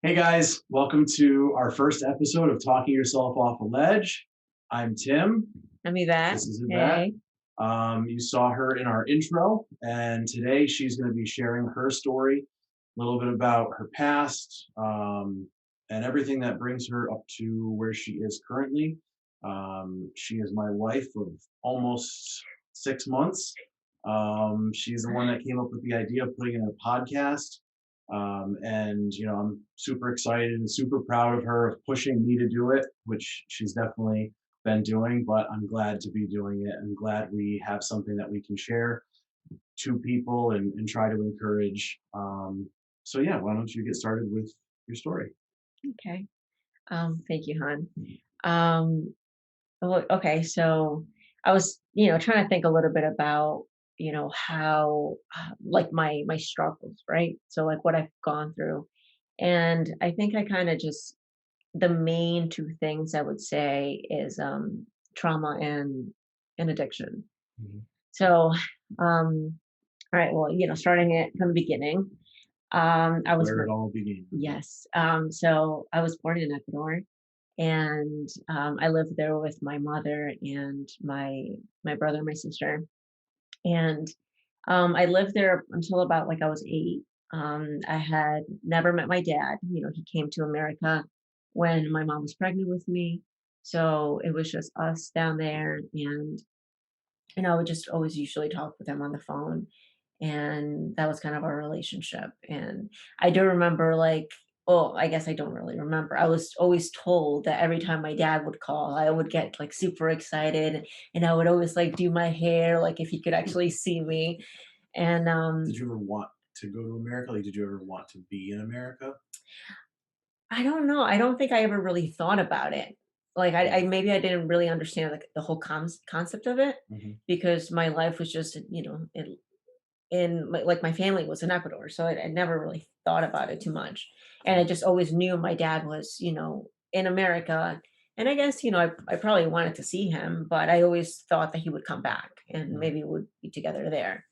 Hey guys, welcome to our first episode of Talking Yourself Off a Ledge. I'm Tim. I'm Ivette. This is Yvette. Hey. You saw her in our intro, and today she's going to be sharing her story, a little bit about her past, and everything that brings her up to where she is currently. She is my wife of almost 6 months. She's the one that came up with the idea of putting in a podcast. And I'm super excited and super proud of her of pushing me to do it, which she's definitely been doing, but I'm glad to be doing it. I'm glad we have something that we can share to people and try to encourage. So yeah, why don't you get started with your story? Okay. Thank you, hon. Um, well, okay, so I was, trying to think a little bit about, how like my struggles, right? So like what I've gone through. And I think I kind of just the main two things I would say is trauma and addiction. Mhm. So all right, well, starting it from the beginning. I was Where it all began. Yes. So I was born in Ecuador, and I lived there with my mother and my brother and my sister. And I lived there until about like I was 8. I had never met my dad. He came to America when my mom was pregnant with me. So it was just us down there, and I would just always usually talk with him on the phone, and that was kind of our relationship. And I do remember, like, well, I guess I don't really remember. I was always told that every time my dad would call, I would get like super excited, and I would always like do my hair like if he could actually see me. And Did you ever want to go to America? Like, did you ever want to be in America? I don't know. I don't think I ever really thought about it. Like I Mm. maybe I didn't really understand like the whole concept of it, Mhm. because my life was just like my family was in Ecuador, so I never really thought about it too much. And I Mm. just always knew my dad was, in America. And I guess, I probably wanted to see him, but I always thought that he would come back and Mhm. maybe we'd be together there.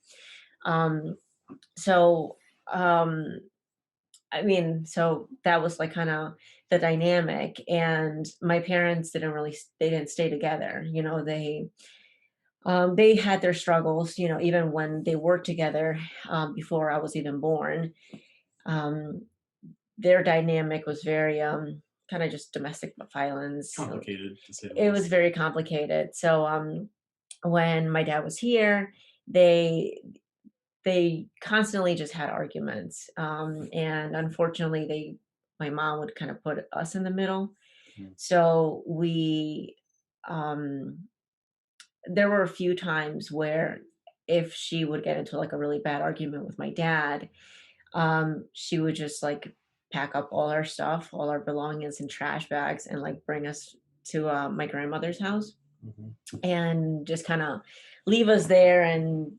Um, so, um, I mean, so that was like kind of the dynamic. And my parents didn't really, they didn't stay together. They had their struggles, even when they worked together, before I was even born. Um, their dynamic was very kind of just domestic violence. Complicated to say the It was least. very complicated. So when my dad was here, they they constantly just had arguments, and unfortunately, my mom would kind of put us in the middle. Mm. So um, there were a few times where if she would get into like a really bad argument with my dad, she would just like pack up all our stuff, all our belongings in trash bags, and like bring us to my grandmother's house Mhm. and just kind of leave us there. And,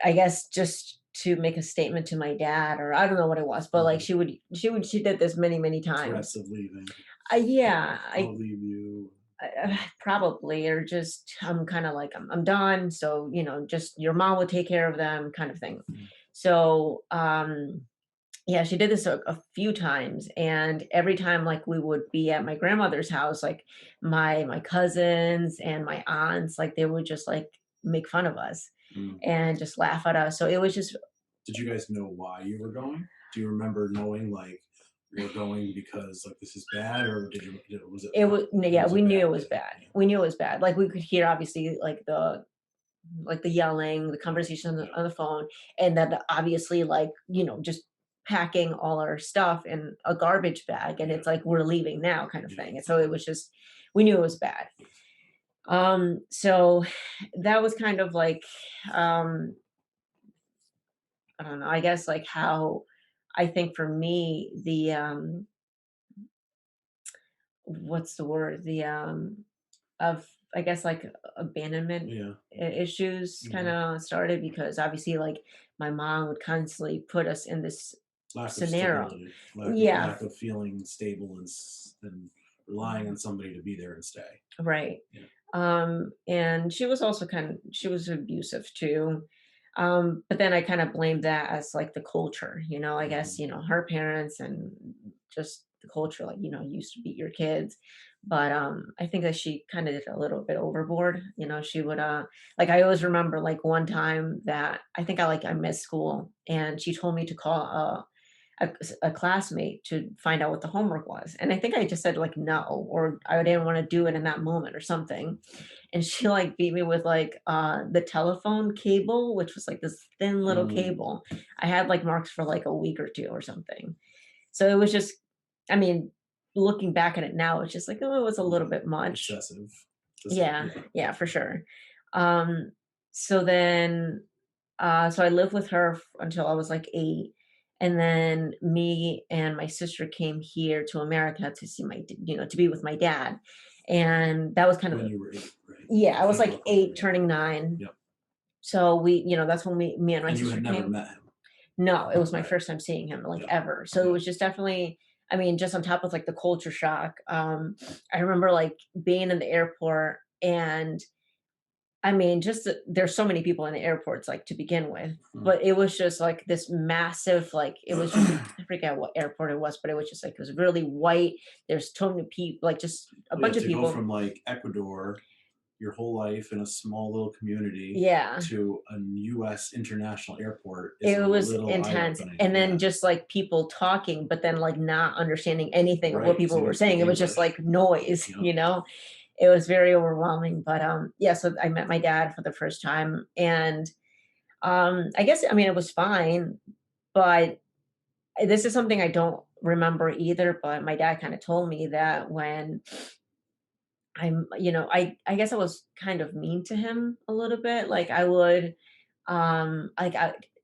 I guess just to make a statement to my dad, or I don't know what it was, but like Mhm. she did this many, many Threats times. of leaving. Yeah, I'll leave you. probably, or just I'm kind of like I'm done. So just your mom would take care of them, kind of thing. Mm. So yeah, she did this a few times, and every time like we would be at my grandmother's house, like my cousins and my aunts, like they would just like make fun of us Mm. and just laugh at us. So it was just Did you guys know why you were going? Do you remember knowing like we're going because like this is bad, or was it it was no, it yeah, was a we knew bad it was thing? bad. Yeah. We knew it was bad. Like we could hear obviously like the yelling, the conversation Yeah. on the phone, and then obviously like, just packing all our stuff in a garbage bag, and Yeah. it's like we're leaving now kind of Yeah. thing. And so it was just we knew it was bad. So that was kind of like um I don't know, I guess like how I think for me the what's the word? The of I guess like abandonment Yeah. issues kind Mhm. of started, because obviously like my mom would constantly put us in this Lack of scenario. stability, Yeah, lack of feeling stable and relying on somebody to be there and stay. right. Yeah. And she was also she was abusive too. But then I kind of blamed that as like the culture, I guess, Mhm. her parents and just the culture, like, you used to beat your kids. But I think that she kind of did a little bit overboard. She would like I always remember like one time that I think I missed school and she told me to call a classmate to find out what the homework was. And I think I just said like no, or I didn't want to do it in that moment or something. And she like beat me with like the telephone cable, which was like this thin little Mm, cable. I had like marks for like a week or two or something. So it was just, I mean, looking back at it now, it's just like, oh, it was a little bit much. excessive to say, Yeah, yeah. yeah, for sure. Um, so then, so I lived with her until I was like 8, and then me and my sister came here to America to see to be with my dad, and that was kind of When you were 8, right? yeah, I was Kind of like broke over, 8, yeah. turning 9. Yep. So that's when me and my And you sister had never came. met him? No, it was my Right. first time seeing him, like, Yep. ever. So it Yep. was just definitely, I mean, just on top of, like, the culture shock, I remember, like, being in the airport and, I mean, just the there's so many people in the airports, like, to begin with, Mhm. but it was just, like, this massive, like it was just I forget what airport it was, but it was just, like, it was really white. There's so many people, like, just a Well, yeah, bunch of to go people. from, like, Ecuador, your whole life in a small little community, Yeah. to a US international airport is It a was little intense, eye-opening, and then yeah. just, like, people talking, but then, like, not understanding anything of what Right, because people they were didn't saying. speak It was just, English. like, noise, Yep. It was very overwhelming, but, yeah, so I met my dad for the first time, and, I guess, I mean, it was fine, but this is something I don't remember either, but my dad kinda told me that when I guess I was kind of mean to him a little bit, like, I would, like,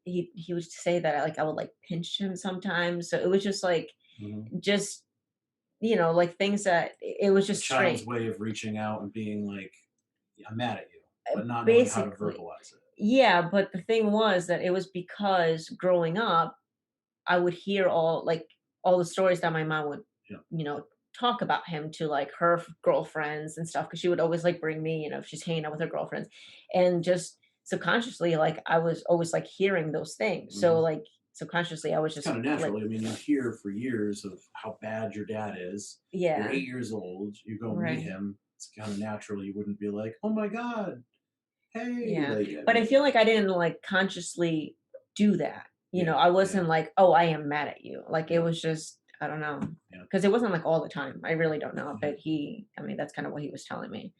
he would say that, like, I would, like, pinch him sometimes, so it was just, like, Mhm. just, like, things that it was A just child's strange. way of reaching out and being like, "Yeah, I'm mad at you," but not knowing how to Basically. verbalize it. Yeah, but the thing was that it was because growing up, I would hear all the stories that my mom would, Yeah. you know, talk about him to, like, her girlfriends and stuff, because she would always, like, bring me, if she's hanging out with her girlfriends, and just subconsciously, like, I was always, like, hearing those things, so, Mhm. like, subconsciously, I was It's just, kinda like natural. I mean, you hear for years of how bad your dad is. You're yeah, 8 years old, you go meet right. him, it's kinda natural you wouldn't be like, "Oh my god, hey," Yeah, like, I but I mean, feel like I didn't, like, consciously do that, yeah, I yeah, wasn't like, "Oh, I am mad at you," like, it yeah, was just I don't know, yeah. because it wasn't, like, all the time, I really don't know, Mhm. but I mean, that's kinda what he was telling me.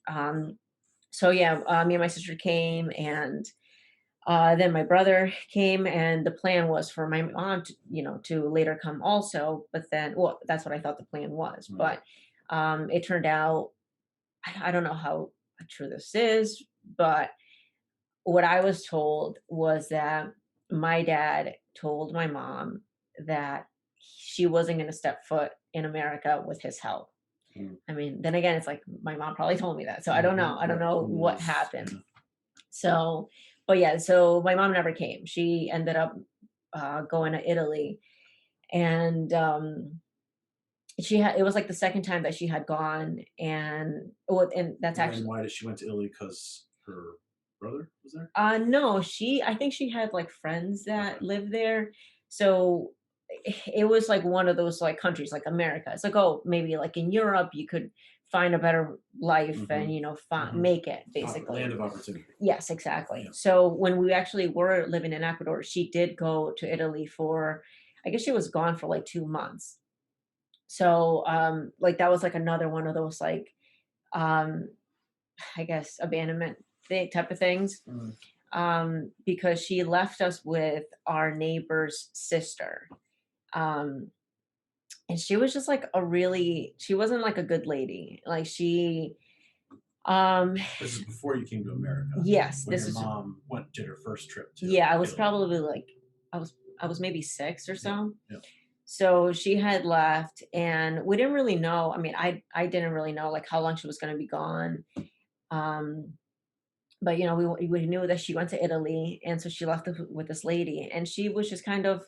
Um, so yeah, me and my sister came, and, then my brother came, and the plan was for my aunt, to later come also, but then well, that's what I thought the plan was, Right. but, it turned out I don't know how true this is, but what I was told was that my dad told my mom that she wasn't gonna step foot in America with his help. Mm. I mean, then again, it's like my mom probably told me that, so I don't know. Mhm. I don't Right, know who what knows? happened. Yeah. So, but yeah, so my mom never came. She ended up going to Italy, and it was like the second time that she had gone, and well, and that's And actually why did she went to Italy? Because her brother was there? No, I think she had, like, friends Okay. that lived there, so it was, like, one of those, like, countries like America. It's like, oh, maybe, like, in Europe, you could find a better life and, Mhm. fi Mhm. make it, basically. Land of opportunity. Yes, exactly. Yeah. So, when we actually were living in Ecuador, she did go to Italy for I guess she was gone for, like, 2 months. So, like, that was, like, another one of those, like, um, I guess, abandonment type of things, Mm. because she left us with our neighbor's sister. Um, and she was just like she wasn't like a good lady. Like um, This is before you came to America, yes, when this your is, mom did her first trip to yeah, I was Italy. probably like, I was maybe 6 or Yep. so. Yep. So she had left and we didn't really know. I mean, I didn't really know like how long she was going to be gone. Um, but we knew that she went to Italy, and so she left with this lady, and she was just kind of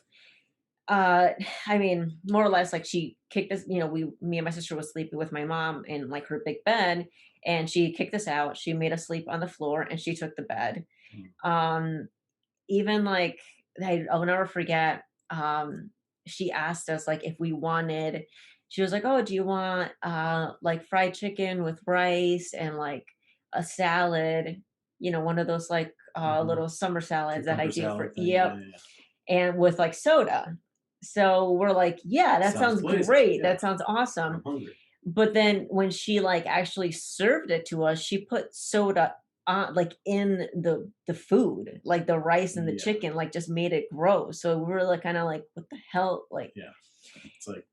uh I mean, more or less like she kicked us, me and my sister was sleeping with my mom in like her big bed, and she kicked us out. She made us sleep on the floor and she took the bed. Mm. Um, even like I'll never forget. She asked us like if we wanted. She was like, "Oh, do you want like fried chicken with rice and like a salad? You know, one of those like Mhm. little summer salads that I Cucumber do for." salad thing, Yep, yeah, yeah, yeah. and with like soda. So we're like, "Yeah, that Sounds sounds glazing, great. yeah, That sounds I'm awesome." hungry. But then when she, like, actually served it to us, she put soda on like, in the food, like, the rice and the Yeah, chicken, like, just made it gross, so we were, like, kinda like, "What the hell?" Like, yeah, it's, like,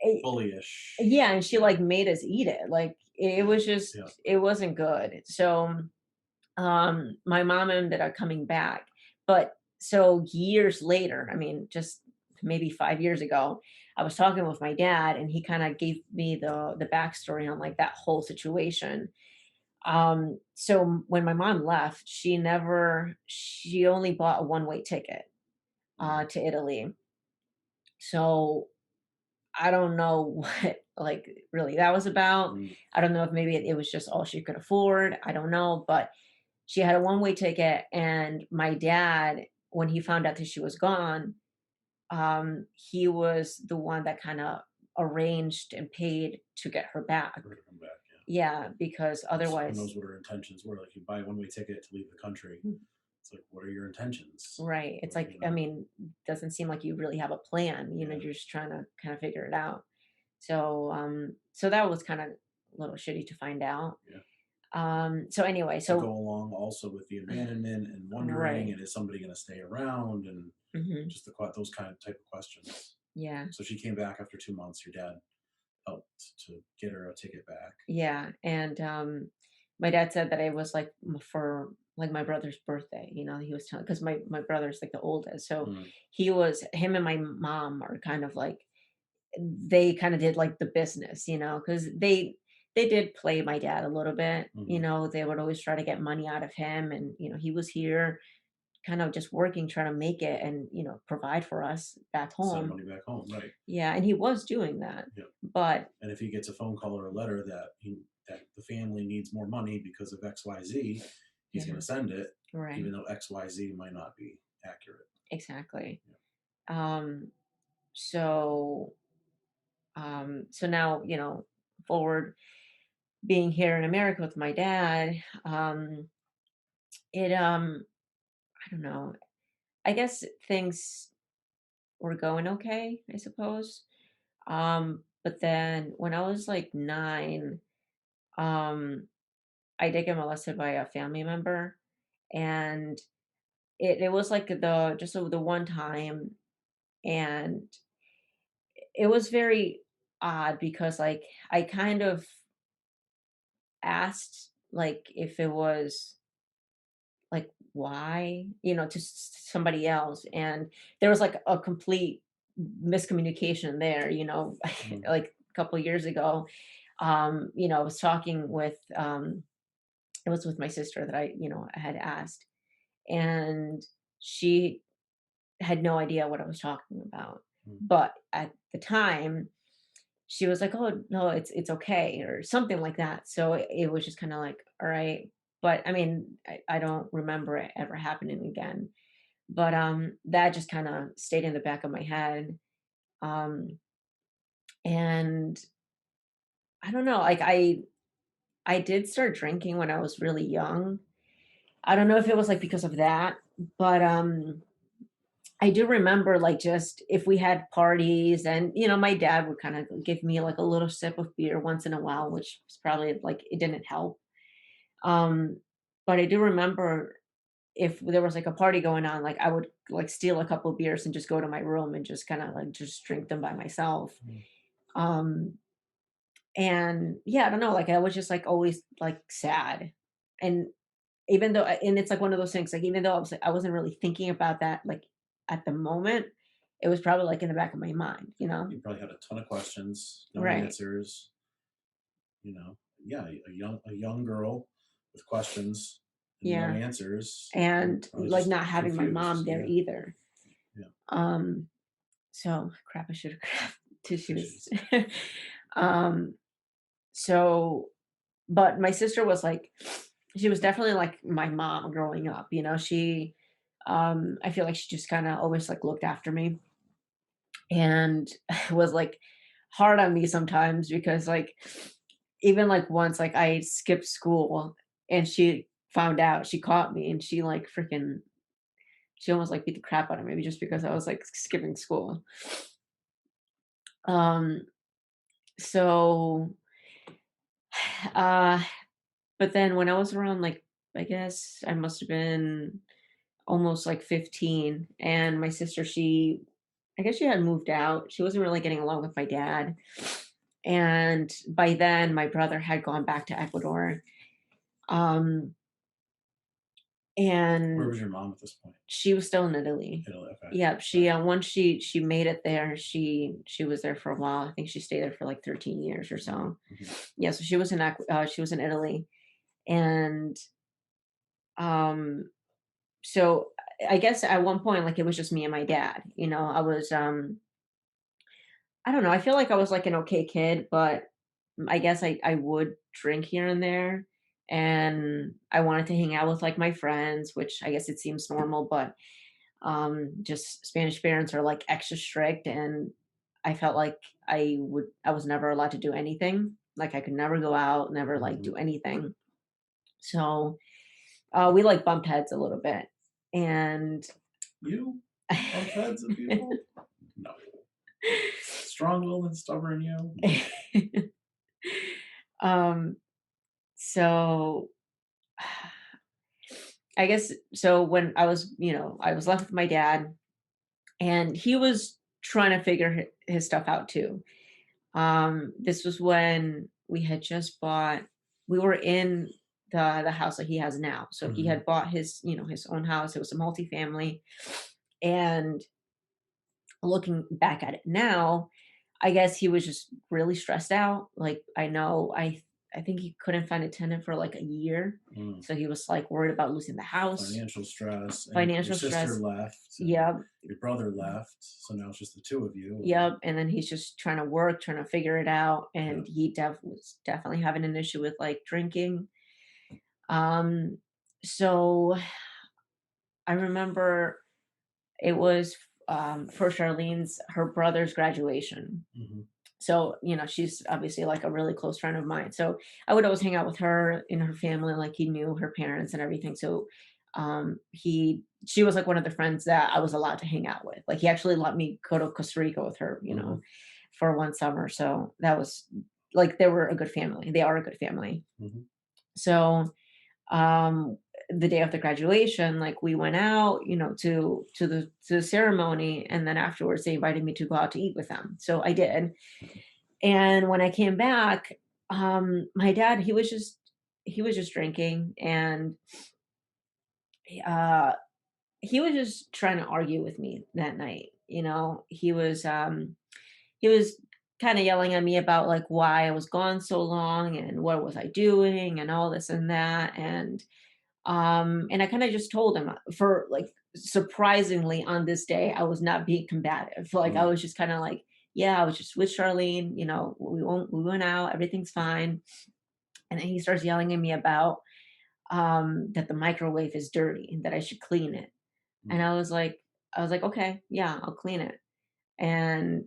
eh bullyish, yeah, and she, yeah, like, made us eat it, like, it yeah, was just yeah, it wasn't good, so, my mom ended up coming back, but so years later, I mean, just maybe 5 years ago, I was talking with my dad, and he kinda gave me the backstory on, like, that whole situation. So when my mom left, she only bought a one-way ticket, mm, to Italy. So, I don't know what, like, really that was about. mm, I don't know if maybe it was just all she could afford, I don't know, but she had a one-way ticket, and my dad, when he found out that she was gone, he was the one that kinda arranged and paid to get her back. for her to come back, yeah. Yeah, because 'Cause who otherwise knows what her intentions were, like, you buy a one-way ticket to leave the country, it's like, what are your intentions? right, it's What, like, I mean, doesn't seem like you really have a plan, yeah, you're just trying to kinda figure it out. So, so that was kinda a little shitty to find out. yeah. So anyway, To go so along also with the abandonment and wondering, right, and is somebody gonna stay around, and mhm, just those kind of type of questions. yeah. So she came back after 2 months, your dad helped to get her a ticket back. Yeah, and, my dad said that it was, like, for, like, my brother's birthday, he was telling because my brother's, like, the oldest, so Mm, him and my mom are kind of, like they kinda did, like, the business, because they did play my dad a little bit, mhm. they would always try to get money out of him, and, he was here kind of just working, trying to make it and, provide for us back Send home. money back home, right, Yeah, and he was doing that, yeah, but and if he gets a phone call or a letter that the family needs more money because of XYZ, he's yeah, gonna send it, right, even though XYZ might not be accurate. exactly. Yeah. Um, so, so now, forward being here in America with my dad, it, I don't know, I guess things were going okay, I suppose. But then when I was like 9, um, I did get molested by a family member, and it was like the one time, and it was very odd because like I kind of asked like if it was like why, to somebody else, and there was like a complete miscommunication there, Mm, like a couple years ago. I was talking with it was with my sister that I had asked, and she had no idea what I was talking about. mm. But at the time, she was like, "Oh, no, it's okay," or something like that. So it was just kind of like, "All right." But I mean, I don't remember it ever happening again. But that just kind of stayed in the back of my head. Um, and I don't know, like I did start drinking when I was really young. I don't know if it was like because of that, but I do remember like just if we had parties and my dad would kind of give me like a little sip of beer once in a while, which was probably like it didn't help. Um, but I do remember if there was like a party going on, like I would like steal a couple beers and just go to my room and just kind of like just drink them by myself. Mm. Um, and yeah, I don't know, like I was just like always like sad. And even though and it's like one of those things, like even though I wasn't really thinking about that like at the moment, it was probably like in the back of my mind, you know? You probably had a ton of questions, no Right. answers, yeah, a young girl with questions and no Yeah. answers, and And probably like just not having my mom confused, there yeah, either. yeah, Um, so crap, I should have grabbed tissues. tissues. um, so but my sister was like she was definitely like my mom growing up, I feel like she just kind of always like looked after me and was like hard on me sometimes because like even like once like I skipped school and she found out, she caught me and she like freaking she almost like beat the crap out of me just because I was like skipping school. Um so uh but then when I was around like I guess I must have been almost like 15 and my sister I guess she had moved out. She wasn't really getting along with my dad. And by then my brother had gone back to Ecuador. Um Where and was your mom at this point? she was still in Italy. Italy, okay. Yeah, Right. once she made it there, she was there for a while. I think she stayed there for like 13 years or so. Mhm. Yeah, so she was in Italy and um so I guess at one point like it was just me and my dad. I was I don't know, I feel like I was like an okay kid, but I guess I would drink here and there and I wanted to hang out with like my friends, which I guess it seems normal, but just Spanish parents are like extra strict and I felt like I was never allowed to do anything. Like I could never go out, never like Mhm. do anything. So we like bumped heads a little bit. And You bump heads of people? No. Strong-willed and stubborn you? No. um so I guess so when I was left with my dad and he was trying to figure his stuff out too. This was when we were in the house that he has now. So he Mhm. had bought his own house. It was a multifamily. And looking back at it now, I guess he was just really stressed out. Like I think he couldn't find a tenant for like a year. Mm. So he was like worried about losing the house, Financial stress, and your financial sister stress. left, and Yep. your brother left, so now it's just the 2 of you, and Yep, and then he's just trying to work, trying to figure it out, yeah. and he was definitely having an issue with, like, drinking. Um, so I remember it was, for Charlene's her brother's graduation. Mhm. So, she's obviously, like, a really close friend of mine, so I would always hang out with her and her family, like, he knew her parents and everything, so, he she was, like, one of the friends that I was allowed to hang out with. Like, he actually let me go to Costa Rica with her, Mhm. for one summer. So that was like they were a good family. They are a good family. Mhm. So um the day of the graduation, like we went out, to the ceremony, and then afterwards they invited me to go out to eat with them. So I did. And when I came back, my dad, he was just drinking and uh he was just trying to argue with me that night. He was kind of yelling at me about like why I was gone so long and what was I doing and all this and that. And I kind of just told him for like surprisingly on this day I was not being combative. Like I Mm. was just kind of like, yeah, I was just with Charlene, we went out, everything's fine. And then he starts yelling at me about that the microwave is dirty and that I should clean it. And Mm. I was like, okay, yeah, I'll clean it. And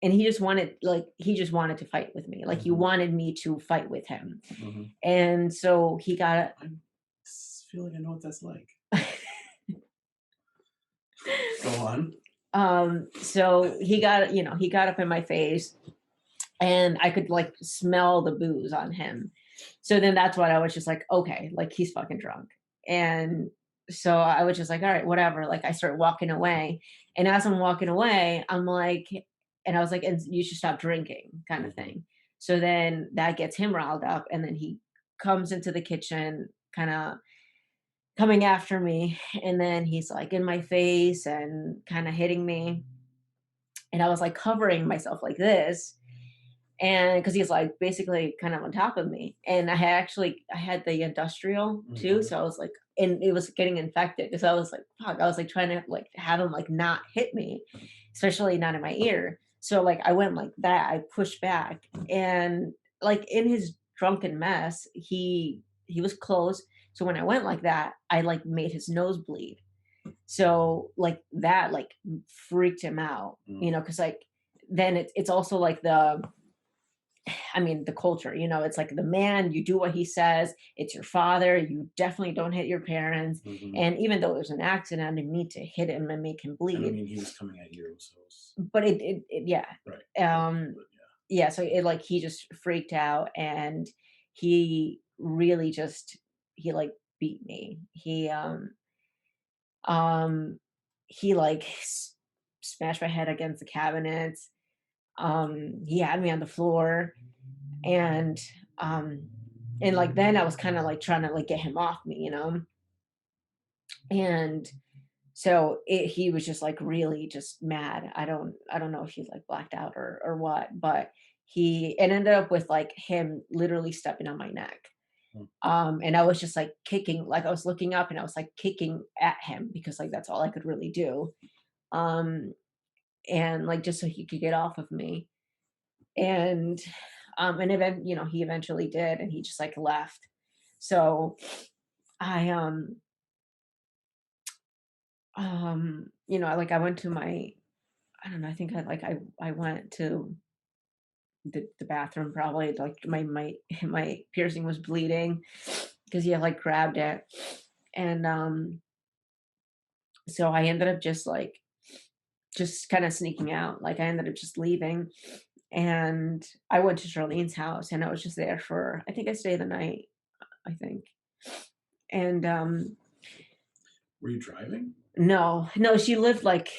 he just wanted to fight with me. Like he Mhm. wanted me to fight with him. Mhm. And so he got Feel like I know what that's like. Go on. so he got up in my face and I could like smell the booze on him. So then that's what I was just like, okay, like he's fucking drunk. And so I was just like, all right, whatever. Like I start walking away. And as I'm walking away, I'm like, and I was like, and you should stop drinking, kind of Mhm. thing. So then that gets him riled up. And then he comes into the kitchen, kind of coming after me. And then he's like in my face and kind of hitting me. And I was like covering myself like this and because he's like basically kind of on top of me and I had the industrial too, Mhm. so I was like and it was getting infected, so I was like fuck, I was like trying to like have him like not hit me, especially not in my ear. So like I went like that, I pushed back and like in his drunken mess he was closed. So when I went like that, I like made his nose bleed. So like that like freaked him out, Mm. because like then it's also like I mean, the culture, it's like the man, you do what he says, it's your father, you definitely don't hit your parents. Mhm. And even though it was an accident, I didn't mean to hit him and make him And I bleed. mean, he was coming at you, so it's But yeah. right. Um, But yeah. yeah, so it like he just freaked out and he really just he like beat me. Um he like smashed my head against the cabinets. He had me on the floor and um and like then I was kind of like trying to like get him off me. And so he was just like really just mad. I don't know if he like blacked out or what, but it ended up with like him literally stepping on my neck. Mm. And I was just like kicking, like I was looking up and I was like kicking at him because like that's all I could really do. Um and like just so he could get off of me. And he eventually did and he just like left. So I like I went to my I don't know, I think I went to the bathroom probably, like, my my piercing was bleeding because he had, like, grabbed it, and, so I ended up just kinda sneaking out, like, I ended up just leaving, and I went to Charlene's house, and I was just there for I think I stayed the night, I think, and, Were you driving? no, no, she lived, like,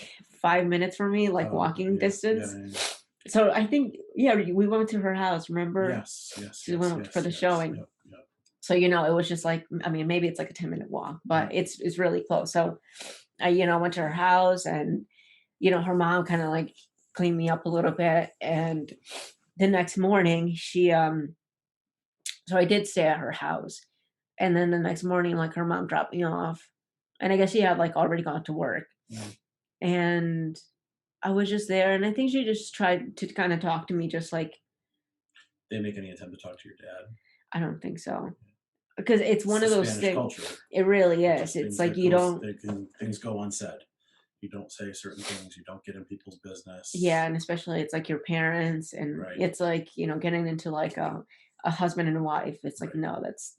5 minutes from me, like, Oh, okay. walking Yeah. Yeah. distance. Yeah. Yeah. So I think yeah, we went to her house, remember? Yes. Yes. We Yes. went for Yes. the Yes. showing. Yep. Yep. So, it was just like I mean, maybe it's like a 10-minute walk, but Yep. it's really close. So I went to her house and, her mom kind of like cleaned me up a little bit. And the next morning, so I did stay at her house. And then the next morning, like her mom dropped me off. And I guess she had like already gone to work. Mm. And I was just there. And I think she just tried to kind of talk to me, just like, They make any attempt to talk to your dad? I don't think so. Because it's It's one the of those Spanish things. culture. It really It is. just It's things like that you goes. don't. Things go unsaid. You don't say certain things. You don't get in people's Yeah, business. and especially it's like your parents and Right. it's like, getting into like a husband and a wife. It's like, Right. no, that's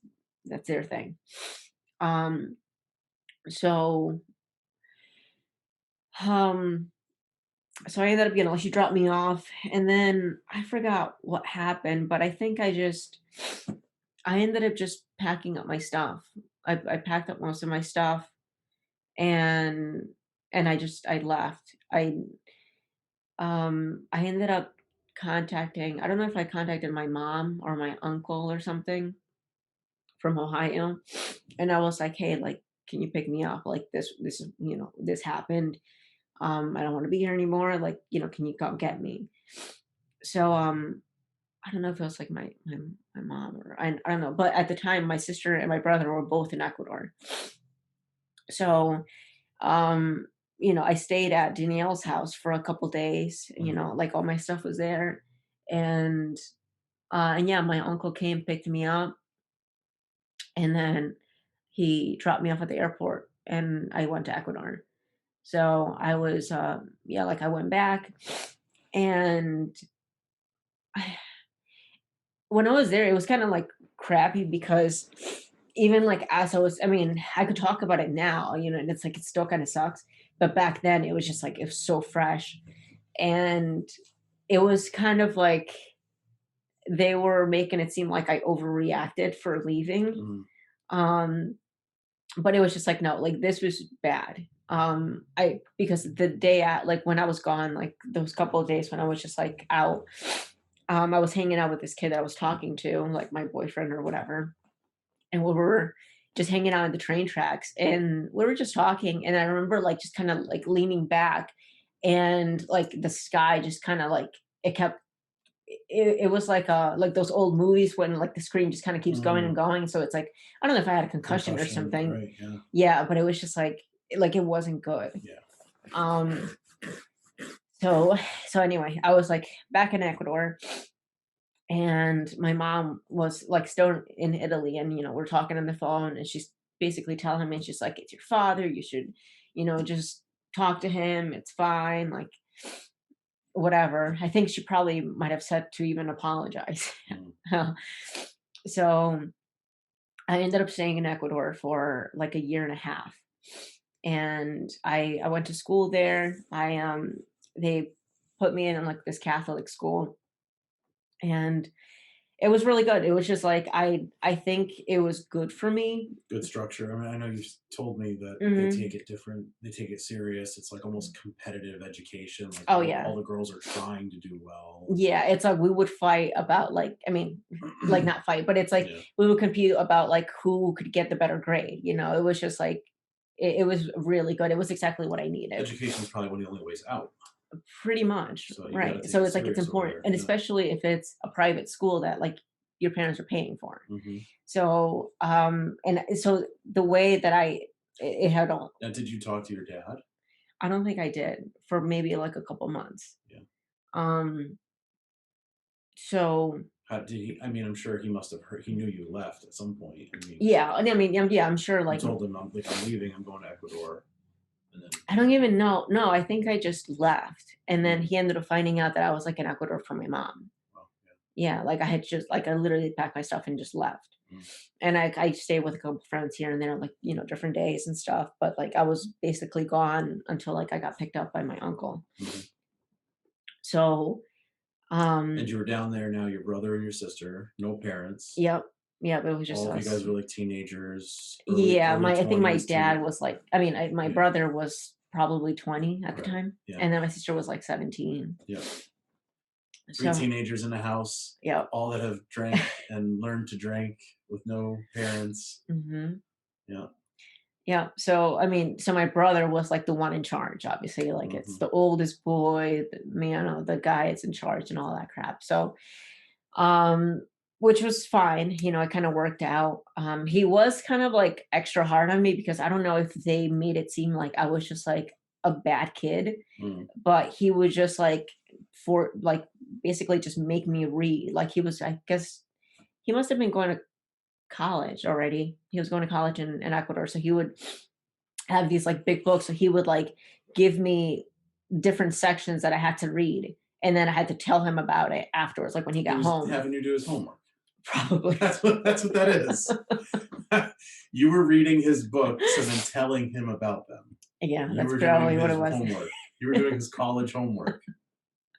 their thing. Um so um so I ended up, she dropped me off and then I forgot what happened, but I think I ended up just packing up my stuff. I packed up most of my stuff and I left. I ended up I don't know if I contacted my mom or my uncle or something from Ohio, and I was like, "Hey, like, can you pick me up? Like, this happened. I don't want to be here anymore. Like, can you come get me?" So, I don't know if it was like my mom or I don't know, but at the time, my sister and my brother were both in Ecuador. So, um, I stayed at Danielle's house for a couple days. Mhm. Like all my stuff was there, and yeah, my uncle came, picked me up, and then he dropped me off at the airport, and I went to Ecuador. So I was, yeah, like I went back, and when I was there, it was kind of like crappy because even like as I mean, I could talk about it now, and it's like it still kind of sucks, but back then it was just like it was so fresh, and it was kind of like they were making it seem like I overreacted for leaving. Mhm. Um, but it was just like, no, like this was bad. I because the day at like when I was gone, like those couple of days when I was just like out, I was hanging out with this kid that I was talking to, like my boyfriend or whatever, and we were just hanging out at the train tracks, and we were just talking, and I remember like just kind of like leaning back, and like the sky just kind of like it kept it was like those old movies when like the screen just kind of keeps going and Mm. going. So it's like I don't know if I had a concussion or Concussion. something. Right. Yeah. Yeah, but it was just like it wasn't good. Yeah. Um so so anyway, I was like back in Ecuador And my mom was like still in Italy, and we're talking on the phone, and she's basically telling me, she's like, "It's your father. You should, just talk to him. It's fine." Like whatever. I think she probably might have said to even apologize. Mm. So I ended up staying in Ecuador for like a year and a half, and I went to school there. They put me in like this Catholic school, and it was really good. It was just like I think it was good for me. Good structure. I mean, I know you've told me that they take Mhm. it different. They take it serious. It's like almost competitive education. Like Oh, all yeah. the girls are trying to do well. Yeah, it's like we would fight about, like, I mean, like, not fight, but it's like Yeah. we would compete about, like, who could get the better grade, It was just like it was really good. It was exactly what I needed. Education is probably one of the only ways out. Pretty much, So you got to right. take So it it's like it's serious over important, there. and Yeah. especially if it's a private school that, like, your parents are paying for. Hmm. So, and so the way that it had all Now, did you talk to your dad? I don't think I did for maybe, like, a couple months. Yeah. Um, so How did he? I mean, I'm sure he must have heard. He knew you left at some point. I mean, yeah, and I mean, yeah, I'm sure, you like, told him, I'm leaving. I'm going to Ecuador." And then, I don't even know. No, I think I just left, and then mm, he ended up finding out that I was, like, in Ecuador for my mom. well, Yeah, like, I literally packed my stuff and just left. yeah. Mm. And I stayed with a couple friends here and there, like, different days and stuff, but, like, I was basically gone until, like, I got picked up by my uncle. Mhm. So, And um, you were down there now, your brother and your sister, no parents. yep, yep, it was just All of you us. guys were like teenagers, Yeah, early my I think my 20s, teen. dad was, like, I mean, my Yeah, brother was probably 20 at the right. time, Yeah, and then my sister was, like, 17. yeah. Three So, teenagers in a house, yep. all that have drank and learned to drink with no parents. Mhm. Yeah. Yeah, so, I mean, so my brother was, like, the one in charge, obviously, like, it's Hmm. the oldest boy, the guy is in charge and all that crap, so, um, which was fine, it kinda worked out. He was kind of, like, extra hard on me because I don't know if they made it seem like I was just, like, a bad kid, Mm. but he was just, like, basically just make me read, like, he was, I guess he must have been going to college already. He was going to college in Ecuador, so he would have these like big books. So he would like give me different sections that I had to read. And then I had to tell him about it afterwards, like when he He got was home, having you do his homework. probably. That's what that is. You were reading his books and then telling him about them. Yeah, You that's were doing probably what his it was. homework. You were doing his college homework.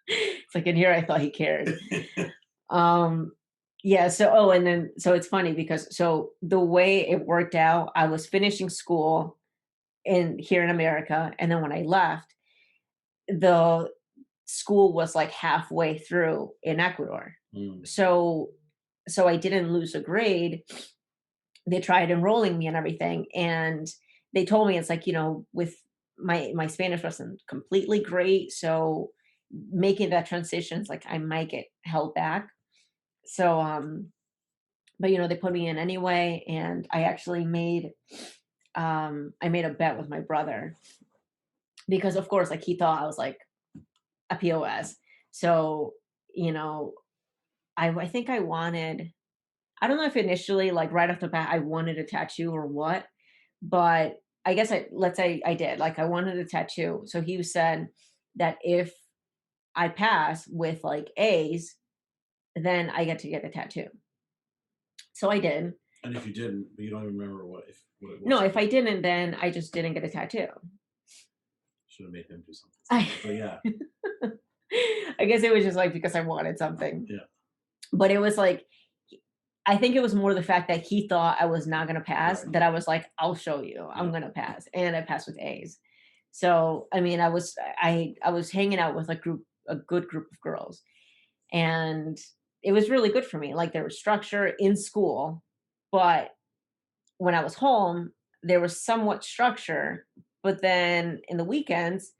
It's like in here I thought he cared. Um yeah, and then so it's funny because so the way it worked out, I was finishing school in here in America, and then when I left, the school was like halfway through in Ecuador. Mm. So I didn't lose a grade. They tried enrolling me and everything, and they told me it's like, with my Spanish wasn't completely great, so making that transition is like I might get held back. So but they put me in anyway, and I actually made a bet with my brother because of course like he thought I was like a POS. So, you know, I think I wanted, I don't know if initially, like right off the bat, I wanted a tattoo or what, but I guess let's say I did. Like I wanted a tattoo. So he said that if I pass with like A's, then I get to get a tattoo. So I did. And if you didn't, but you don't even remember what it No, was if again, I didn't, then I just didn't get a tattoo. should have made him do something I, stupid. But yeah, I guess it was just like because I wanted something. yeah, But it was like, I think it was more the fact that he thought I was not gonna pass, right, that I was like, "I'll show you, I'm yeah. gonna pass," and I passed with A's. So, I mean, I was hanging out with a good group of girls, and it was really good for me, like, there was structure in school, but when I was home, there was somewhat structure, but then in the weekends,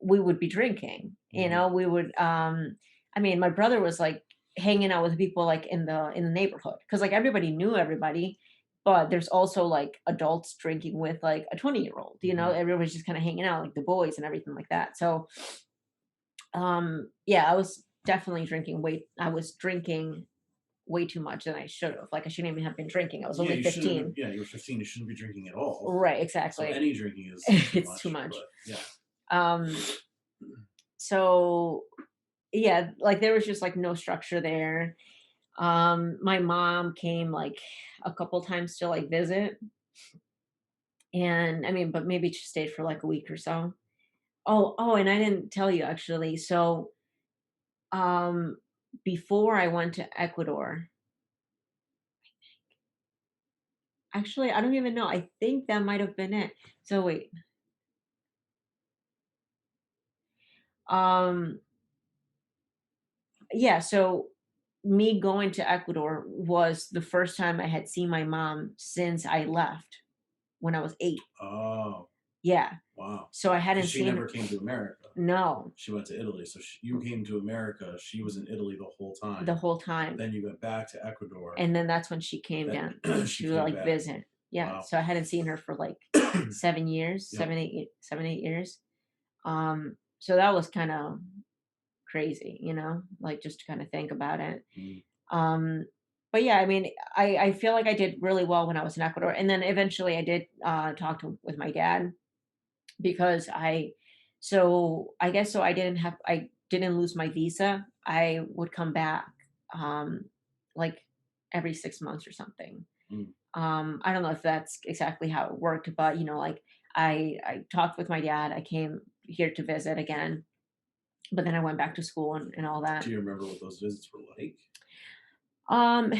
we would be drinking, Hmm. we would, I mean, my brother was, like, hanging out with people, like, in the neighborhood because like, everybody knew everybody, but there's also, like, adults drinking with, like, a 20-year-old, Hmm. everybody's just kinda hanging out, like, the boys and everything like that, so, yeah, I was definitely drinking way too much than I should have. Like I shouldn't even have been drinking. I was Yeah, only you shouldn't have. 15. Yeah, you were 15. You shouldn't be drinking at all. Right, So exactly. any drinking is too It's too much. much. But yeah. Um, so yeah, like there was just like no structure there. My mom came like a couple times to like visit, and I mean, but maybe she stayed for like a week or so. Oh, and I didn't tell you actually. So, um, before I went to Ecuador, actually, I don't even know. I think that might have been it. So wait, um, yeah. So me going to Ecuador was the first time I had seen my mom since I left when I was 8. Oh, Yeah. wow. So I Because hadn't she seen never her. came to America. No, She went to Italy. So you came to America. She was in Italy the whole the time. whole time. Then you went back to Ecuador. And then that's when she came down Then she to came like back. visit. Yeah. Wow. So I hadn't seen her for like 7 years, Yep. 7, 8 years. So that was kind of crazy, like just to kind of think about it. Mm. Um, but yeah, I mean, I feel like I did really well when I was in Ecuador. And then eventually I did talk with my dad because I guess so I didn't lose my visa. I would come back um, like every 6 months or something. Mm. I don't know if that's exactly how it worked, but like I talked with my dad. I came here to visit again, but then I went back to school and all that. Do you remember what those visits were like? Um,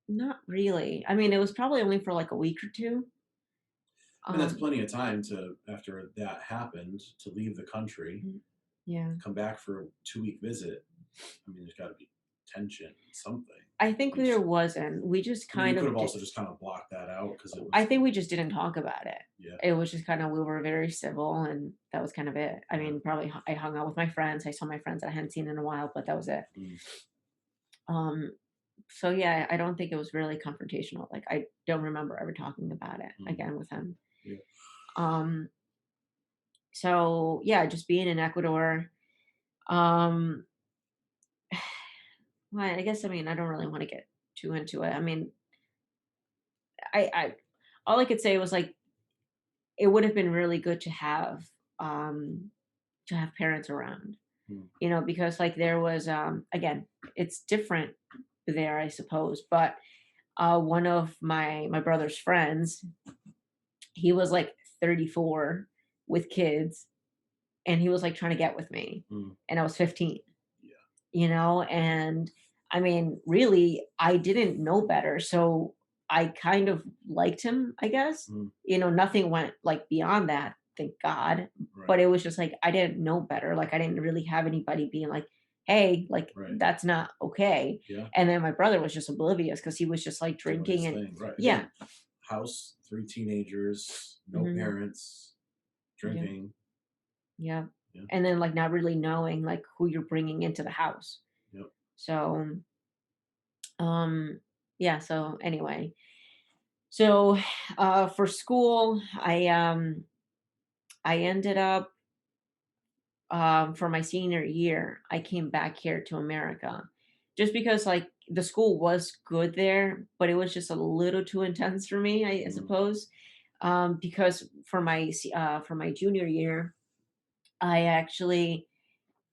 Not really. I mean, it was probably only for like a week or two. I mean, that's Um, plenty of time to, after that happened, to leave the country, mm, yeah. come back for a 2 week visit. I mean, there's got to be tension, something. I think You there just, wasn't. We just I mean, you kind could of have did. also just kind of blocked that out because it I was, think we just didn't talk about it. yeah, It was just kind of we were very civil, and that was kind of it. I yeah. mean, probably I hung out with my friends. I saw my friends that I hadn't seen in a while, but that was it. Mm. Um, so yeah, I don't think it was really confrontational. Like I don't remember ever talking about it Mm. again with him. Yeah. Um, so yeah, just being in Ecuador. Um, well, I guess I mean I don't really want to get too into it. I mean, I all I could say was like it would have been really good um to have parents around, Mm. because like there was again, it's different there, I suppose, but one of my brother's friends, he was like 34 with kids, and he was like trying to get with me, Mm. and I was 15. Yeah. And I mean, really, I didn't know better, so I kind of liked him, I guess. Mm. Nothing went like beyond that, thank God. Right. But it was just like I didn't know better. Like I didn't really have anybody being like, "Hey, like Right. that's not okay." Yeah. And then my brother was just oblivious because he was just like Doing drinking his and thing. Right. yeah, Again, house, 3 teenagers, no hmm parents, yeah, drinking. yeah, Yeah. and then like not really knowing like who you're bringing into the house. Yep. So yeah. So anyway, so for school, I ended up for my senior year, I came back here to America just because like the school was good there, but it was just a little too intense for me, I Mm. suppose. Because for my junior year, I actually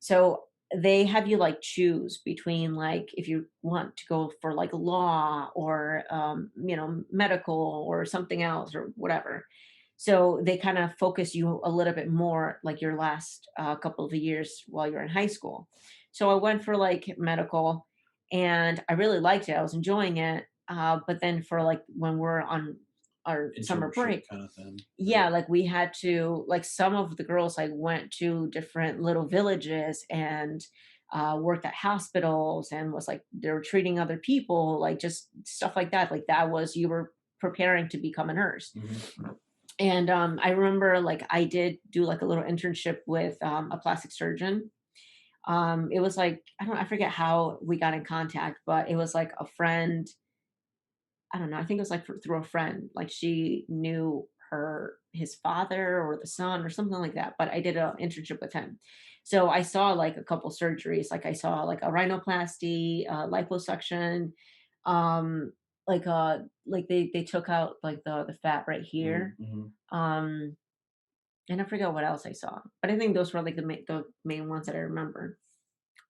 so they have you like choose between like if you want to go for like law or medical or something else or whatever. So they kind of focus you a little bit more like your last couple of years while you're in high school. So I went for like medical, and I really liked it. I was enjoying it. But then for like when we're on our summer Internship break, kind of thing. Right. yeah, like we had to like some of the girls like went to different little villages and worked at hospitals and was like they were treating other people like just stuff like that. Like that was you were preparing to become a nurse. Mm-hmm. And I remember like I did do like a little internship with a plastic surgeon. It was like I forget how we got in contact, but it was like a friend. I don't know. I think it was like through a friend. Like she knew his father or the son or something like that, but I did an internship with him. So I saw like a couple surgeries, like I saw like a rhinoplasty, liposuction, um, like they took out like the fat right here. Mm-hmm. Um, and I forget what else I saw, but I think those were like the main ones that I remember.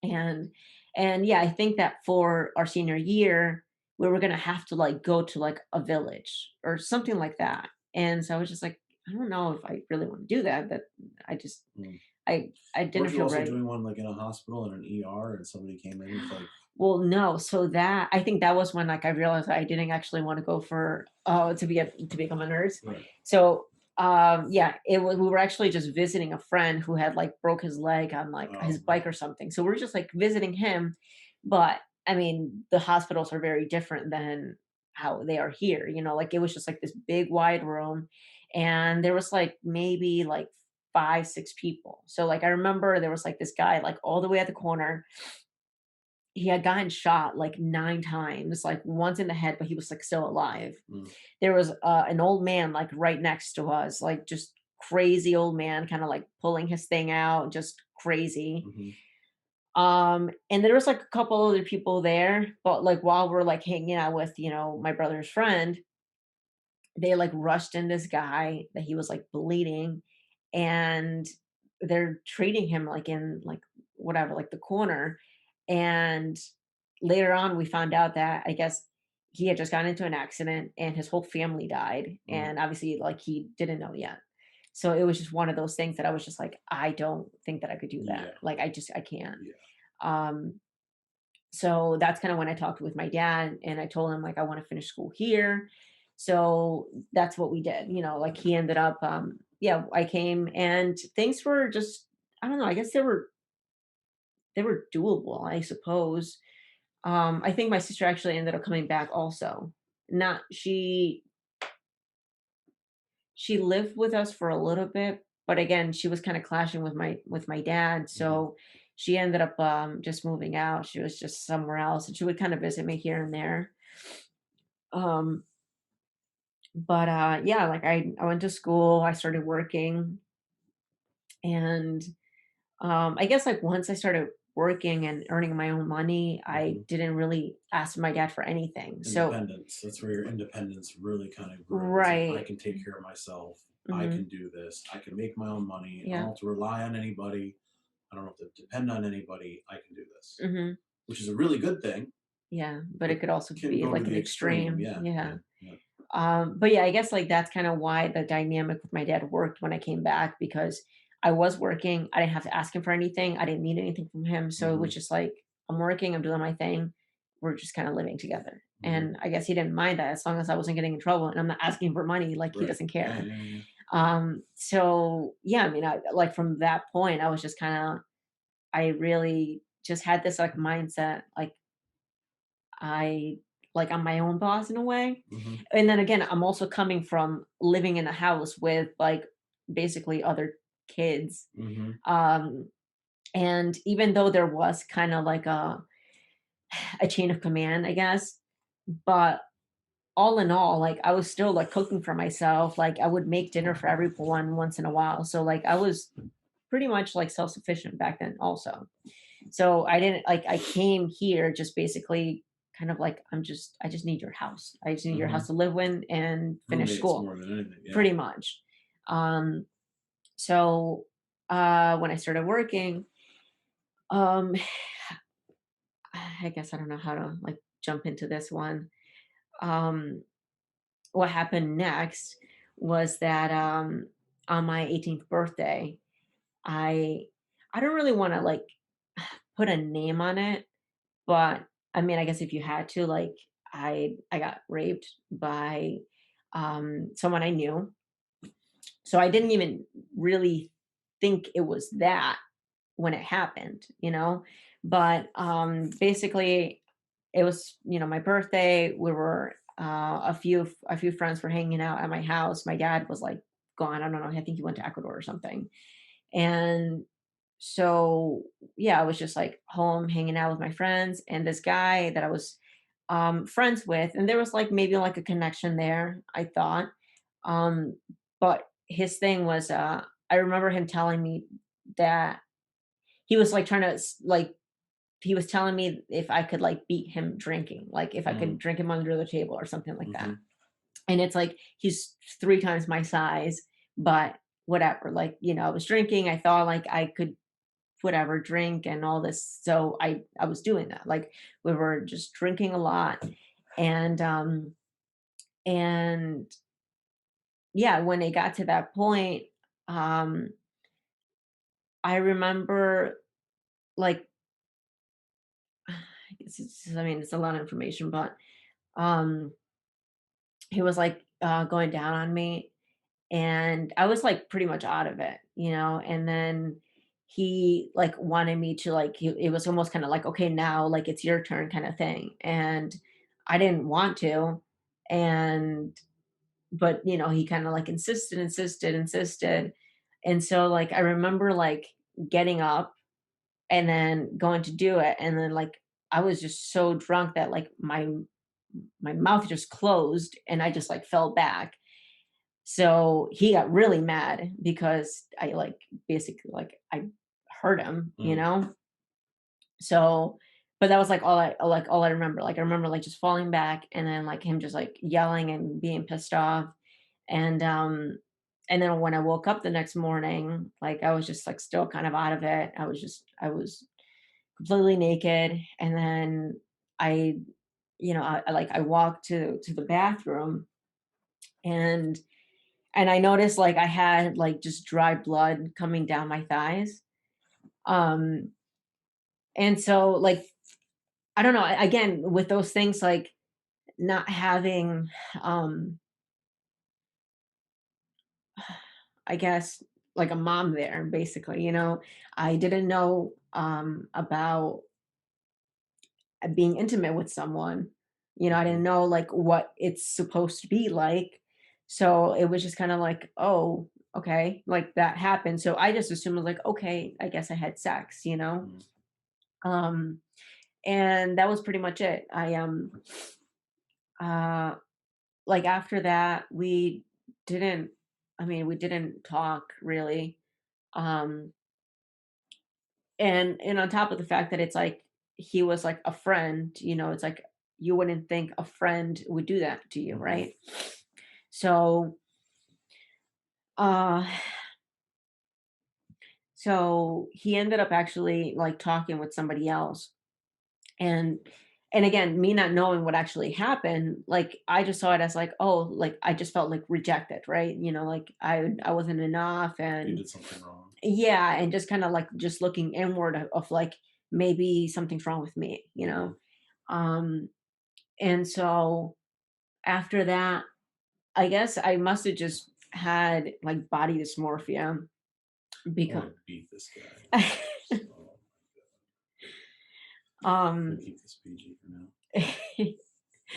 And yeah, I think that for our senior year, we were gonna have to like go to like a village or something like that. And so I was just like, I don't know if I really want to do that. That I just Mm. I didn't Weren't you feel also ready. doing one like in a hospital in an ER and somebody came in with like, Well, no, so that I think that was when like I realized I didn't actually want to go for to become a nurse. right? So yeah, it was we were actually just visiting a friend who had like broke his leg on like his Oh, bike or something. So we're just like visiting him, but I mean the hospitals are very different than how they are here, like it was just like this big wide room and there was like maybe like 5 6 people. So like I remember there was like this guy like all the way at the corner. He had gotten shot like 9 times, like once in the head, but he was like still alive. mm, There was an old man like right next to us, like just crazy old man, kind of like pulling his thing out, just crazy. mm-hmm, And there was like a couple other people there, but like while we're like hanging out with, my brother's friend, they like rushed in this guy that he was like bleeding and they're treating him like in like whatever like the corner. And later on we found out that I guess he had just gotten into an accident and his whole family died mm, and obviously like he didn't know yet. So it was just one of those things that I was just like I don't think that I could do that, yeah, like I can't. yeah, um so that's kind of when I talked with my dad and I told him like I want to finish school here. So that's what we did. Like he ended up yeah, I came and things were just I don't know, I guess they were doable, I suppose. I think my sister actually ended up coming back also. Not she lived with us for a little bit, but again, she was kind of clashing with my dad, mm-hmm, so she ended up just moving out. She was just somewhere else and she would kind of visit me here and there. Um, but yeah, like I went to school, I started working, and I guess like once I started working and earning my own money, I mm-hmm. didn't really ask my dad for anything. So Independence. That's where your independence really kind of grew. It's like I right. can take care of myself. I Hmm. can do this. I can make my own money. I don't Yeah. have to rely on anybody. I don't have to depend on anybody. I can do this, Hmm. which is a really good thing, Yeah, but it but could also can be go to like an the extreme. extreme. Yeah, Yeah. yeah, yeah. But yeah, I guess like that's kind of why the dynamic with my dad worked when I came back because I was working. I didn't have to ask him for anything. I didn't need anything from him. So it Mm-hmm, was just like, I'm working, I'm doing my thing. We're just kind of living together. mm-hmm. And I guess he didn't mind that as long as I wasn't getting in trouble and I'm not asking for money, like he Right. doesn't Yeah, care. yeah, yeah. So yeah, I mean, I like from that point, I was just kind of, I really just had this like mindset, I like I'm my own boss in a way. Mm-hmm, And then again, I'm also coming from living in a house with like basically other kids. mm-hmm. Um and even though there was kind of like a chain of command, I guess, but all in all, like I was still like cooking for myself. Like I would make dinner for everyone once in a while. So like I was pretty much like self-sufficient back then also. So I didn't like I came here just basically kind of like I just need your house. I just need your Mm-hmm. house to live in and finish Roommates school more than anything. Yeah. pretty much. Um so when I started working, um I guess I don't know how to like jump into this one. Um what happened next was that on my 18th birthday, I I don't really want to like put a name on it. But, I mean, I guess if you had to, like, I got raped by, someone I knew. So I didn't even really think it was that when it happened, you know? But, basically, it was, my birthday. We were, a few friends were hanging out at my house. My dad was, like, gone. I don't know. I think he went to Ecuador or something. And so, yeah, I was just like home hanging out with my friends and this guy that I was friends with. And there was like maybe like a connection there, I thought. Um, but his thing was, I remember him telling me that he was like trying to like he was telling me if I could like beat him drinking, like if I could Mm, drink him under the table or something like that. mhm, And it's like he's 3 times my size, but whatever. Like, I was drinking. I thought like I could whatever drink and all this. So I was doing that. Like we were just drinking a lot. And yeah, when it got to that point, um, I remember like I mean it's a lot of information, but um he was like going down on me, and I was like pretty much out of it. And then he like wanted me to like it was almost kind of like, okay, now like it's your turn kind of thing. And I didn't want to. And but he kind of like insisted. And so like I remember like getting up and then going to do it, and then like I was just so drunk that like my mouth just closed and I just like fell back. So he got really mad because I like basically like I hurt him. mm, So but that was like all I remember. Like I remember like just falling back and then like him just like yelling and being pissed off. And then when I woke up the next morning, like I was just like still kind of out of it. I was completely naked. And then I I walked to the bathroom, and I noticed like I had like just dry blood coming down my thighs. Um, and so like I don't know. Again, with those things, like not having, um, I guess, like a mom there, basically. I didn't know about being intimate with someone. I didn't mhm, know like what it's supposed to be like. So it was just kind of like, oh, okay, like that happened. So I just assumed like, okay, I guess I had sex. mm. Um, and that was pretty much it. Uh like after that didn't we didn't talk really. Um and on top of the fact that it's like he was like a friend, it's like you wouldn't think a friend would do that to you, Mhm. right? So uh he ended up actually like talking with somebody else. And and again, me not knowing what actually happened, like I just saw it as like, oh, like I just felt like rejected, right? Like I wasn't enough. You And did something wrong. yeah, and just kind of like just looking inward of like maybe something's wrong with me. Mhm. um and so after that, I guess I must have just had like body dysmorphia I because want to beat this guy. Oh, we'll um keep this PG for now.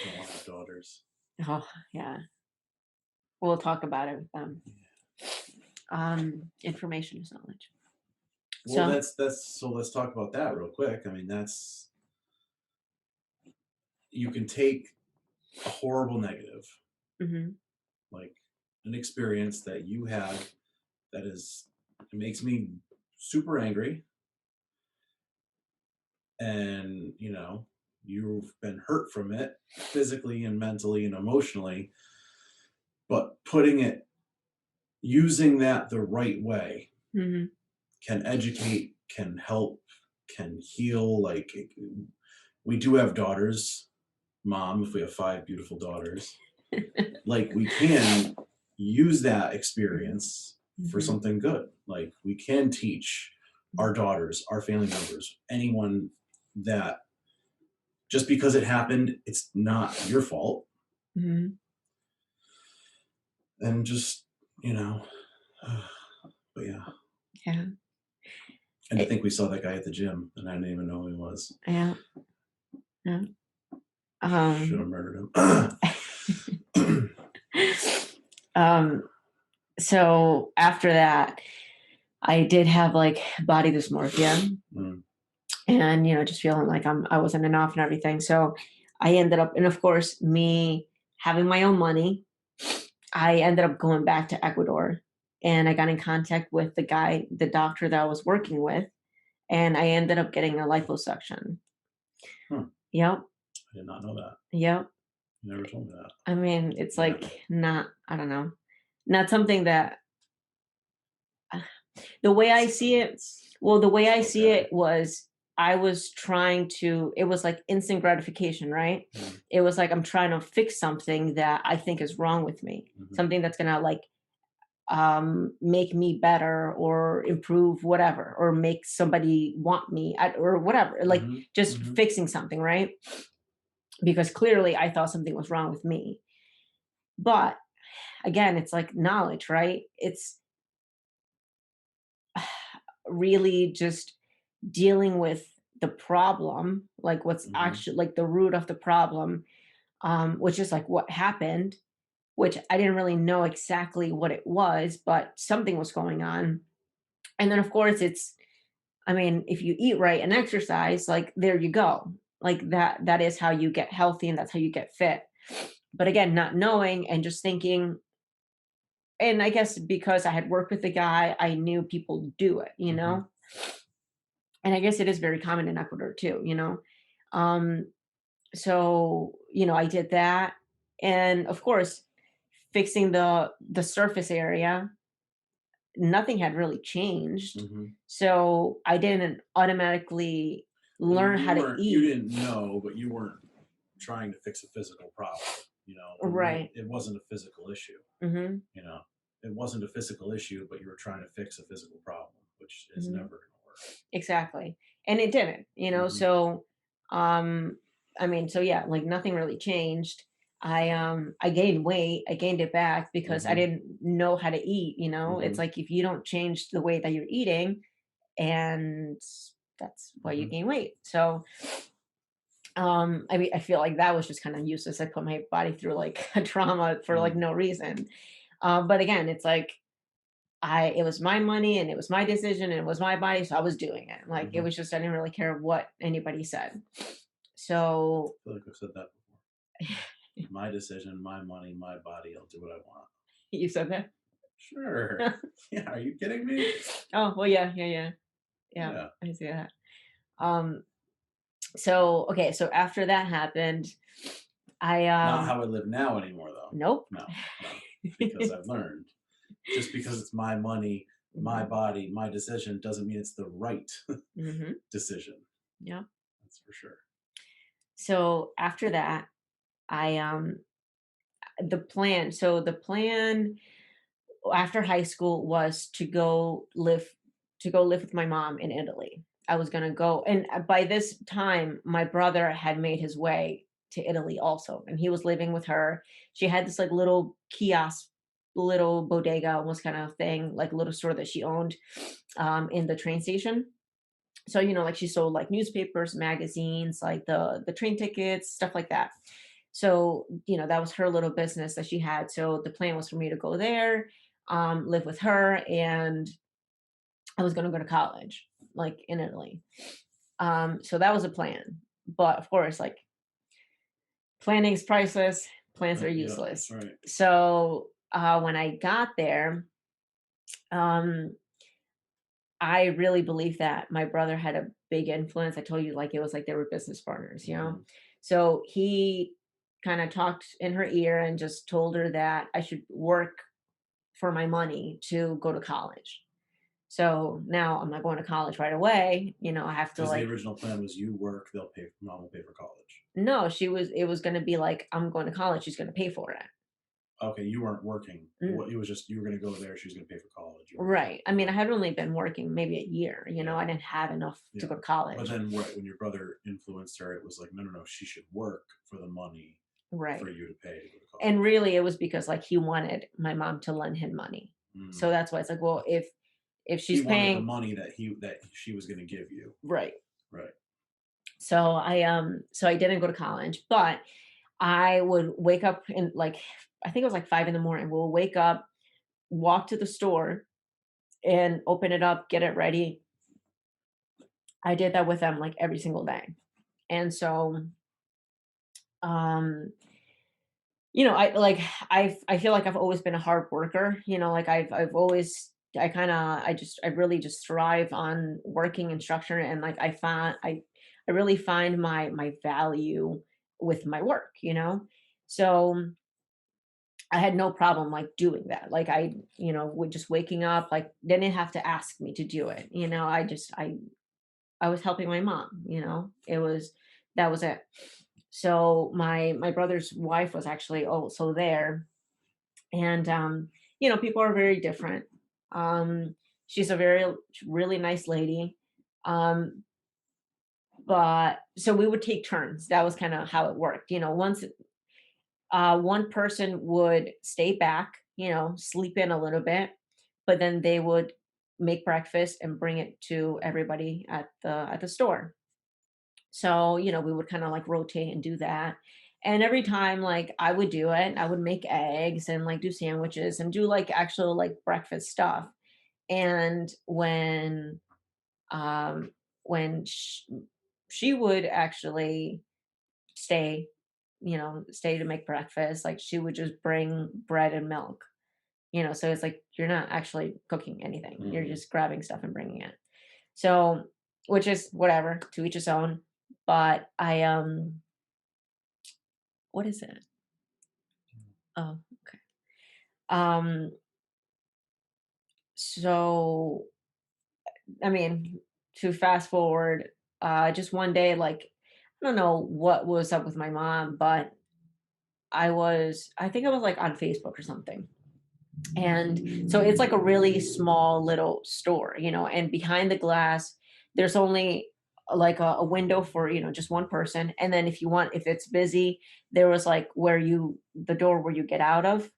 Don't want to have daughters. oh yeah, we'll talk about it with them. Information is knowledge. Well, So that's so. Let's talk about that real quick. I mean, that's you can take a horrible negative, mhm, like an experience that you had that is it makes me super angry, and you've been hurt from it physically and mentally and emotionally, but putting it using that the right way mhm. can educate, can help, can heal. Like we do have daughters, mom, if we have 5 beautiful daughters, like we can use that experience for Mhm, something good. Like we can teach our daughters, our family members, anyone that just because it happened, it's not your fault. mhm. And just, you know, but yeah. Yeah. And to It, think we saw that guy at the gym and I didn't even know who he was. yeah. Yeah. Should Um, have murdered him. um, so after that, I did have like body dysmorphia, Mm, and just feeling like I wasn't enough and everything. So I ended up, and of course, me having my own money, I ended up going back to Ecuador. and I got in contact with the doctor that I was working with, and I ended up getting a liposuction. Hmm. Yep. I did not know that. Yep. You never told me that. I mean, it's Yeah. like not, I don't know, not something that the way I see it, well, the way I see Okay. it was I was trying to, it was like instant gratification, right? Mhm. It was like I'm trying to fix something that I think is wrong with me, Mhm. something that's gonna like make me better or improve whatever, or make somebody want me or whatever, like Mhm. just Mhm. fixing something, right? Because clearly I thought something was wrong with me. But again, it's like knowledge, right? It's really just dealing with the problem, like what's Mhm. actually like the root of the problem, which is like what happened, which I didn't really know exactly what it was, but something was going on. And then of course it's, I mean, if you eat right and exercise, like there you go. Like that is how you get healthy and that's how you get fit. But again, not knowing and just thinking, and I guess because I had worked with the guy, I knew people do it, you Mhm. know? And I guess it is very common in Ecuador too, you know? Um, so, I did that. And of course, fixing the surface area, nothing had really changed. Mhm. So I didn't automatically Well, learn how to you eat. didn't know, but you weren't trying to fix a physical problem. Right. It wasn't a physical issue. Hmm. You know, it wasn't a physical issue, but you were trying to fix a physical problem, which is Hmm. never going to work. Exactly. And it didn't, Mhm. so um I mean, so yeah, like nothing really changed. I gained weight, I gained it back because I Mhm. didn't know how to eat, you know? It's Mhm. like if you don't change the way that you're eating, and that's why you Mhm. gain weight. So I mean, I feel like that was just kind of useless. I put my body through like a trauma for like Mm. no reason. But again, it's like it was my money and it was my decision and it was my body, so I was doing it. Like it Mhm. was just I didn't really care what anybody said. So I feel like I've said that before. My decision, my money, my body. I'll do what I want. you said that. Sure. Yeah. Are you kidding me? Oh well, yeah, yeah, yeah, yeah. Yeah. I see that. Um. So okay. So after that happened, I Not how I live now anymore, though. nope. No, no, because I've learned just because it's my money, my Hmm. body, my decision doesn't mean it's the right Hmm. decision. Yeah. That's for sure. So after that, I the plan after high school was to go live with my mom in Italy. I was going to go, and by this time my brother had made his way to Italy also, and he was living with her. She had this like little kiosk, little bodega almost kind of thing, like a little store that she owned in the train station. So like she sold like newspapers, magazines, like the train tickets, stuff like that. So that was her little business that she had. So the plan was for me to go there, live with her, and I was going to go to college like in Italy. So that was a plan. But of course, like planning is priceless, plans are Yeah, that's useless. right. So when I got there, um I really believe that my brother had a big influence. I told you, like, it was like they were business partners, you know? Mhm. So he kind of talked in her ear and just told her that I should work for my money to go to college. So now I'm not going to college right away. I have to Because the like, original plan was you work, they'll pay, mom will pay for college. no, it was going to be like, I'm going to college. She's going to pay for it. Okay, you weren't working. Mm, It was just you were going to go there. She was going to pay for college. You weren't right. I mean, I right. had only been working maybe a year, Yeah, I didn't have enough to yeah. go to But college. then, right when your brother influenced her, it was like, no, no, no. She should work for the money for Right. you to pay to go to And college. really it was because like he wanted my mom to lend him money. So Mm. that's why it's like, well, if He she's wanted the paying, money that she was going to give you. right. Right. So I didn't go to college, but I would wake up in like I think it was like 5 in the morning. We'll wake up, walk to the store and open it up, get it ready. I did that with them like every single day. And so um I like I feel like I've always been a hard worker, like I've always I kind of I really just thrive on working and structure, and like I really find my value with my work, So I had no problem like doing that. Like would just waking up, like they didn't have to ask me to do it. I was helping my mom, It was that was it. So my brother's wife was actually also there, and people are very different. Um she's a very really nice lady. Um but so we would take turns. That was kind of how it worked. Once one person would stay back, sleep in a little bit, but then they would make breakfast and bring it to everybody at the store. So, we would kind of like rotate and do that. And every time like I would do it, I would make eggs and like do sandwiches and do like actual like breakfast stuff. And um she would actually stay, stay to make breakfast, like she would just bring bread and milk, so it's like you're not actually cooking anything. You're Mhm. just grabbing stuff and bringing it. So, which is whatever, to each his own. But what is it? Oh, okay. Um, so I mean, to fast forward, just one day, like I don't know what was up with my mom, but I think I was like on Facebook or something. And so it's like a really small little store, and behind the glass, there's only like a window for, just one person. And then if it's busy, there was like the door where you get out of.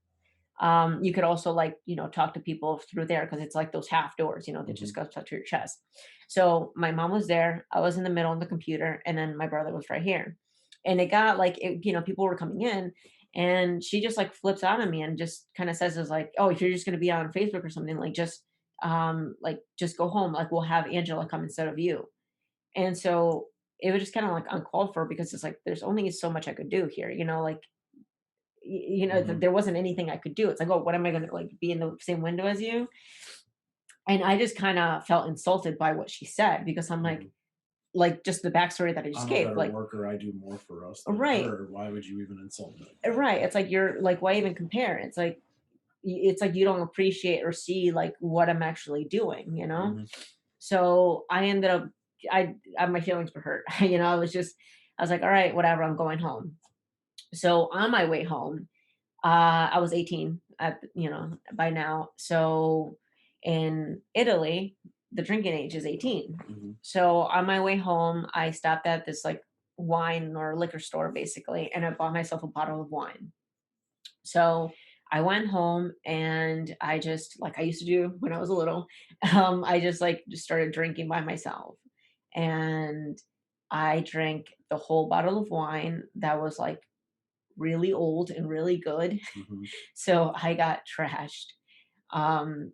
You could also like, talk to people through there because it's like those half doors, that just Mhm. goes up to your chest. So my mom was there. I was in the middle on the computer, and then my brother was right here. And it got like, people were coming in, and she just like flips out on me and just kind of says, is like, oh, if you're just going to be on Facebook or something, like just go home. Like we'll have Angela come instead of you. And so it was just kind of like uncalled for because it's like, there's only so much I could do here, like Mhm. there wasn't anything I could do. It's like, oh, what am I going to like be in the same window as you? And I just kind of felt insulted by what she said because I'm Mhm. like just the backstory that I just I'm a gave, better like, worker. I do more for us than right, her. Why would you even insult me like that? right. It's like you're like, why even compare? It's like you don't appreciate or see like what I'm actually doing, Mhm. So I ended up, my feelings were hurt. I was like, all right, whatever. I'm going home. So on my way home, I was 18 by now. So in Italy, the drinking age is 18. Mhm. So on my way home, I stopped at this like wine or liquor store basically, and I bought myself a bottle of wine. So I went home and I just like I used to do when I was a little, I just started drinking by myself. And I drank the whole bottle of wine that was like really old and really good. Mhm. So I got trashed. Um,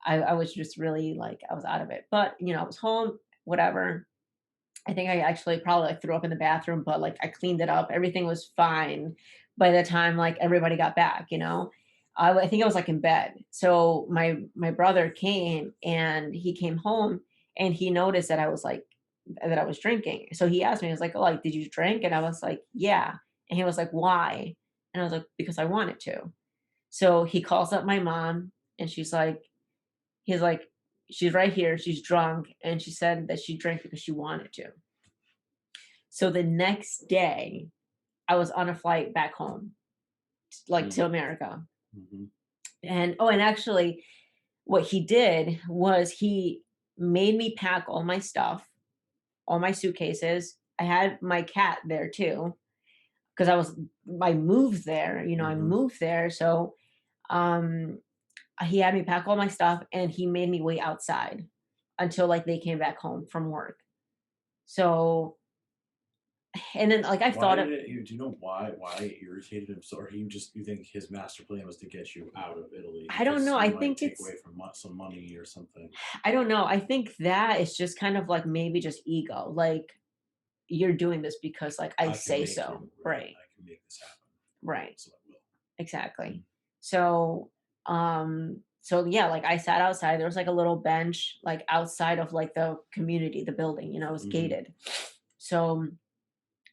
I was just really like, I was out of it. But, I was home, whatever. I think I actually probably like threw up in the bathroom, but like I cleaned it up. Everything was fine by the time like everybody got back. I think I was like in bed. So my brother came and he came home and he noticed that I was drinking. So he asked me, he was like, oh, like, did you drink? And I was like, yeah. And he was like, why? And I was like, because I wanted to. So he calls up my mom and he's like, she's right here. She's drunk. And she said that she drank because she wanted to. So the next day, I was on a flight back home, like to Mhm. America. Mhm. And actually, what he did was he made me pack all my stuff, all my suitcases. I had my cat there too, because I moved there, I Mhm. moved there. So um he had me pack all my stuff and he made me wait outside until like they came back home from work. So and then like I Why thought did of it? Do you know why it irritated him so? Or you think his master plan was to get you out of Italy I don't because know. he might take away from some money or something? I don't know. I think that is just kind of like maybe just ego. Like you're doing this because like I I can say make so. you right. Right. I can make this happen, Right. so I will. exactly. So, so yeah, like I sat outside. There was like a little bench, like outside of like the community, the building, it was Mhm. gated. So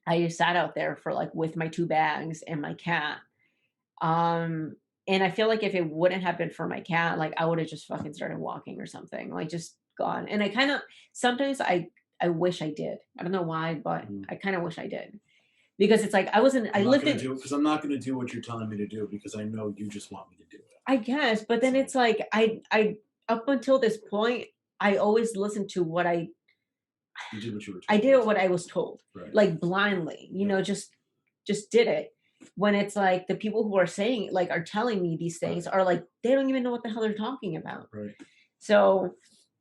I just sat out there for like with my two bags and my cat. Um, and I feel like if it wouldn't have been for my cat, like I would have just fucking started walking or something, like just gone. And I kind of sometimes I wish I did. I don't know why, but Mhm. I kind of wish I did because it's like I wasn't. I I'm not lived gonna in. do it because I'm not gonna do what you're telling me to do because I know you just want me to do it. I guess, but then So it's like I up until this point, I always listened to what you did what you were I did told. what I was told, Right. like blindly, Yep. just did it. When it's like the people who are saying like are telling me these things Right. are like they don't even know what the hell they're talking about. Right. So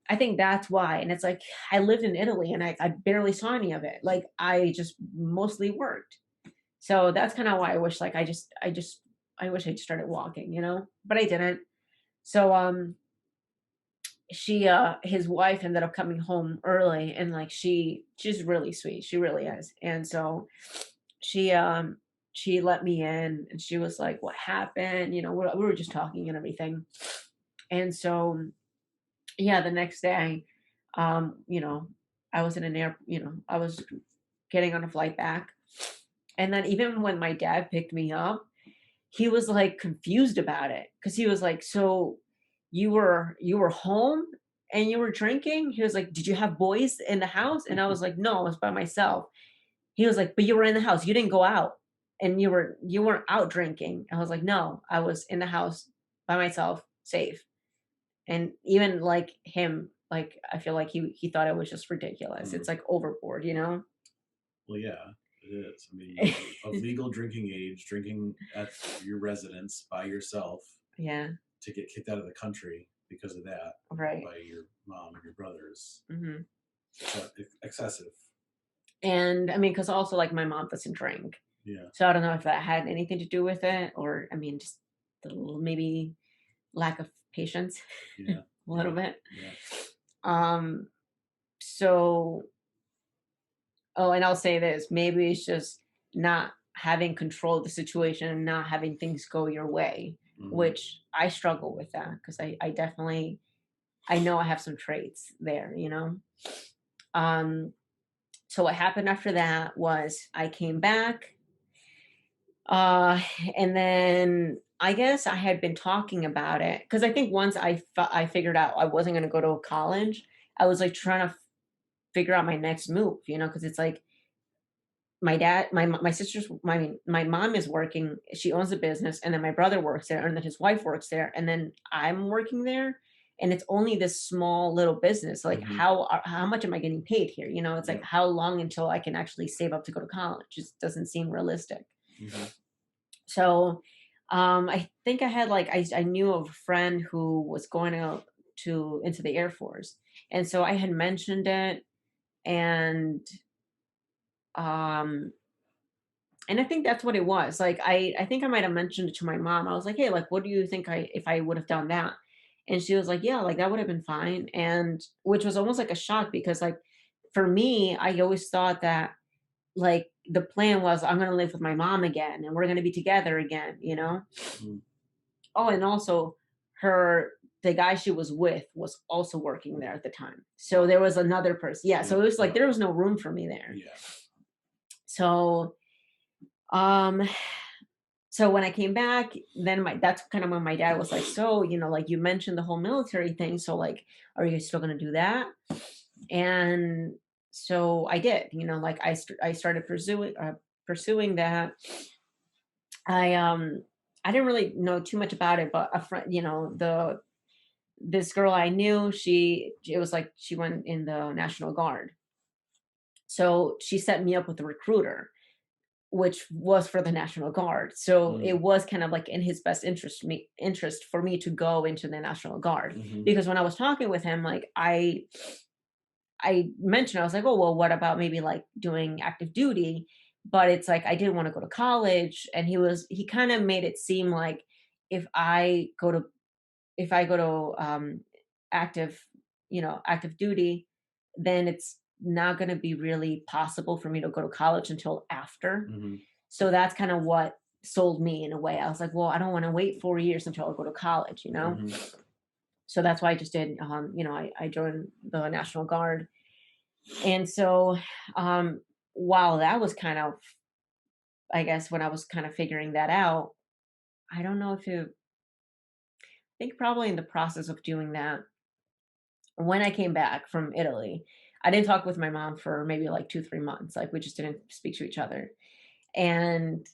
I think that's why. And it's like I lived in Italy and I barely saw any of it. Like I just mostly worked. So that's kind of why I wish like I wish I'd started walking, but I didn't. So she his wife ended up coming home early and like she's really sweet. She really is. And so she she let me in and she was like, what happened? We were just talking and everything. And so yeah, the next day, I was in an I was getting on a flight back. And then even when my dad picked me up, he was like confused about it because he was like, so you were home and you were drinking? He was like, did you have boys in the house? And I was like, no, I was by myself. He was like, but you were in the house. You didn't go out and you weren't out drinking. I was like, no, I was in the house by myself, safe. And even like him, like I feel like he thought it was just ridiculous. Mm. It's like overboard. Well, yeah, it is. I mean, you're of legal drinking age, drinking at your residence by yourself Yeah, to get kicked out of the country because of that right. by your mom and your brothers. Hmm. Excessive. And I mean, because also like my mom doesn't drink, Yeah. so I don't know if that had anything to do with it, or I mean, just maybe lack of patience, Yeah. a little Yeah. bit. Yeah. Um. So, oh, and I'll say this: maybe it's just not having control of the situation and not having things go your way, Hmm. which I struggle with that because I definitely I know I have some traits there. Um. So what happened after that was I came back. Uh, and then I guess I had been talking about it because I think once I figured out I wasn't going to go to college, I was like trying to figure out my next move, because it's like my dad, my sister's, my mom is working. She owns a business, and then my brother works there, and then his wife works there, and then I'm working there, and it's only this small little business. Like Hmm. how much am I getting paid here? It's like Yeah. how long until I can actually save up to go to college? It just doesn't seem realistic. Hmm. So, I think I had like I knew of a friend who was going out to into the Air Force, and so I had mentioned it, and um, and I think that's what it was. Like I think I might have mentioned it to my mom. I was like, hey, like, what do you think if I would have done that? And she was like, yeah, like that would have been fine, and which was almost like a shock because like for me, I always thought that like the plan was I'm going to live with my mom again and we're going to be together again. Hmm. Oh, and also the guy she was with was also working there at the time. So Oh. there was another person. Yeah. So Yeah. it was like Yeah. there was no room for me there. Yeah. So um so when I came back, then that's kind of when my dad was like, so, like you mentioned the whole military thing. So like, are you still gonna do that? And so I did, like I started pursuing that. I didn't really know too much about it, but a friend, this girl I knew, it was like she went in the National Guard. So she set me up with a recruiter, which was for the National Guard. So Mm. it was kind of like in his best interest for me to go into the National Guard. Hmm. Because when I was talking with him, like I mentioned, I was like, oh well, what about maybe like doing active duty? But it's like I didn't want to go to college. And he kind of made it seem like if I go to if I go to active, active duty, then it's not going to be really possible for me to go to college until after. Hmm. So that's kind of what sold me in a way. I was like, well, I don't want to wait 4 years until I go to college, you know? Mhm. So that's why I just did, I joined the National Guard. And so, while that was kind of, I guess, when I was kind of figuring that out, I don't know if it, I think probably in the process of doing that, when I came back from Italy, I didn't talk with my mom for maybe like 2, 3 months. Like we just didn't speak to each other. And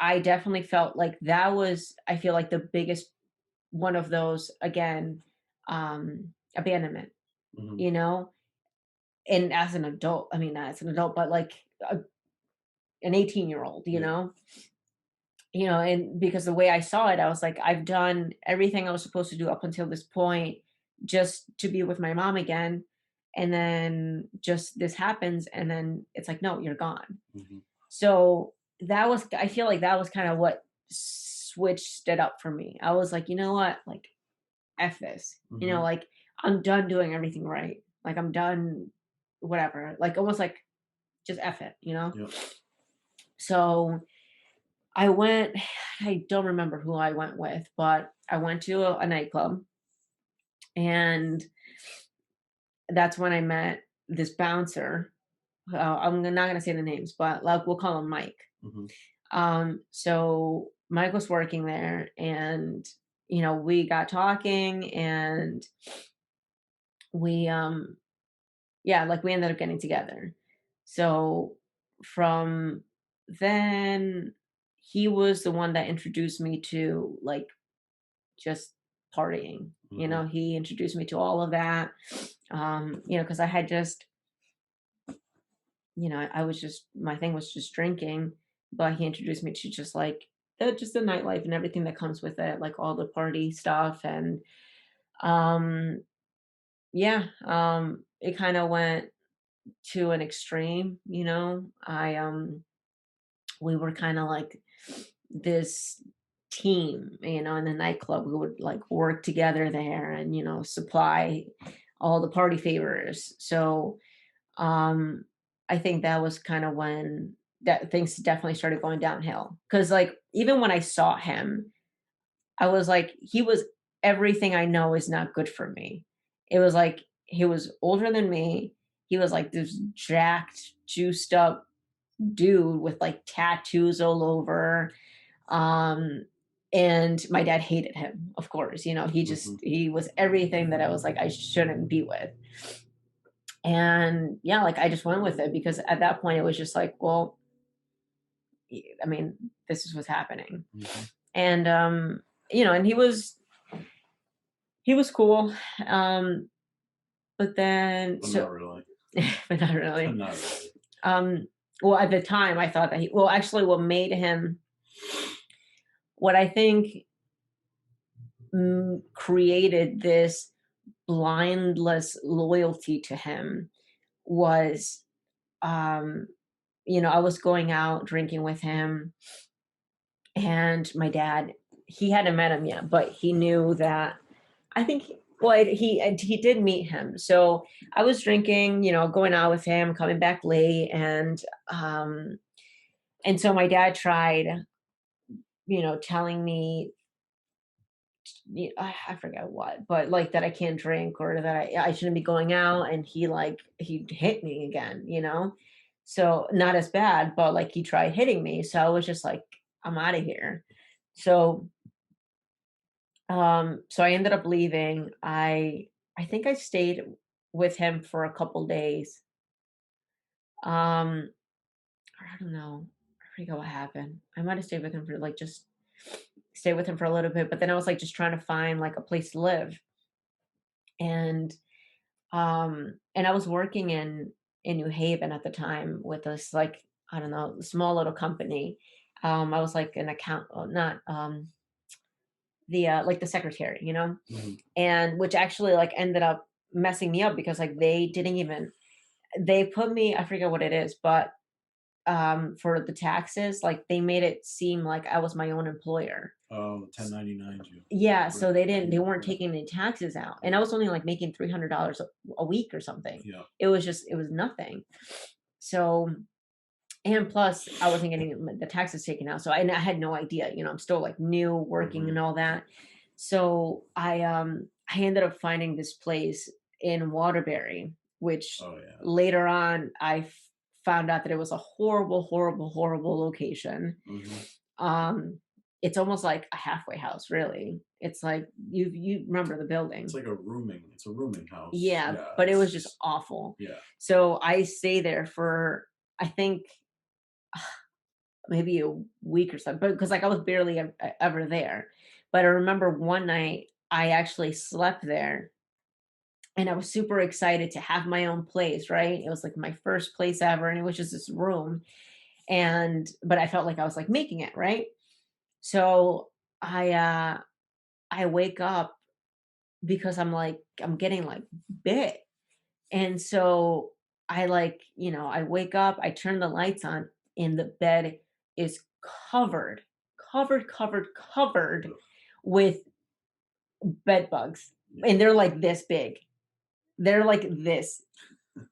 I definitely felt like that was, I feel like the biggest one of those, again, abandonment, Mhm. you know? And as an adult, I mean, not as an adult, but like a, an 18-year-old, Yeah. and because the way I saw it, I was like, I've done everything I was supposed to do up until this point just to be with my mom again. And then just this happens, and then it's like, no, you're gone. Mhm. So that was, I feel like that was kind of what switched it up for me. I was like, you know what? Like, F this, Mhm. like I'm done doing everything right. Like I'm done, whatever, like almost like just F it. Yep. So I went, I don't remember who I went with, but I went to a nightclub, and that's when I met this bouncer. I'm not going to say the names, but like we'll call him Mike. Mhm. So Mike was working there, and we got talking, and we yeah, like we ended up getting together. So from then, he was the one that introduced me to like just partying. Mhm. He introduced me to all of that. Because I had just, I was just, my thing was just drinking, but he introduced me to just like just the nightlife and everything that comes with it, like all the party stuff. And um yeah, it kind of went to an extreme. I We were kind of like this team, in the nightclub. We would like work together there and, supply all the party favors. So um I think that was kind of when that things definitely started going downhill. Cause like even when I saw him, I was like, he was everything I know is not good for me. It was like he was older than me. He was like this jacked, juiced up dude with like tattoos all over. Um, and my dad hated him, of course. Mhm. He was everything that I was like, I shouldn't be with. And yeah, like I just went with it because at that point it was just like, well, I mean, this is what's happening. Mhm. And and he was cool. Um, but then But so not really. but not But really. not really. Um, well, at the time I thought that well, actually what made him, what I think created this blindless loyalty to him was, um, I was going out drinking with him, and my dad, he hadn't met him yet, but he knew that. I think, well, he did meet him. So I was drinking, going out with him, coming back late, um, and so my dad tried, telling me, I forget what, but like that I can't drink or that I shouldn't be going out, and he hit me again. So not as bad, but like he tried hitting me, so I was just like, I'm out of here. So so I ended up leaving. I think I stayed with him for a couple days. Um, or I don't know. I forget what happened. I might have stayed with him for like just stay with him for a little bit, but then I was like just trying to find like a place to live. And and I was working in New Haven at the time with this like, I don't know, small little company. I was like an account, not the like the secretary, Mhm. and which actually like ended up messing me up because like they didn't even, they put me, I forget what it is, but for the taxes, like they made it seem like I was my own employer. Oh, 1099 you. Yeah, Right. so they weren't Yeah. taking any taxes out, and I Yeah. was only like making $300 a week or something. Yeah. It was nothing. So And plus, I wasn't getting the taxes taken out, so I had no idea. I'm still like new, working, Mhm. and all that. So I ended up finding this place in Waterbury, which Oh yeah. later on found out that it was a horrible, horrible, horrible location. Mhm. Um, it's almost like a halfway house, really. It's like you remember the building. It's a rooming house. Yeah, Yeah, but it was just it's awful. yeah. So I stay there for, I think, maybe a week or so, but because like I was barely ever there. But I remember one night I actually slept there, and I was super excited to have my own place, right? It was like my first place ever, and it was just this room. But I felt like I was like making it, right? So I uh I wake up because I'm getting like bit. And so I wake up, I turn the lights on, and the bed is covered, covered Ugh, with bed bugs. yeah. And they're like this big. They're like this.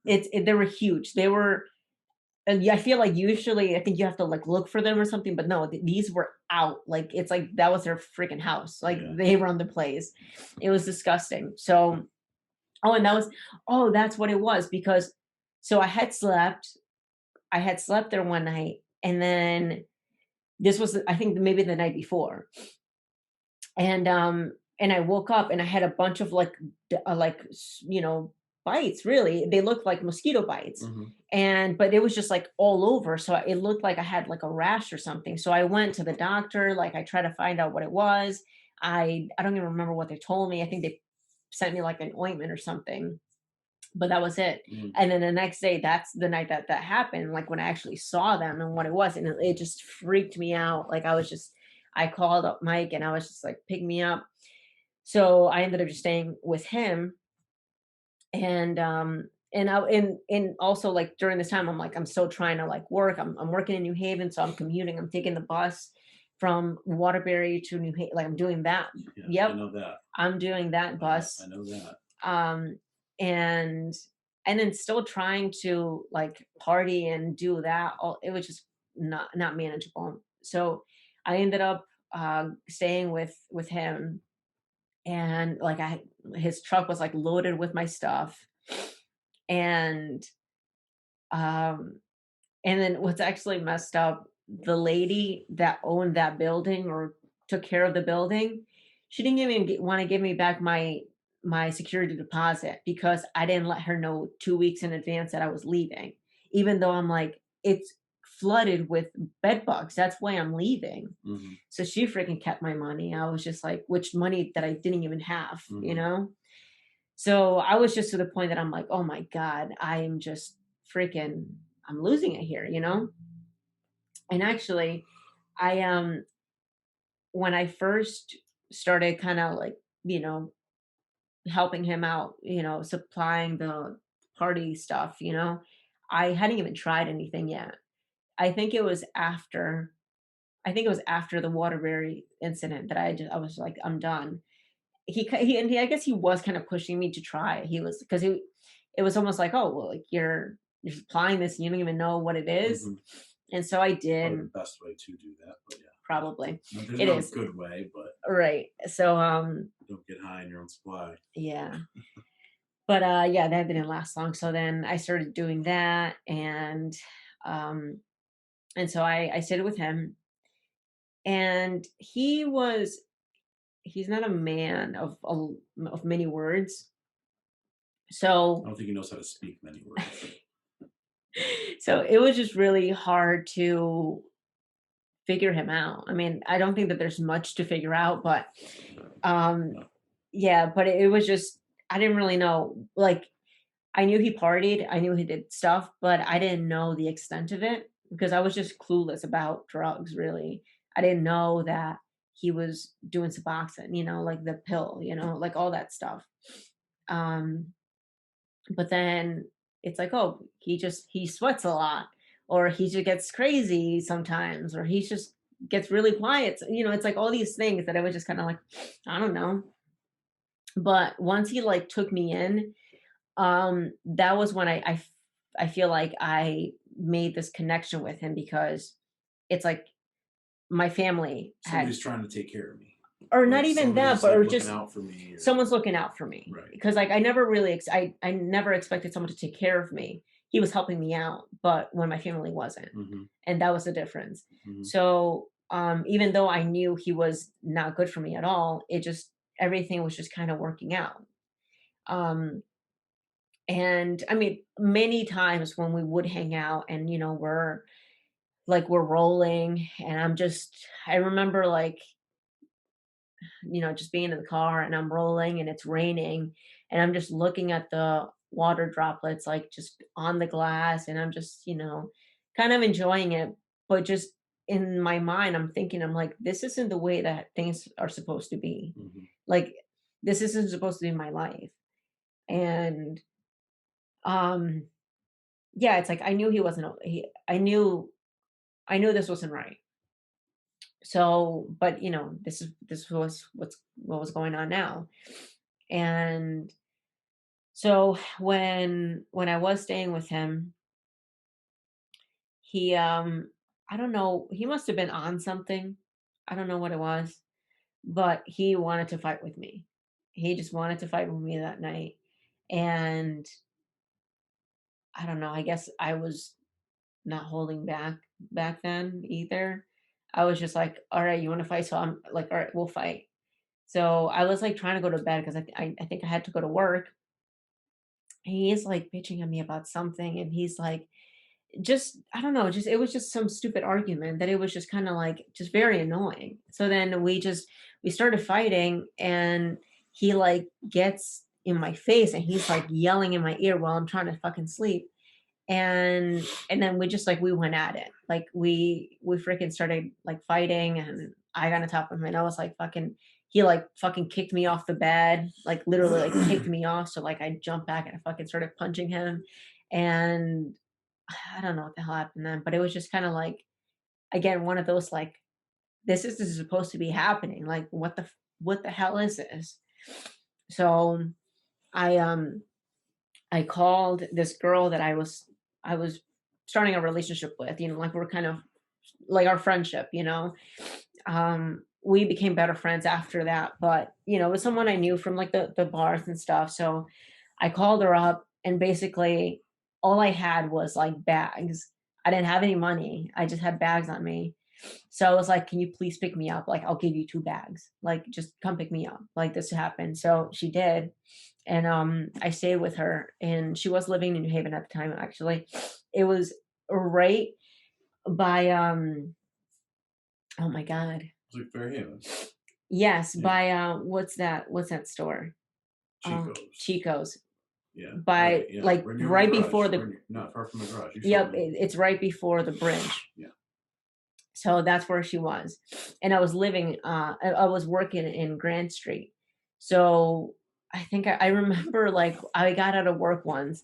They were huge. They were, and yeah, I feel like usually I think you have to like look for them or something, but no, these were out. Like it's like that was their freaking house. Like Yeah. they run the place. It was disgusting. So, oh, and that's what it was because so I had slept there one night, and then this was, I think, maybe the night before, and I woke up and I had a bunch of bites. Really, they looked like mosquito bites, Mhm. and but it was just like all over. So it looked like I had like a rash or something. So I went to the doctor. Like I tried to find out what it was. I don't even remember what they told me. I think they sent me like an ointment or something, but that was it. Mhm. And then the next day, that's the night that happened, like when I actually saw them and what it was. And it just freaked me out. Like I called up Mike and I was just like, pick me up. So I ended up just staying with him. And also like during this time, I'm still trying to like work. I'm working in New Haven. So I'm commuting, I'm taking the bus from Waterbury to New Haven. Like I'm doing that. Yeah, I Yep. know that. I'm doing that I bus. know that. um and and then still trying to like party and do that all. It was just not manageable. So I ended up staying with him, and like I his truck was like loaded with my stuff. And um and then what's actually messed up, the lady that owned that building or took care of the building, she didn't even want to give me back my security deposit because I didn't let her know 2 weeks in advance that I was leaving. Even though I'm like, it's flooded with bed bugs. That's why I'm leaving. Mhm. So she freaking kept my money. I was just like, which money that I didn't even have, you Mhm. know? So I was just to the point that I'm like, oh my God, I'm just freaking, I'm losing it here, you know? And actually, I when I first started kind of like, you know, helping him out, supplying the party stuff, I hadn't even tried anything yet. I think it was after I think it was after the Waterbury incident that I was like, I'm done. I guess he was kind of pushing me to try. He was because it was almost like, oh well, like you're supplying this and you don't even know what it is. Mhm. And so I Probably did. the best way to do that, but yeah. Probably. No, there's It no is. good way, but Right. So don't get high in your own supply. yeah. But yeah, that didn't last long. So then I started doing that, um and so I stayed with him, and he's not a man of many words. I So don't think he knows how to speak many words. so it was just really hard to figure him out. I mean, I don't think that there's much to figure out, but um No. yeah, but it was just, I didn't really know. Like I knew he partied, I knew he did stuff, but I didn't know the extent of it because I was just clueless about drugs, really. I didn't know that he was doing Suboxone, like the pill, like all that stuff. Um, but then it's like, oh, he sweats a lot, or he just gets crazy sometimes, or he just gets really quiet. So, it's like all these things that I was just kind of like, I don't know. But once he took me in, that was when I feel like I made this connection with him because it's like my family had, Somebody's trying to take care of me. or not Like even that, somebody's but like or looking just out for me. Or, someone's looking out for me right. because like I never really I never expected someone to take care of me. He was helping me out, but when my family wasn't. Hmm. And that was the difference. Hmm. So even though I knew he was not good for me at all, it just everything was just kind of working out. Um and I mean many times when we would hang out and we're rolling and I remember like just being in the car and I'm rolling and it's raining and I'm just looking at the water droplets like just on the glass and I'm just, kind of enjoying it. But just in my mind, I'm thinking, I'm like, this isn't the way that things are supposed to be. Hmm. Like, this isn't supposed to be my life. And um, yeah, it's like I knew he wasn't, I knew this wasn't right. So, but this was what was going on now. And so when I was staying with him, he I don't know, he must have been on something. I don't know what it was, but he wanted to fight with me. He just wanted to fight with me that night. And I don't know, I guess I was not holding back then either. I was just like, all right, you want to fight? So I'm like, all right, we'll fight. So I was like trying to go to bed because I think I had to go to work. He's like bitching at me about something, and he's like, just I don't know, just it was just some stupid argument that it was just kind of like just very annoying. So then we started fighting, and he like gets in my face and he's like yelling in my ear while I'm trying to fucking sleep. And then we just like we went at it. Like we freaking started like fighting and I got on top of him and I was like fucking he like fucking kicked me off the bed, like literally like kicked me off. So like I jumped back and I fucking started punching him. And I don't know what the hell happened then, but it was just kind of like again one of those like this is supposed to be happening. Like what the hell is this? So I I called this girl that I was starting a relationship with, like we're kind of like our friendship, we became better friends after that, but it was someone I knew from like the bars and stuff. So I called her up and basically all I had was like bags. I didn't have any money. I just had bags on me. So I was like, "Can you please pick me up? Like I'll give you 2 bags. Like just come pick me up. Like this happened." So she did. And I stayed with her and she was living in New Haven at the time actually. It was right by oh my god. It's like Fairhaven. Yes, Yeah. by what's that store? Chico's. Chico's. Yeah. Right. By Yeah. like Right near my right garage. before Right the not far from my garage. You showed yep, me. it's right before the bridge. Yeah. So that's where she was. And I was living I was working in Grand Street. So I think I remember like I got out of work once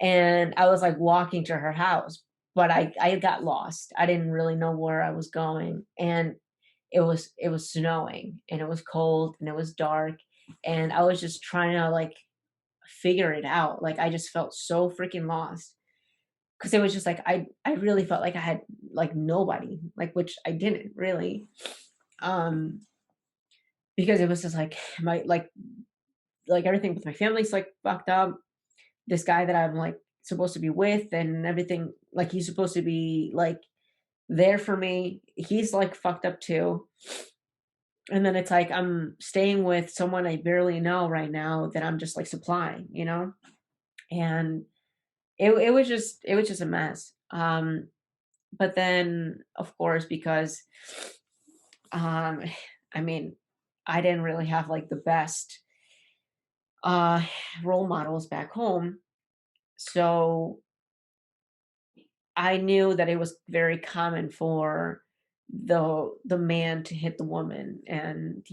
and I was like walking to her house, but I got lost. I didn't really know where I was going, and it was snowing and it was cold and it was dark, and I was just trying to like figure it out. Like I just felt so freaking lost because it was just like I really felt like I had like nobody, like which I didn't really, um, because it was just like my like everything with my family's like fucked up. This guy that I'm like supposed to be with and everything, like he's supposed to be like there for me. He's like fucked up too. And then it's like I'm staying with someone I barely know right now that I'm just like supplying. And it was just a mess. But then of course because um I mean I didn't really have like the best uh role models back home. So I knew that it was very common for the man to hit the woman, and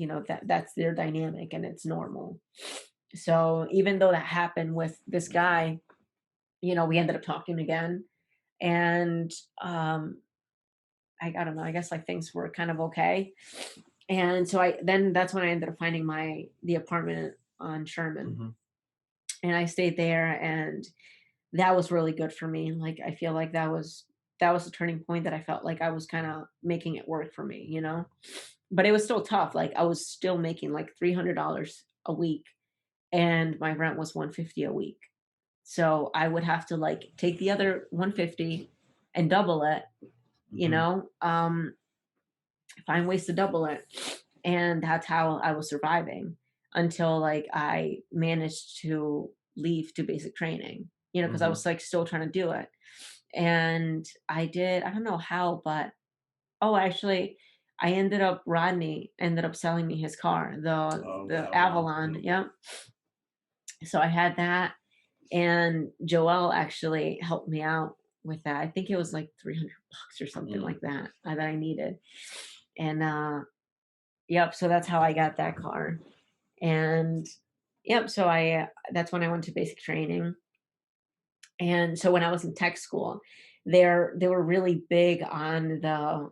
that's their dynamic and it's normal. So even though that happened with this guy, we ended up talking again. And I don't know, I guess like things were kind of okay. And so that's when I ended up finding the apartment on Sherman. Hmm. And I stayed there, and that was really good for me. Like, I feel like that was a turning point that I felt like I was kind of making it work for me, you know? But it was still tough. Like, I was still making like $300 a week and my rent was 150 a week. So I would have to like take the other 150 and double it, you Hmm. know, find ways to double it. And that's how I was surviving until like I managed to leave to basic training, you know, because I Hmm. was like still trying to do it. And I did, I don't know how, but oh, actually, I ended up Rodney ended up selling me his car, Oh, the the Avalon. Avalon. Yep. Yep. So I had that, and Joelle actually helped me out with that. I think it was like $300 or something Mm. like that that I needed. And yep, so that's how I got that car. And yep, so I that's when I went to basic training. And so when I was in tech school, they were really big on the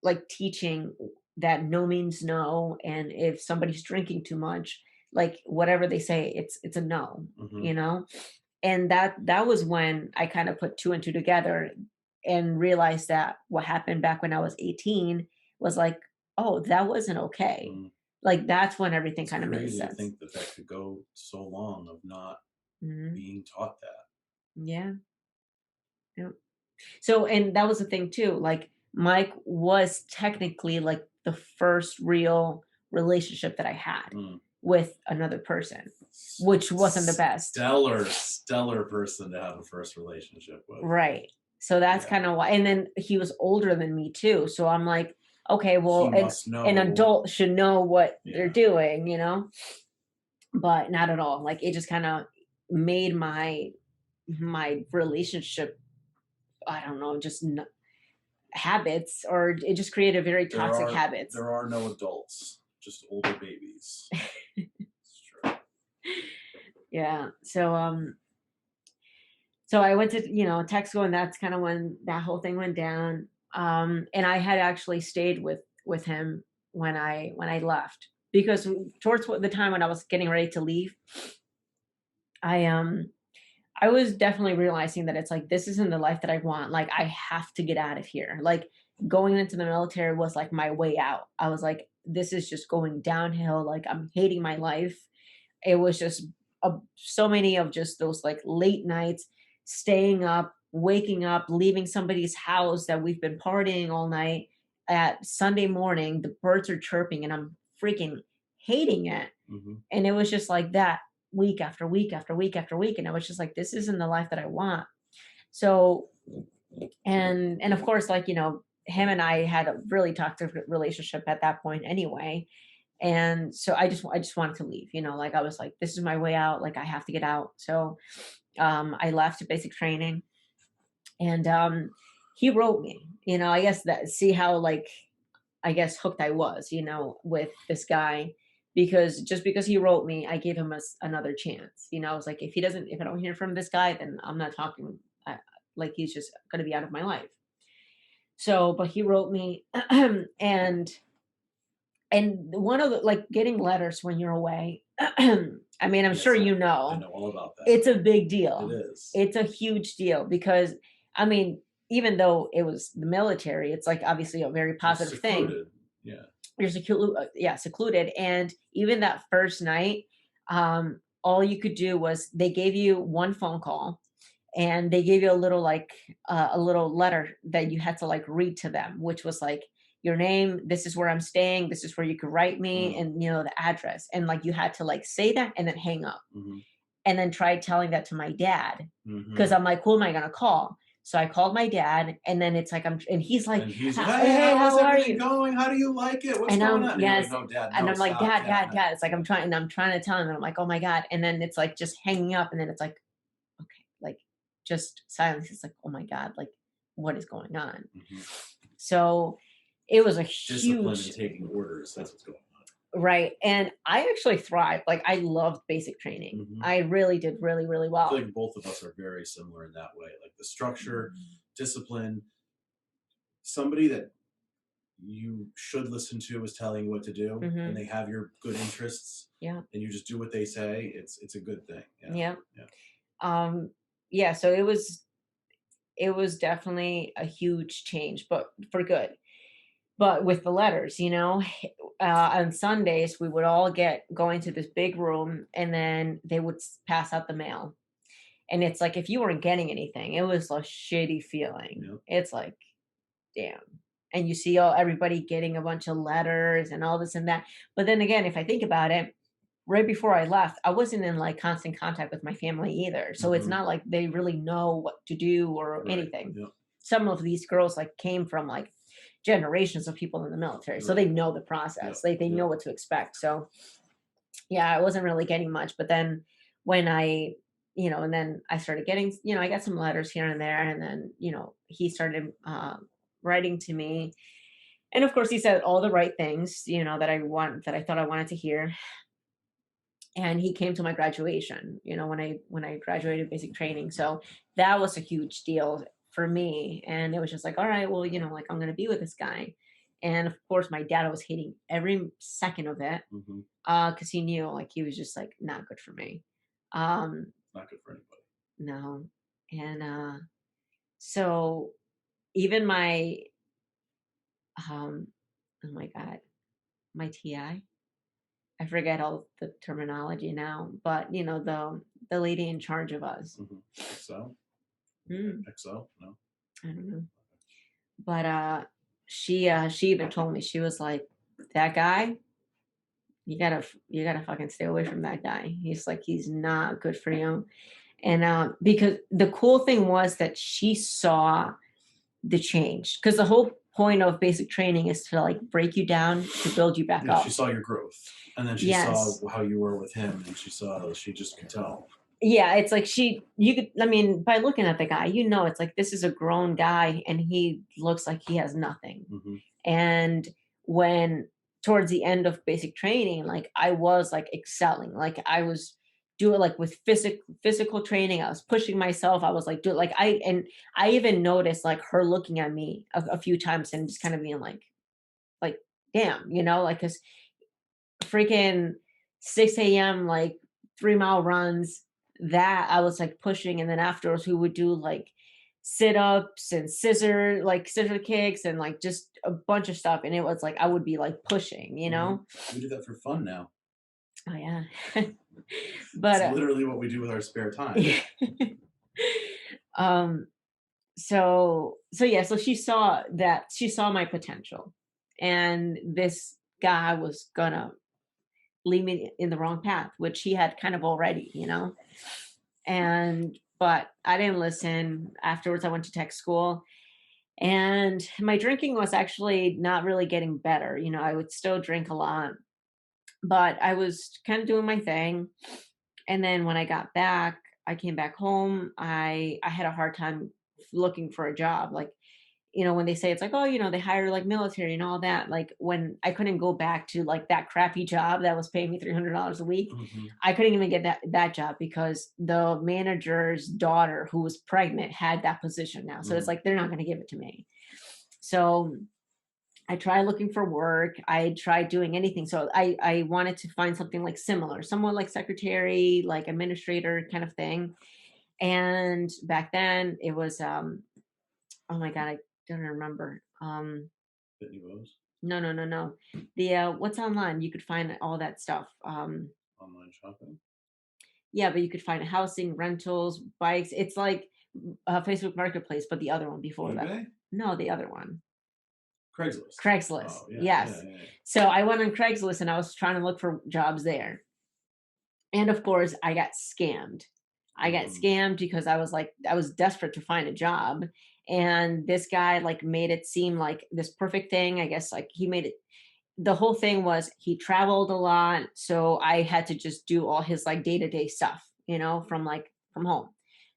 like teaching that no means no, and if somebody's drinking too much, like whatever they say, it's a no, Hmm. you know? And that was when I kind of put two and two together and realized that what happened back when I was 18 was like, oh, that wasn't okay. Mm. Like that's when everything It's kind of made crazy to sense. think that that could go so long of not Mhm. being taught that. Yeah. Yeah. So, and that was the thing too. Like Mike was technically like the first real relationship that I had Mm. with another person, which wasn't the best. Stellar person to have a first relationship with. Right. So that's Yeah. kind of why. And then he was older than me too. So I'm like, okay, He well, must an know. adult should know what they're Yeah. doing, you know? But not at all. Like it just kind of made my relationship, I don't know, just habits, or it just created very There toxic are habits. there are no adults, just older babies. It's true. Yeah. So so I went to, you know, tech school, and that's kind of when that whole thing went down. And I had actually stayed with him when I left, because towards the time when I was getting ready to leave, I I was definitely realizing that it's like this isn't the life that I want. Like I have to get out of here. Like going into the military was like my way out. I was like, this is just going downhill. Like I'm hating my life. It was just so many of just those like late nights, staying up, waking up, leaving somebody's house that we've been partying all night. At Sunday morning, the birds are chirping, and I'm freaking hating it. Hmm. And it was just like that week after week after week after week. And I was just like, this isn't the life that I want. So, and of course, like, you know, him and I had a really toxic relationship at that point anyway. And so I just wanted to leave, you know, like I was like, this is my way out. Like I have to get out. So I left to basic training, and he wrote me, you know, I guess that see how like I guess hooked I was, you know, with this guy, because just because he wrote me, I gave him another chance. You know, I was like, if I don't hear from this guy, then I'm not talking. Like he's just going to be out of my life. So, but he wrote me, and one of the like getting letters when you're away. I mean, I'm sure Yes, you I know, know all about that. it's a big It deal. is. It's a huge deal because I mean, even though it was the military, it's like obviously a very You're positive thing. secluded. Yeah. You're yeah, secluded. And even that first night, all you could do was they gave you one phone call, and they gave you a little like a little letter that you had to like read to them, which was like your name, this is where I'm staying, this is where you could write me, Mm. and you know the address, and like you had to like say that and then hang up, Hmm. and then try telling that to my dad, because Hmm. I'm like, who am I gonna call? So I called my dad, and then it's like and he's like, And he's, hey, Hey, how is how are everything you?" going? How do you like it? What's And going I'm on? And you're like, yes, no, Dad, and no, I'm like, stop, Dad, Dad, Dad, no. Dad. It's like Yeah. I'm trying to tell him, and I'm like, oh my God. And then it's like just hanging up, and then it's like, okay, like just silence. It's like, oh my God, like what is going on? Hmm. So it was a Discipline and huge taking orders. That's what's going right. And I actually thrived. Like I loved basic training. on. Hmm. I really did really, really I feel well. like both of us are very similar in that way. Like the structure, discipline, somebody that you should listen to is telling you what to do, and Mm-hmm. they have your good interests, Yeah. and you just do what they say. It's a good thing. Yeah. Yeah. Yeah. Um, yeah, so it was definitely a huge change, but for good. But with the letters, on Sundays we would all get go into this big room, and then they would pass out the mail. And it's like if you weren't getting anything, it was a shitty feeling. Yep. It's like, damn. And you see all everybody getting a bunch of letters and all this and that. But then again, if I think about it, right before I left, I wasn't in like constant contact with my family either. So it's Mhm. not like they really know what to do or Right. anything. Yep. Some of these girls like came from like generations of people in the military. So they Right. know the process. Yep. They know Yep. what to expect. So yeah, I wasn't really getting much. But then when and then I started getting, I got some letters here and there. And then, he started writing to me. And of course, he said all the right things, that I thought I wanted to hear. And he came to my graduation, when I graduated basic training. So that was a huge deal for me. And it was just like, all right, well, like I'm going to be with this guy. And of course, my dad was hating every second of it, Mhm. because he knew like he was just like not good for me. Um, Not good for anybody. no. And so even um, oh my God, my I forget all the terminology now, but the lady in charge of us. Mhm. XL? Mm, XL? No? I don't know. But she even told me, she was like, that guy, you gotta fucking stay away from that guy. He's not good for you. And because the cool thing was that she saw the change, because the whole point of basic training is to like break you down to build you back Yeah, she up. saw your growth. And then she saw Yes. how you were with him, and she just could tell. Yeah, it's like you could, I mean, by looking at the guy, it's like this is a grown guy and he looks like he has nothing. Mhm. And when towards the end of basic training, like I was like excelling, like I was doing like with physical training, I was pushing myself. I was like doing like I even noticed like her looking at me a few times and just kind of being like damn, like because freaking 6 a.m. like 3 mile runs, that I was like pushing. And then afterwards, we would do like sit ups and scissor kicks and like just a bunch of stuff. And it was like I would be like pushing, Mhm. We do that for fun now. Oh, yeah. It's But, literally what we do with our spare time. um, so yeah, so she saw my potential, and this guy was gonna lead me in the wrong path, which he had kind of already, and but I didn't listen. Afterwards, I went to tech school, and my drinking was actually not really getting better. I would still drink a lot, but I was kind of doing my thing. And then when I got back, I came back home. I had a hard time looking for a job. Like, when they say it's like, oh, they hire like military and all that. Like when I couldn't go back to like that crappy job that was paying me $300 a week, Mhm. I couldn't even get that job because the manager's daughter who was pregnant had that position now. So it's Mm. like they're not going to give it to me. So I tried looking for work. I tried doing anything. So I wanted to find something like similar, somewhat like secretary, like administrator kind of thing. And back then it was oh my God, I don't remember. Pitney Bowes, No, no, no, no. The what's online? You could find all that stuff. online shopping, Yeah, but you could find housing, rentals, bikes. It's like Facebook Marketplace, but the other one before that. eBay, No, the other one. Craigslist. Craigslist. Oh yeah, yeah, Yes. yeah. Yeah. So I went on Craigslist and I was trying to look for jobs there. And of course, I got scammed. I got Mhm. scammed because I was desperate to find a job. And this guy like made it seem like this perfect thing. I guess like he made it, the whole thing was he traveled a lot. So I had to just do all his like day to day stuff, from home.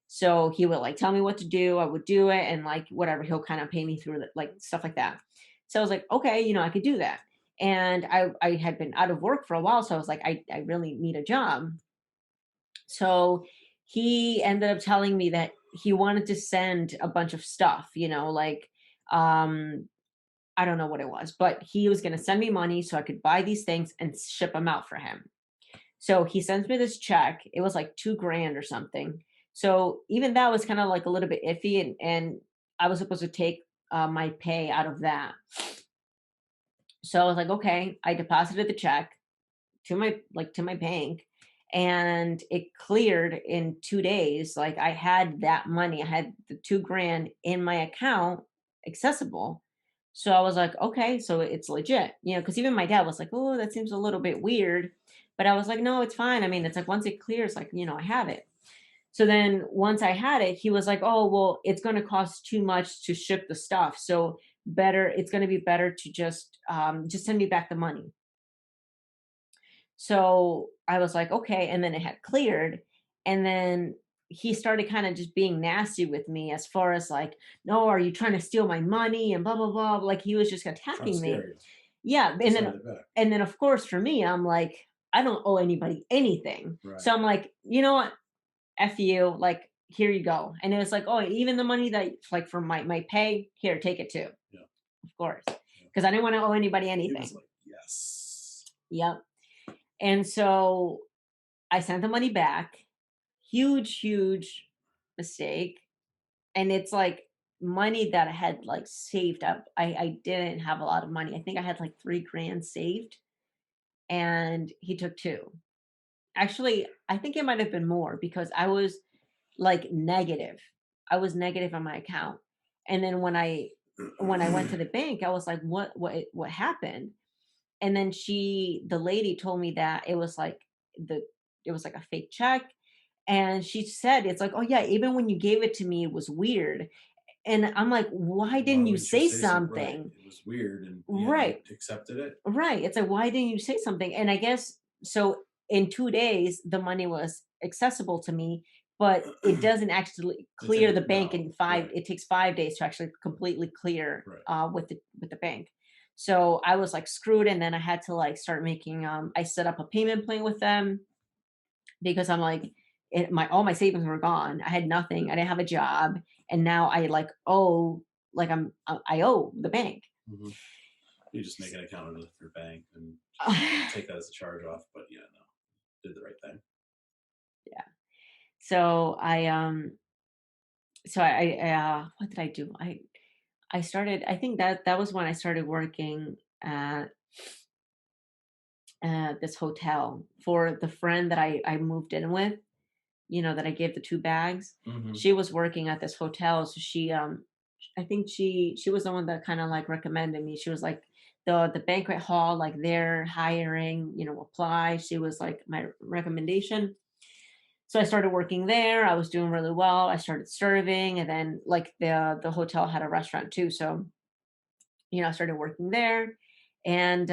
So he would like tell me what to do. I would do it. And like whatever, he'll kind of pay me through it, like stuff like that. So I was like, okay, I could do that. And I had been out of work for a while. So I was like, I really need a job. So he ended up telling me that he wanted to send a bunch of stuff, like um I don't know what it was, but he was going to send me money so I could buy these things and ship them out for him. So he sends me this check. It was like 2 grand or something. So even that was kind of like a little bit iffy, and I was supposed to take my pay out of that. So I was like, okay, I deposited the check to my bank, and it cleared in 2 days. Like I had that money, I had the 2 grand in my account accessible. So I was like, okay, so it's legit, because even my dad was like, oh, that seems a little bit weird. But I was like, no, it's fine. I mean, it's like once it clears, like, I have it. So then once I had it, he was like, oh, well, it's going to cost too much to ship the stuff. So it's going to be better to just send me back the money. So I was like, okay. And then it had cleared. And then he started kind of just being nasty with me as far as like, no, are you trying to steal my money and blah, blah, blah. Like he was just Trying to attacking me. scare you Yeah. to And send then, it back. and then of course for me, I'm like, I don't owe anybody anything. Right. So I'm like, you know what? F you. Like, here you go. And it was like, oh, even the money that like for my pay, here, take it too. Yeah. Of course. Yeah. Because I didn't want to owe anybody He anything. was like, yes. Yep. And so I sent the money back. Huge, huge mistake. And it's like money that I had like saved up. I didn't have a lot of money. I think I had like 3 grand saved, and he took two. Actually, I think it might have been more because I was like negative. I was negative on my account. And then when I went to the bank, I was like, what happened? And then the lady told me that the it was like a fake check. And she said, it's like, oh yeah, even when you gave it to me, it was weird. And I'm like, why Why didn't you wouldn't you say say something? Right. something? It was weird, and yet you Right. accepted it. Right. It's like, why didn't you say something? And I guess so in 2 days, the money was accessible to me, but it doesn't actually It clear the didn't. bank No. in five. Right. It takes 5 days to actually completely clear Right. with the bank. So I was like screwed. And then I had to like start making, I set up a payment plan with them because I'm like, all my savings were gone. I had nothing. I didn't have a job. And now I like owe, like I owe the bank. Mm-hmm. You just make an account with your bank and take that as a charge off. But yeah, no, did the right thing. Yeah. So what did I do? I started, I think that was when I started working at this hotel for the friend that I moved in with, that I gave the 2 bags. Mm-hmm. She was working at this hotel. So I think she was the one that kind of like recommended me. She was like, the banquet hall, like they're hiring, apply. She was like my recommendation. So I started working there. I was doing really well. I started serving, and then like the hotel had a restaurant too. So, I started working there, and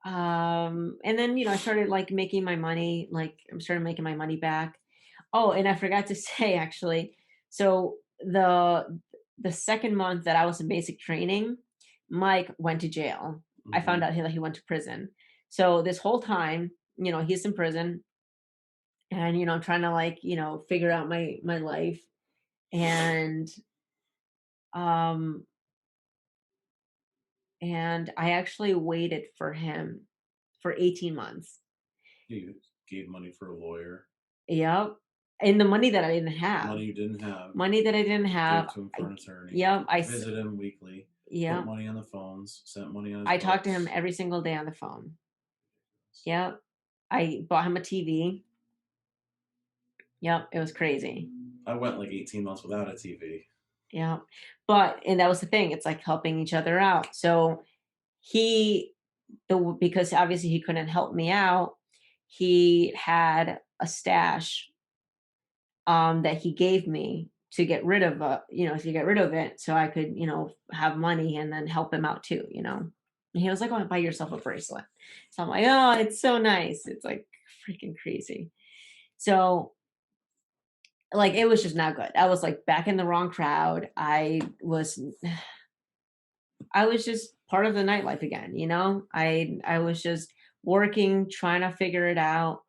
and then I started like making my money. Like I started making my money back. Oh, and I forgot to say actually. So the second month that I was in basic training, Mike went to jail. I Mm-hmm. found out that he went to prison. So this whole time, he's in prison, and I'm trying to like figure out my life. And um and I actually waited for him for 18 months. You gave money for a lawyer. Yep. And the money that I didn't have. Money you didn't have. Money that I didn't Gave have. to him for an attorney. Yep. Visit him weekly. Yep. Put money on the phones. Sent money on his I books. talked to him every single day on the phone. Yep. I bought him a TV. Yep. It was crazy. I went like 18 months without a TV. Yeah. And that was the thing. It's like helping each other out. So because obviously he couldn't help me out, he had a stash that he gave me to get rid of it so I could, have money and then help him out too. And he was like, "Oh, buy yourself a bracelet." So I'm like, "Oh, it's so nice." It's like freaking crazy. So like it was just not good. I was like back in the wrong crowd. I was just part of the nightlife again. I was just working, trying to figure it out.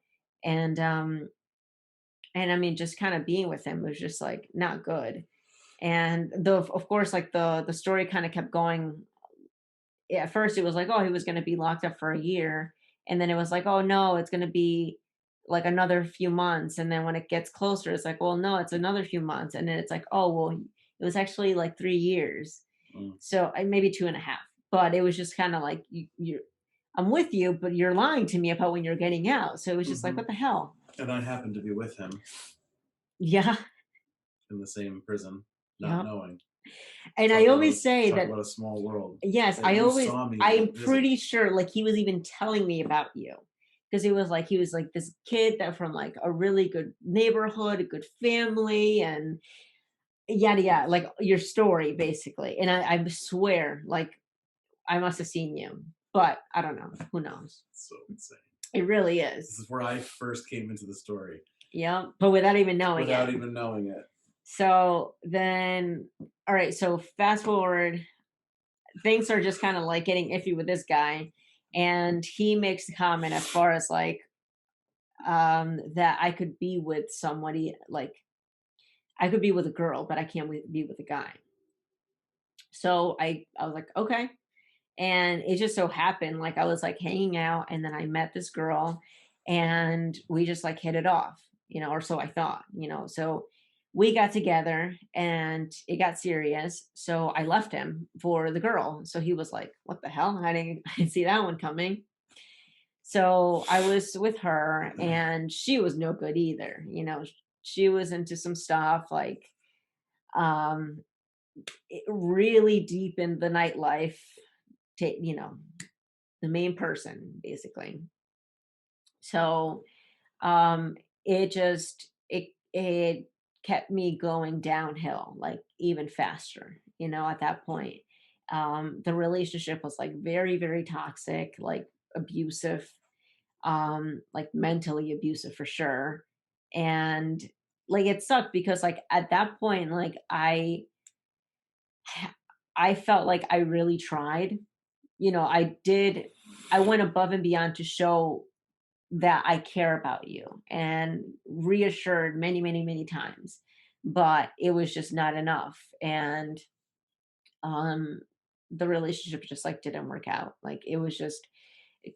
And I mean, just kind of being with him was just like not good. And of course, like the story kind of kept going. At first it was like, oh, he was going to be locked up for a year. And then it was like, oh no, it's going to be like another few months. And then when it gets closer, it's like, well, no, it's another few months. And then it's like, oh, well, it was actually like 3 years. Mm. So maybe 2.5. But it was just kind of like I'm with you, but you're lying to me about when you're getting out. So it was just like, Mhm. what the hell? And I happened to be with him Yeah. in the same prison, not Yeah. knowing. And I Talk about always say talk that, about a small world. yes, That you saw me I'm visit. pretty sure like he was even telling me about you. Because he was like this kid that from like a really good neighborhood, a good family, and yada yada, like your story basically. And I swear, like I must have seen you, but I don't know. Who knows? So insane. It really This is. is where I first came into the story Yeah, but without even knowing without it. even knowing it. So then, all right. So fast forward, things are just kind of like getting iffy with this guy, and he makes the comment as far as like that I could be with somebody, like I could be with a girl, but I can't be with a guy. So I was like, okay. And it just so happened, like I was like hanging out, and then I met this girl, and we just like hit it off, or so I thought, So we got together, and it got serious. So I left him for the girl. So he was like, "What the hell? I didn't see that one coming." So I was with her, and she was no good either. She was into some stuff like um really deep in the nightlife, you know, the main person basically. So um it kept me going downhill like even faster, at that point. The relationship was like very, very toxic, like abusive, like mentally abusive for sure. And like it sucked because like at that point, like I felt like I really tried. I went above and beyond to show that I care about you and reassured many, many, many times, but it was just not enough. And um the relationship just like didn't work out. Like it was just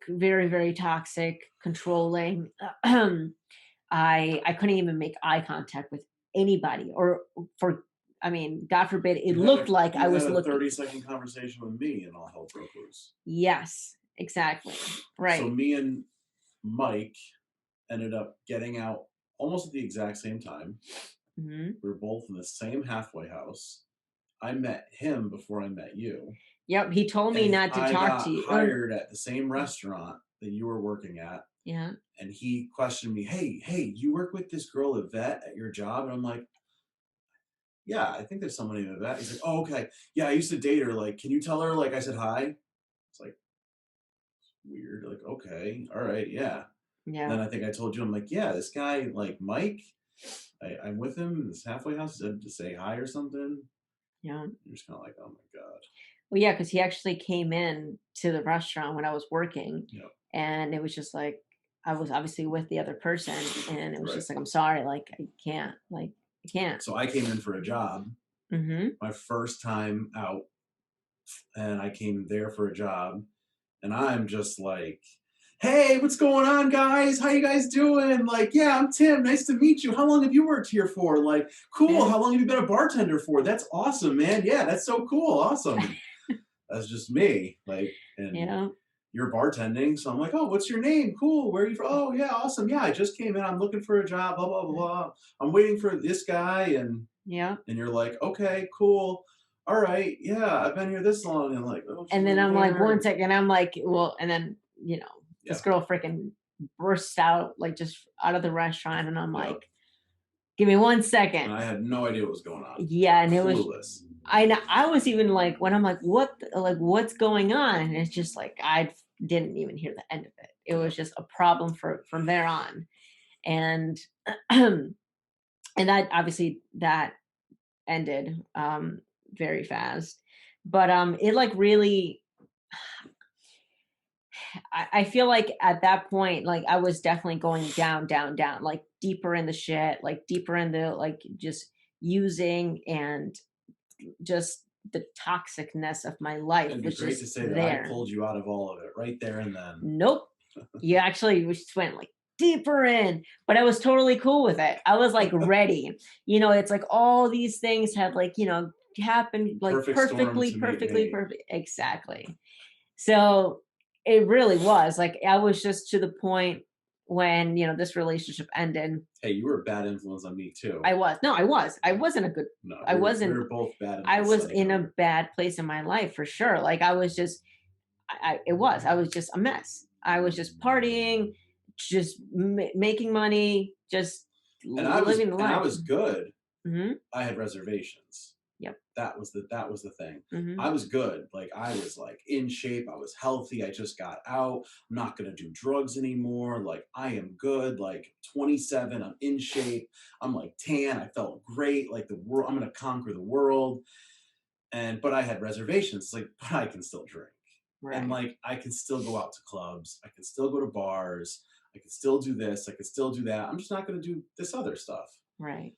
very, very toxic, controlling. I couldn't even make eye contact with anybody, or for I mean, God forbid, it looked like I You was had a looking. 30-second conversation with me and all hell broke loose. Yes, exactly. So Right. me and Mike ended up getting out almost at the exact same time. Hmm. We were both in the same halfway house. I met him before I met you. Yep. He told me And not to I talk to got you. hired at the same restaurant that you were working at. Yeah. And he questioned me, hey, you work with this girl Ivette at your job? And I'm like, yeah, I think there's someone named Ivette. He's like, oh, okay. Yeah, I used to date her. Like, can you tell her, like, I said hi? It's like, weird. Like, okay, all right, yeah. Yeah. Then I think I told you, I'm like, yeah, this guy, like Mike, I'm with him in this halfway house. He said to say hi or something. Yeah. You're just kind of like, oh my God. Well, yeah, because he actually came in to the restaurant when I was working, Yep. and it was just like I was obviously with the other person, and it was Right. just like, I'm sorry, like I can't. So I came in for a job, Mm-hmm. my first time out, and I came there for a job, and I'm just like, hey, what's going on, guys? How you guys doing? Like, yeah, I'm Tim. Nice to meet you. How long have you worked here for? Like, cool. Yeah. How long have you been a bartender for? That's awesome, man. Yeah, that's so cool. Awesome. That's just me. Like, and Yeah. you're bartending. So I'm like, oh, what's your name? Cool. Where are you from? Oh, yeah, awesome. Yeah, I just came in. I'm looking for a job. Blah blah blah. Blah. I'm waiting for this guy, Yeah. and you're like, okay, cool. All right, yeah, I've been here this long, and like, oh, And then I'm like, where? one second, I'm like, well, and then Yeah, this girl freaking burst out like just out of the restaurant, and I'm yeah. like, give me 1 second. And I had no idea what was going on. Yeah, and it was. Clueless. I was even like when I'm like, what's going on? And it's just like I didn't even hear the end of it. It was just a problem from there on. And and that obviously that ended very fast. But it like really I feel like at that point, like I was definitely going down, down, down, like deeper in the shit, like deeper in the like just using and just the toxicness of my life It'd be was great to just say that I there. pulled you out of all of it right there and then. Nope. You actually just went like deeper in, but I was totally cool with it. I was like ready. It's like all these things have like, happened like Perfect storm perfectly, to meet perfectly, me. perfect. Exactly. So it really was like I was just to the point when, this relationship ended. Hey, you were a bad influence on me too. I was. No, I was. I wasn't a good No, I we wasn't were both bad I influences was on each in a other. bad place in my life for sure. Like I was just I was just a mess. I was just partying, just making money, just living the And I life. was good. Hmm. I had reservations. Yep. That was the thing. Hmm. I was good. Like I was like in shape. I was healthy. I just got out. I'm not gonna do drugs anymore. Like I am good. Like 27. I'm in shape. I'm like tan. I felt great. Like the world. I'm gonna conquer the world. But I had reservations. Like, but I can still drink. And Right. like I can still go out to clubs. I can still go to bars. I can still do this. I can still do that. I'm just not gonna do this other stuff. Right.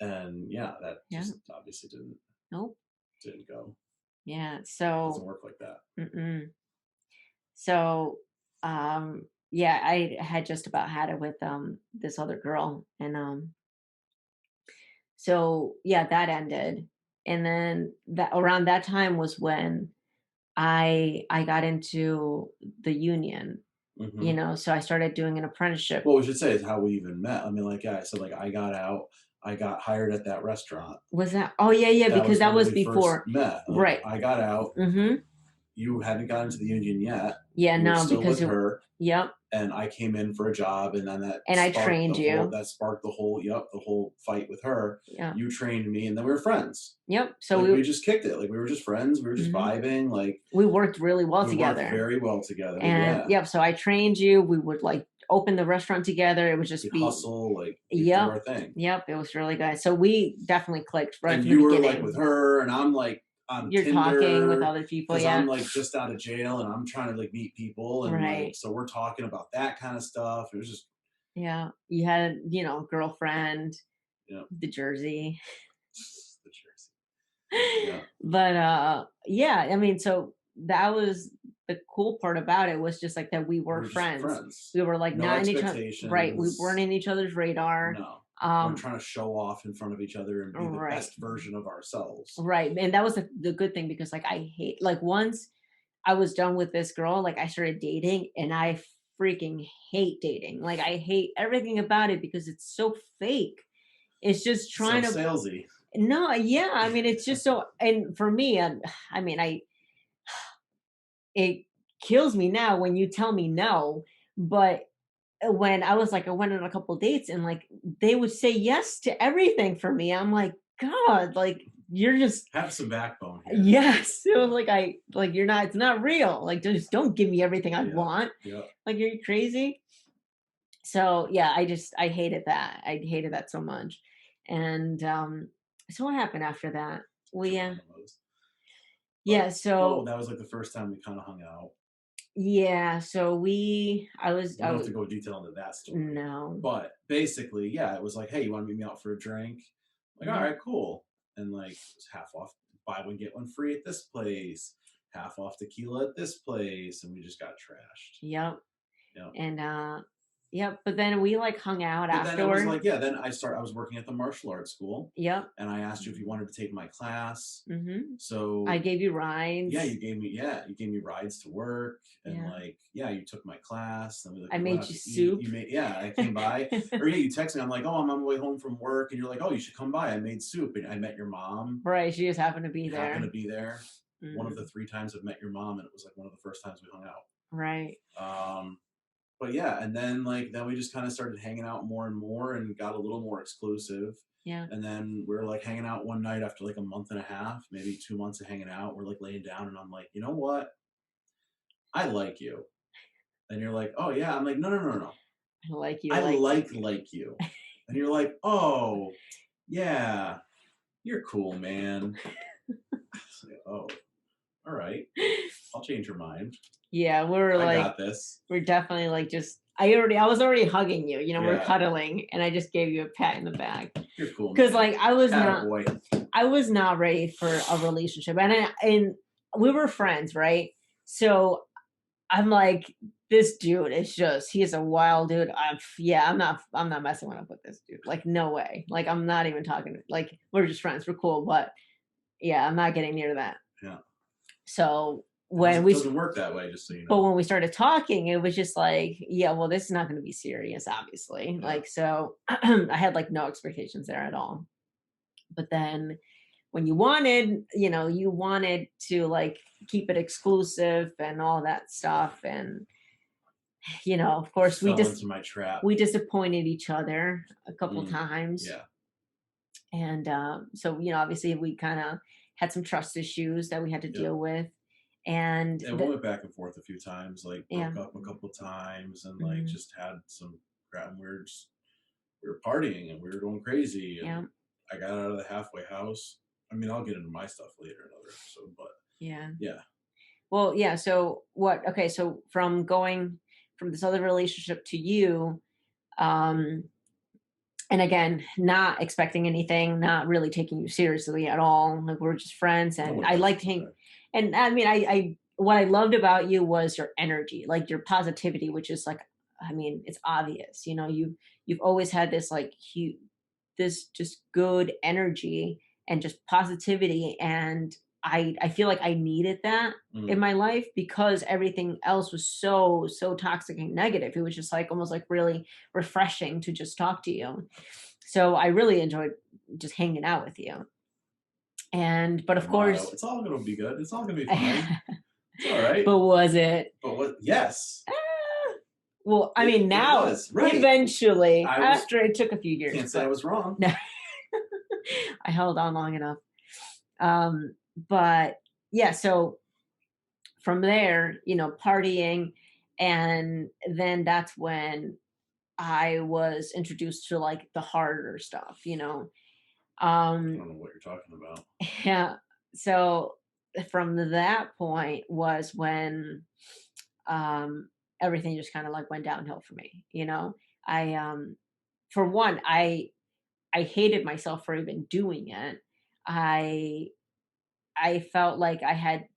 And yeah, that Yeah. just obviously Nope. didn't go. Yeah. Doesn't So, work like that. mm-mm. So, yeah, I had just about had it with this other girl, and so yeah, that ended, and then that around that time was when I got into the union. Hmm. So I started doing an apprenticeship. What we should say is how we even met. I mean, like, yeah, I said, like, I got out, I got hired at that restaurant. Was that? Oh yeah, yeah, That because was that when was we first before. met. Like, Right. I got out, Mm-hmm. you hadn't gotten to the union yet, Yeah, you were no, still because with her, yep. and I came in for a job, and then And I trained you. the whole fight with her. Yeah. You trained me, and then we were friends. Yep. So Like, we just kicked it. Like, we were just friends. We were just mhm, vibing. Like, we worked really well we worked together. very well together. And Yeah. yep, so I trained you. We would like open the restaurant together. It would just We'd be hustle. Like, we'd do yep. our thing. Yep, it was really good. So we definitely clicked right And from the you were like with beginning. her, and I'm like on You're talking with Tinder other people, because I'm yeah. like just out of jail and I'm trying to like meet people, and like Right. so we're talking about that kind of stuff. It was just Yeah. You had, girlfriend, you know the Jersey. the Jersey. Yeah, But yeah, I mean, so that was the cool part about it was just like that we we were were just friends. friends. We were like No not in each other, right. We weren't expectations. in each other's radar. No, weren't Um trying to show off in front of each other and be the right. best version of ourselves. Right. And that was the good thing because like I hate like once I was done with this girl, like I started dating and I freaking hate dating. Like I hate everything about it because it's so fake. It's just So trying to salesy. no, yeah. I mean, it's just so and for me, I mean, it kills me now when you tell me no, but when I was like I went on a couple dates and like they would say yes to everything for me. I'm like, God, like you're just Have some backbone here. yes. It was like I like you're not it's not real. Like just don't give me everything I Yeah, want. yeah. Like you're crazy. So yeah, I hated that. I hated that so much. And so what happened after that? We Choke on the most. yeah, But so that was like the first time we kind of hung out. yeah, so We I don't have was to go detail into that story. no. But basically, yeah, it was like, hey, you want to meet me out for a drink? Like, all Mhm. right, cool. And like, it was half off, buy one, get one free at this place, half off tequila at this place. And we just got trashed. Yep. Yeah. And yep, but then we like hung out But then it was afterward. like, yeah, then I was working at the martial arts school, Yep. and I asked you if you wanted to take my class. Mhm. I So gave you rides. you gave me rides to work, and Yeah. like yeah, you took my class, and I we went made out you to eat. soup. You made yeah, I came by, or yeah, you text me. I'm like, oh, I'm on my way home from work, and you're like, oh, you should come by. I made soup, and I met your mom. Right, she just happened to be Happened to there. be there. One of the Mhm. 3 times I've met your mom, and it was like one of the first times we hung Right. out. But yeah, and then we just kind of started hanging out more and more, and got a little more exclusive. Yeah. And then we were like hanging out one night after like a month and a half, maybe 2 months of hanging out. We're like laying down, and I'm like, you know what? I like you. And you're like, oh yeah. I'm like, no, no, no, no, no. I like you I like like you. And you're like, oh yeah, you're cool, man. Like, oh, all right. I'll change your mind. yeah, we were I like got this. we're definitely like just I was already hugging you, we're Yeah, cuddling and I just gave you a pat in the back. you're cool, Because man. like Attaboy. I was not ready for a relationship. And we were friends, right? So I'm like this dude is just, he's a wild dude. Yeah, I'm not messing up with this dude. Like, no way. Like, I'm not even talking, like, we're just friends. We're cool. But yeah, I'm not getting near that. Yeah. So It when we, doesn't work that way, just so you but know. when we started talking, it was just like, yeah, well, this is not going to be serious, obviously. Yeah. Like, so I had like no expectations there at all. But then when you wanted to like keep it exclusive and all that stuff. And, of course, Fell into my trap. we disappointed each other a couple times. Yeah. And so, obviously we kind of had some trust issues that we had to deal with. And we went back and forth a few times, like Yeah. broke up a couple times, and like just had some crap. And we were partying and we were going crazy. And Yeah. I got out of the halfway house. I mean, I'll get into my stuff later in another episode, but yeah. Well, yeah. So okay. So from going from this other relationship to you, and again, not expecting anything, not really taking you seriously at all. Like, we're just friends, and Nobody I does liked that. hanging. And I mean, I what I loved about you was your energy, like your positivity, which is like, I mean, it's obvious. You've always had this like this just good energy and just positivity, and I feel like I needed that in my life, because everything else was so toxic and negative. It was just like almost like really refreshing to just talk to you. So I really enjoyed just hanging out with you. But of course, it's all gonna be good. It's all gonna be fine. It's all right. But was it? But what? Yes. Well, I mean, now, was, right. Eventually, after it took a few years. Can't say I was wrong. No, I held on long enough. But yeah, so from there, partying, and then that's when I was introduced to like the harder stuff. I don't know what you're talking about. Yeah. So from that point was when everything just kind of like went downhill for me. I for one, I hated myself for even doing it. I felt like I had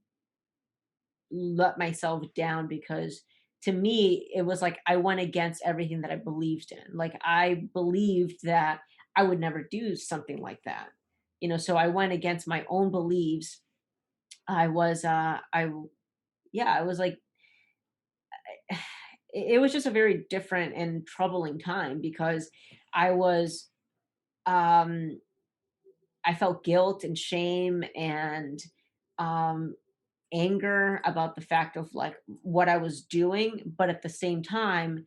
let myself down, because to me it was like I went against everything that I believed in. Like, I believed that I would never do something like that. So I went against my own beliefs. I was I was like, it was just a very different and troubling time, because I was I felt guilt and shame and anger about the fact of like what I was doing. But at the same time,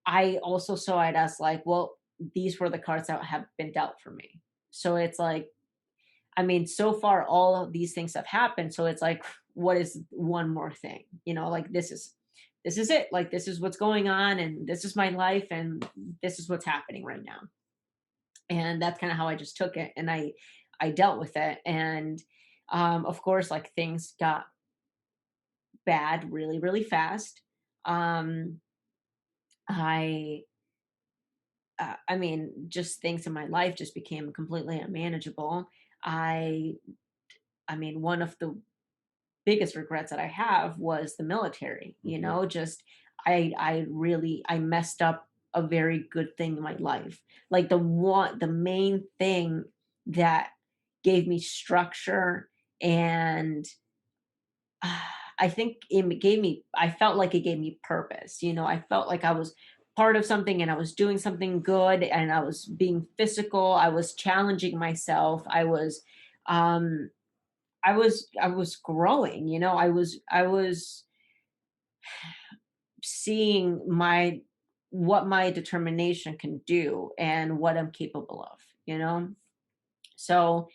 I also saw it as like, well, these were the cards that have been dealt for me. So it's like, I mean, so far all of these things have happened. So it's like, what is one more thing? Like, this is it. Like, this is what's going on, and this is my life, and this is what's happening right now. And that's kind of how I just took it, and I dealt with it. And of course, like, things got bad really, really fast. Um, I mean, just things in my life just became completely unmanageable. I, I mean, one of the biggest regrets that I have was the military. Just I messed up a very good thing in my life. Like, the main thing that gave me structure, and I think I felt like it gave me purpose. I felt like I was part of something, and I was doing something good, and I was being physical. I was challenging myself. Um, I was growing, I was seeing what my determination can do and what I'm capable of. So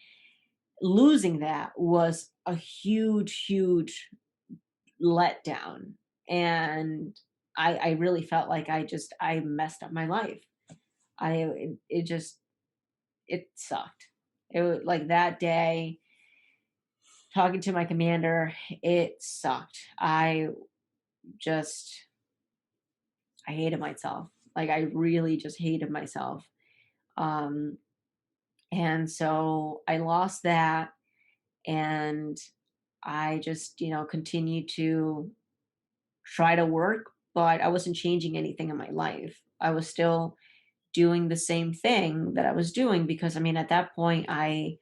losing that was a huge, huge letdown. And I really felt like I messed up my life. It sucked. It was like that day talking to my commander, it sucked. Just I hated myself. Like, I really just hated myself. Um and so I lost that, and I just, continued to try to work but I wasn't changing anything in my life. I was still doing the same thing that I was doing because I mean at that point I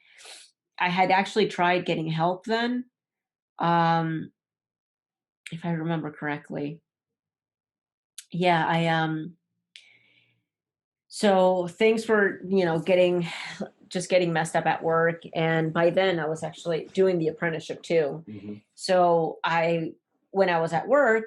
had actually tried getting help then, um, if I remember correctly. Yeah, so things were, getting just getting messed up at work, and by then I was actually doing the apprenticeship too. Hmm. So when I was at work,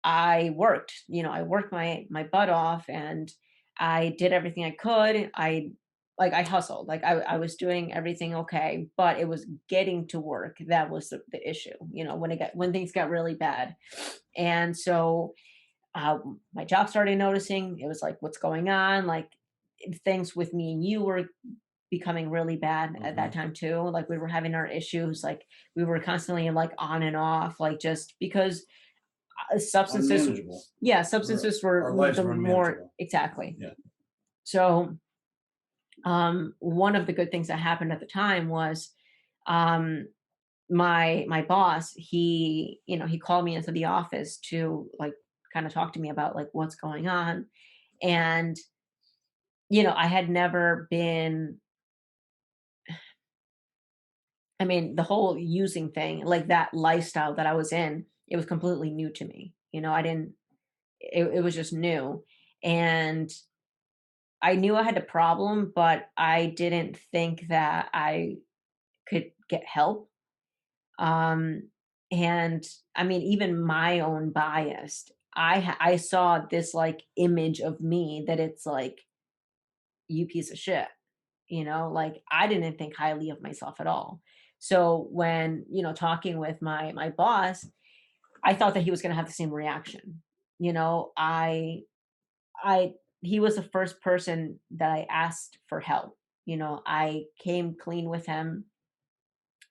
I worked, I worked my butt off and I did everything I could. I hustled. Like I was doing everything okay, but it was getting to work that was the issue, when things got really bad. And so my job started noticing. It was like, what's going on? Like things with me and you were becoming really bad at that Hmm. time too. Like we were having our issues. Like we were constantly like on and off, like just because substances, Unmanageable. yeah, Our, substances were our lives the were more unmanageable. exactly. Yeah. So one of the good things that happened at the time was um my boss, he called me into the office to like kind of talk to me about like what's going on. And I had never been, I mean, the whole using thing, like that lifestyle that I was in, it was completely new to me. I didn't, it was just new. And I knew I had a problem, but I didn't think that I could get help. Um, and I mean, even my own bias, I saw this like image of me that it's like, you piece of shit, like I didn't think highly of myself at all. So when, talking with my boss, I thought that he was going to have the same reaction. You know, I he was the first person that I asked for help. I came clean with him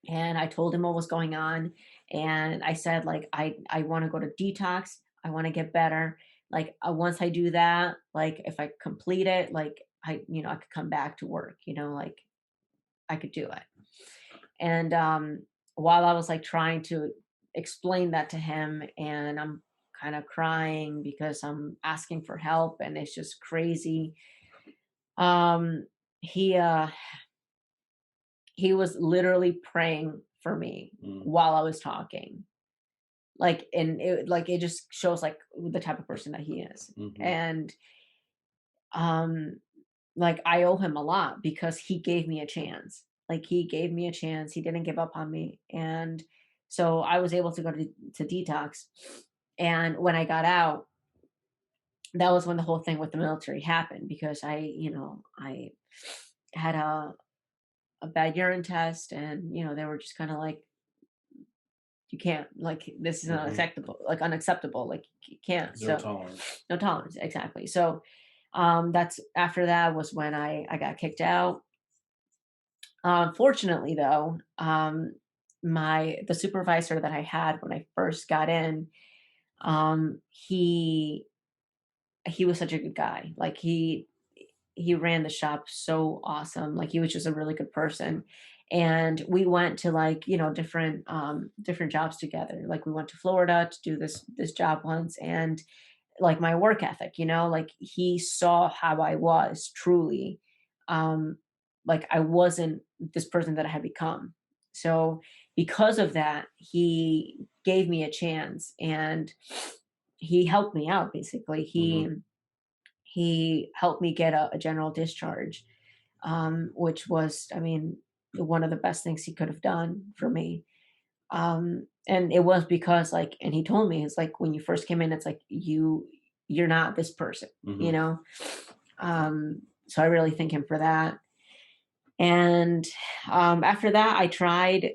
and I told him what was going on. And I said, like, I want to go to detox. I want to get better. Like, once I do that, like, if I complete it, like, I could come back to work, like I could do it. And while I was like trying to explain that to him, and I'm kind of crying because I'm asking for help and it's just crazy. Um, he, uh, he was literally praying for me Mm. while I was talking. Like, and it just shows like the type of person that he is. Hmm. And um like I owe him a lot because he gave me a chance. Like he gave me a chance. He didn't give up on me. And so I was able to go to detox. And when I got out, that was when the whole thing with the military happened because I had a bad urine test and they were just kind of like, you can't, like, this is Hmm. unacceptable, like unacceptable, like you can't. Zero So tolerance. no tolerance, exactly. So that's after that was when I got kicked out. Fortunately though, the supervisor that I had when I first got in, he was such a good guy. Like he ran the shop so awesome. Like he was just a really good person. And we went to like, different jobs together. Like we went to Florida to do this job once, and like my work ethic, like he saw how I was truly. Um, like I wasn't this person that I had become. So because of that, he gave me a chance and he helped me out basically. He Hmm. he helped me get a general discharge, which was, I mean, one of the best things he could have done for me. And it was because like, and he told me, it's like when you first came in, it's like you're not this person, you Hmm. know. So I really thank him for that. And after that, I tried,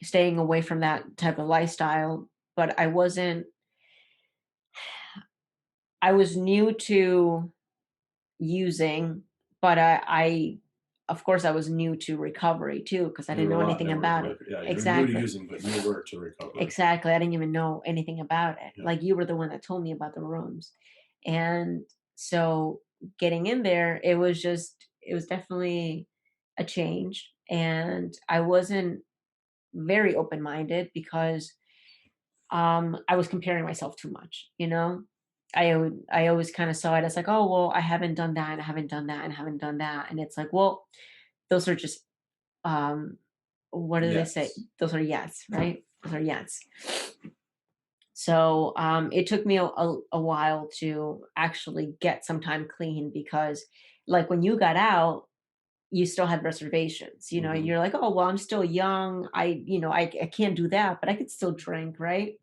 staying away from that type of lifestyle, but I wasn't. I was new to using, but of course, I was new to recovery too because I You didn't were a know lot anything newer to about it. recovery. Yeah, you were new to Exactly. using, but newer to recovery. Exactly. I didn't even know anything about it. Yeah. Like you were the one that told me about the rooms. And so getting in there, it was definitely a change. And I wasn't very open-minded because I was comparing myself too much, you know? I always kind of saw it as like, oh well, I haven't done that and I haven't done that and I haven't done that. And it's like, well, those are just um what do they say? Yes. Those are yes, right? Those are yes. So it took me a while to actually get some time clean because like when you got out, you still had reservations. You know, Hmm. you're like, oh well, I'm still young. I can't do that, but I could still drink, right?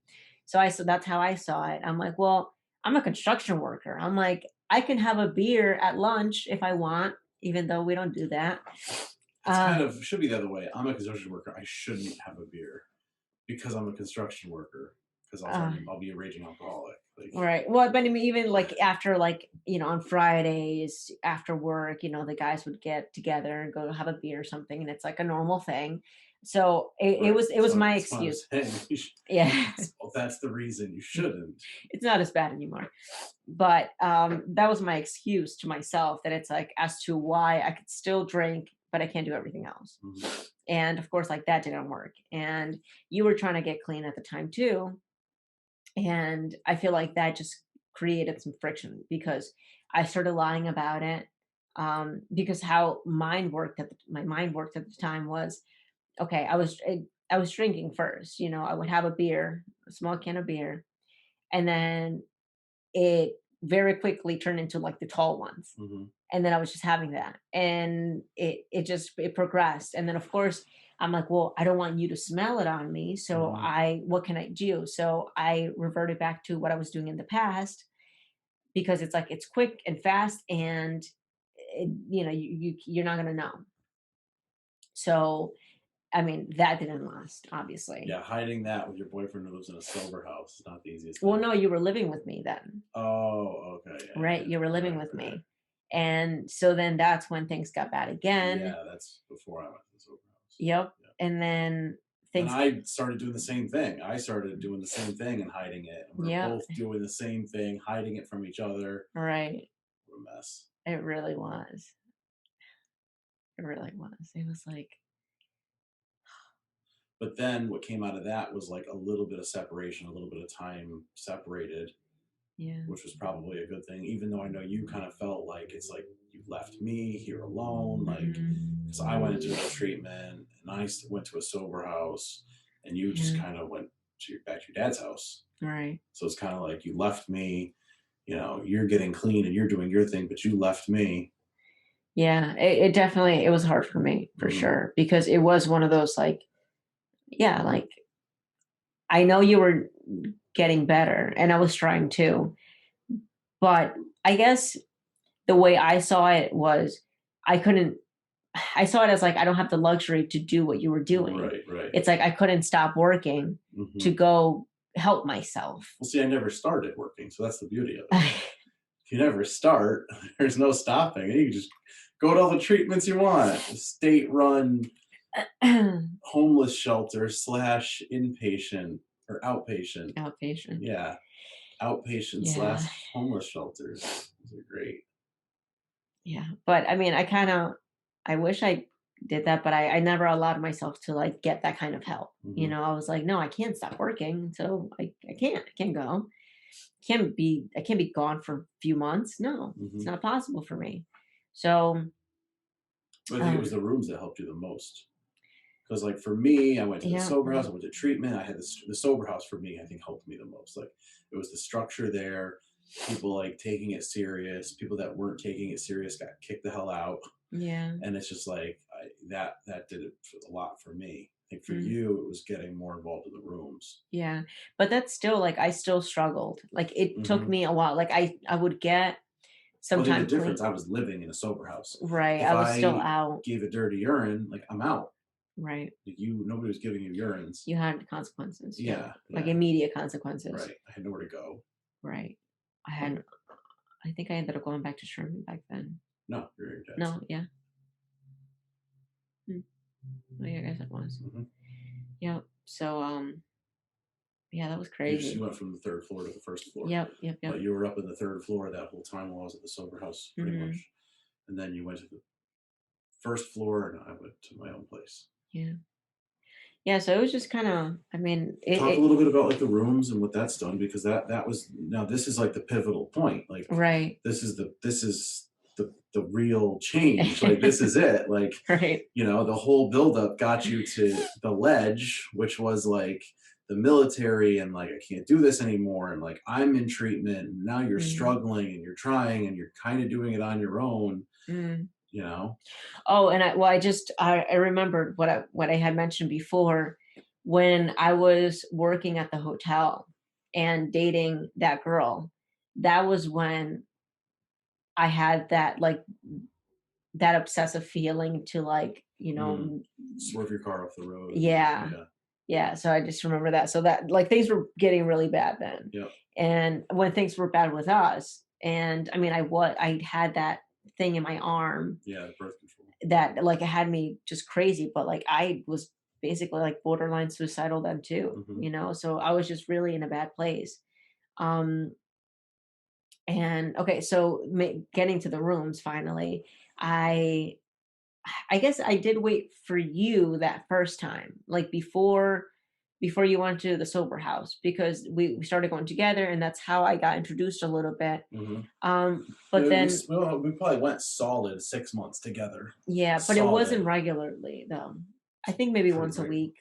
So that's how I saw it. I'm like, well, I'm a construction worker. I'm like, I can have a beer at lunch if I want, even though we don't do that. It's kind Uh, of should be the other way. I'm a construction worker. I shouldn't have a beer because I'm a construction worker. Because else uh, I'll be a raging alcoholic. Like, right. Well, but I mean, even like after like, on Fridays after work, the guys would get together and go have a beer or something, and it's like a normal thing. So it right. was it was my That's what I'm excuse. saying. Yeah. That's the reason you shouldn't. It's not as bad anymore. But that was my excuse to myself that it's like as to why I could still drink, but I can't do everything else. Mhm. And of course, like that didn't work. And you were trying to get clean at the time too. And I feel like that just created some friction because I started lying about it. Because how my mind worked at the time was okay. I was drinking first. I would have a beer, a small can of beer, and then it very quickly turned into like the tall ones. Mhm. And then I was just having that. And it progressed. And then of course I'm like, well, I don't want you to smell it on me. So Mhm. what can I do? So I reverted back to what I was doing in the past because it's like it's quick and fast and you're not gonna know. So I mean that didn't last, obviously. Yeah, hiding that with your boyfriend who lives in a sober house is not the easiest Well, thing. no, you were living with me then. Oh, okay. Yeah, Right? yeah. You were living Right, with right. me. And so then that's when things got bad again. Yeah, that's before I went to the sober house. Yep. Yeah. And then Then things I started doing the same thing. I started doing the same thing and hiding it. And we are Yep. both doing the same thing, hiding it from each other. Right. What a mess. It really was. It really was. It was like, But then what came out of that was like a little bit of separation, a little bit of time separated, yeah. which was probably a good thing. Even though I know you kind of felt like it's like you left me here alone, like Mhm. because I went into no treatment and went to a sober house, and you just Yeah. kind of went back to your dad's house. Right. So it's kind of like you left me. You're getting clean and you're doing your thing, but you left me. Yeah. It definitely it was hard for me for Hmm. sure because it was one of those like, yeah, like I know you were getting better and I was trying to, but I guess the way I saw it was I couldn't I saw it as like I don't have the luxury to do what you were doing. Right, right. It's like I couldn't stop working Hmm. to go help myself. Well, see, I never started working, so that's the beauty of it. If you never start, there's no stopping. You can just go to all the treatments you want. State-run homeless shelter slash inpatient or outpatient. Outpatient. Yeah, outpatient Yeah. slash homeless shelters. Those are great. Yeah. But I mean, I wish I did that, but I never allowed myself to like get that kind of help. Hmm. I was like, no, I can't stop working. So I can't go. I can't be gone for a few months. No, it's Hmm. not possible for me. So But I think it was um the rooms that helped you the most. Because, like, for me, I went to the yeah. sober house, I went to treatment. I had the sober house for me, I think, helped me the most. Like, it was the structure there, people like taking it serious, people that weren't taking it serious got kicked the hell out. Yeah. And it's just like that did it a lot for me. I think for Mm. you, it was getting more involved in the rooms. Yeah, but that's still like I still struggled. Like it took Hmm. me a while. Like I would get some Well, I think time the difference, clean. I was living in a sober house. Right, If I was still I out. gave a dirty urine, like I'm out. Right, Like nobody was giving you urines. you had consequences. Yeah, Yeah, like yeah, immediate consequences. right. I had nowhere to go. Right, I had. I think I ended up going back to Sherman back then. No, you're your dad's. No, yeah, hmm. Oh, yeah, I guess it was. Hmm. Yep. So yeah, that was You crazy. went from the third floor to the first floor, Yep, yep, yep. but you were up in the third floor that whole time while I was at the sober house, pretty Hmm. much. And then you went to the first floor, and I went to my own place. Yeah, Yeah, so it was just kind of, I mean, Talk a little bit about like the rooms and what that's done, because that was, now this is like the pivotal point. Like right. this is the real change. Like this is it. Like, Right. the whole buildup got you to the ledge, which was like the military and like I can't do this anymore, and like I'm in treatment and now you're Mhm. struggling and you're trying and you're kind of doing it on your own, Mm. you know. Oh, and I remembered what I had mentioned before when I was working at the hotel and dating that girl. That was when I had that like that obsessive feeling to like, Mm. Swerve your car off the road. yeah. Yeah. Yeah, so I just remember that. So that like things were getting really bad then. Yep. And when things were bad with us, and I mean I had that thing in my arm Yeah, the birth control. that like it had me just crazy, but like I was basically like borderline suicidal then too, Hmm. so I was just really in a bad place. Um and okay, so getting to the rooms finally, I I guess I did wait for you that first time, like before you went to the sober house because we started going together and that's how I got introduced a little bit. Hmm. But then Well, we probably went solid 6 months together. yeah, but it wasn't Solid. regularly though. I think maybe Pretty once a regular. week.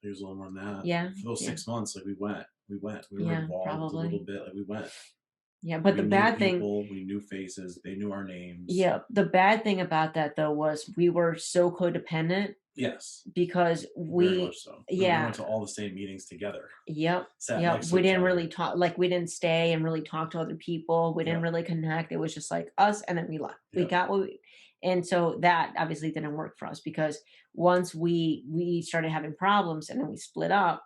There's a little more than that. Yeah, For those yeah, 6 months, like we were yeah, involved a little probably. bit. Like we went. Yeah, but We the knew bad thing, people. We knew faces. They knew our names. yeah, the bad thing about that though was we were so codependent Yes, because very much so. We yeah, went to all the same meetings together. yep, Sat yep. next to We each didn't other. really talk, like we didn't stay and really talk to other people. We didn't Yep. really connect. It was just like us and then we left. We Yep. got what we, and so that obviously didn't work for us because once we started having problems and then we split up,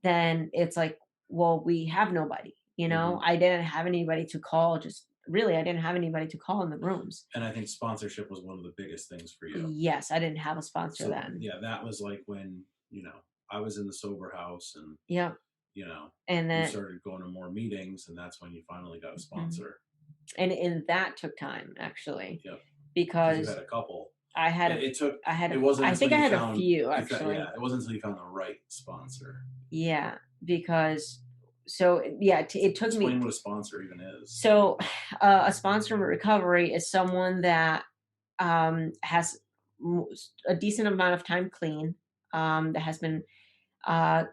then it's like, well, we have nobody, Hmm. I didn't have anybody to call, just really, I didn't have anybody to call in the rooms. And I think sponsorship was one of the biggest things for you. Yes, I didn't have a sponsor So then. yeah, that was like when I was in the sober house, and Yep. you know And we then, started going to more meetings, and that's when you finally got a mhm, sponsor. and that took time actually Yep. Because you had because a couple. I had It took. It wasn't I until think I you had a found few you found yeah. actually. It wasn't until you found the right sponsor. Yeah, because so yeah, it took me. Explain what a sponsor even is. So a sponsor in recovery is someone that has a decent amount of time clean, that has been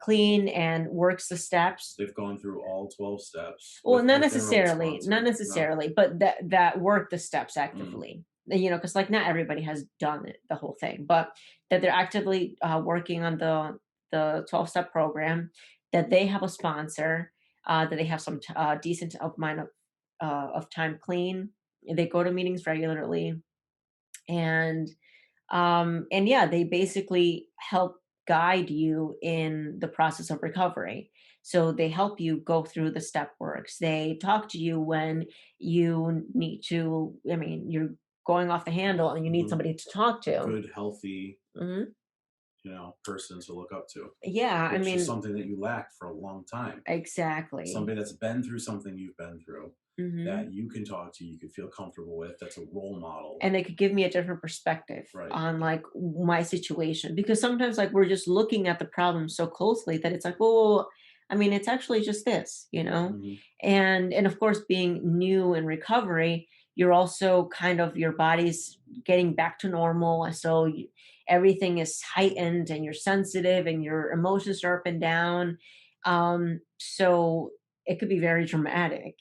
clean and works the steps. They've gone through all 12 steps Well, with their own not sponsor. No. necessarily, but that work the steps Mm. actively. Because like not everybody has done it, the whole thing, but that they're actively working on the 12-step program, that they have a sponsor, that they have some decent amount of time clean. They go to meetings regularly, and yeah, they basically help guide you in the process of recovery. So they help you go through the step works. They talk to you when you need to, I mean, you're going off the handle and you need Hmm. somebody to talk to. Good, healthy, Hmm. person to look up to, Yeah, I which is mean, something that you lacked for a long time. exactly. Somebody that's been through something you've been through, Hmm. that you can talk to, you can feel comfortable with, that's a role model. And they could give me a different perspective Right. on like my situation, because sometimes like we're just looking at the problem so closely that it's like, well, I mean, it's actually just this. Hmm. And of course, being new in recovery, you're also kind of, your body's getting back to normal, and so everything is heightened and you're sensitive and your emotions are up and down. So it could be very dramatic.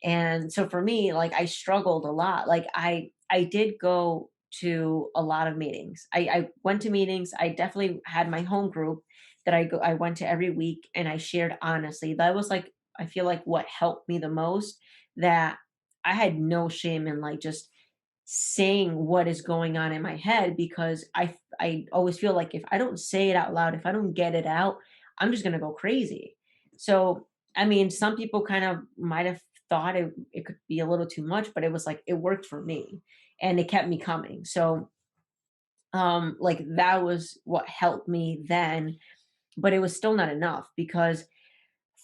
And so for me, like I struggled a lot. Like I did go to a lot of meetings. I went to meetings. I definitely had my home group that I went to every week and I shared honestly. That was like, I feel like what helped me the most, that I had no shame in like just saying what is going on in my head, because I always feel like if I don't say it out loud, if I don't get it out, I'm just gonna go crazy. So I mean, some people kind of might have thought it could be a little too much, but it was like it worked for me and it kept me coming. So like that was what helped me then, but it was still not enough because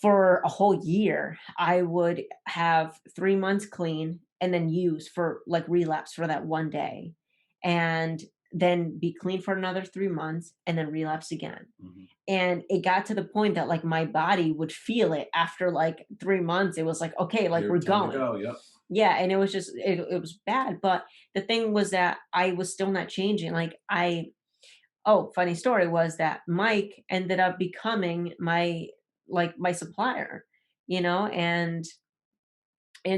for a whole year, I would have 3 months clean and then use for like relapse for that one day. And then be clean for another 3 months, and then relapse again. Mhm. And it got to the point that like my body would feel it after like 3 months. It was like, okay, like You're we're time to going. go. Yep. Yeah. And it was just, it was bad. But the thing was that I was still not changing. Oh, funny story was that Mike ended up becoming my supplier, you know, and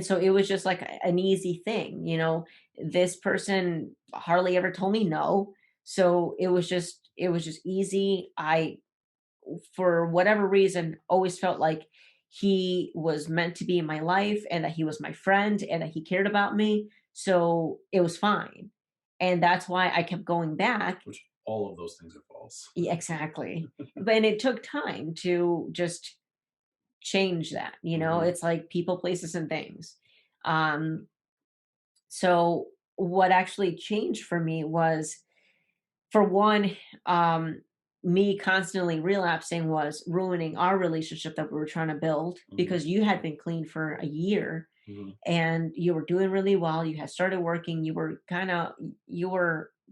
so it was just like an easy thing, you know. This person hardly ever told me no. So it was just easy. I, for whatever reason, always felt like he was meant to be in my life and that he was my friend and that he cared about me. So it was fine. And that's why I kept going back. Which all of those things are false. Yeah, exactly. But and it took time to just change that, you know? Mhm. It's like people, places, and things. Um, so what actually changed for me was, for one, um, me constantly relapsing was ruining our relationship that we were trying to build, Mhm. because you had been clean for a year Mhm. and you were doing really well. You had started working, you were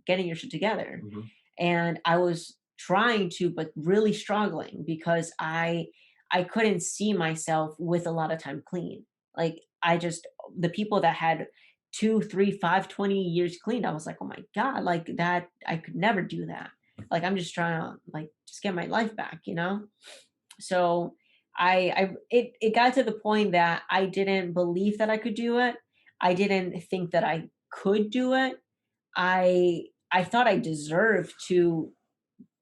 getting your shit together. Mhm. And I was trying to, but really struggling because I couldn't see myself with a lot of time clean. Like I just, the people that had 2, 3, 5, 20 years clean, I was like, oh my God, like that, I could never do that. Like I'm just trying to like just get my life back, you know? So it got to the point that I didn't believe that I could do it. I didn't think that I could do it. I thought I deserved to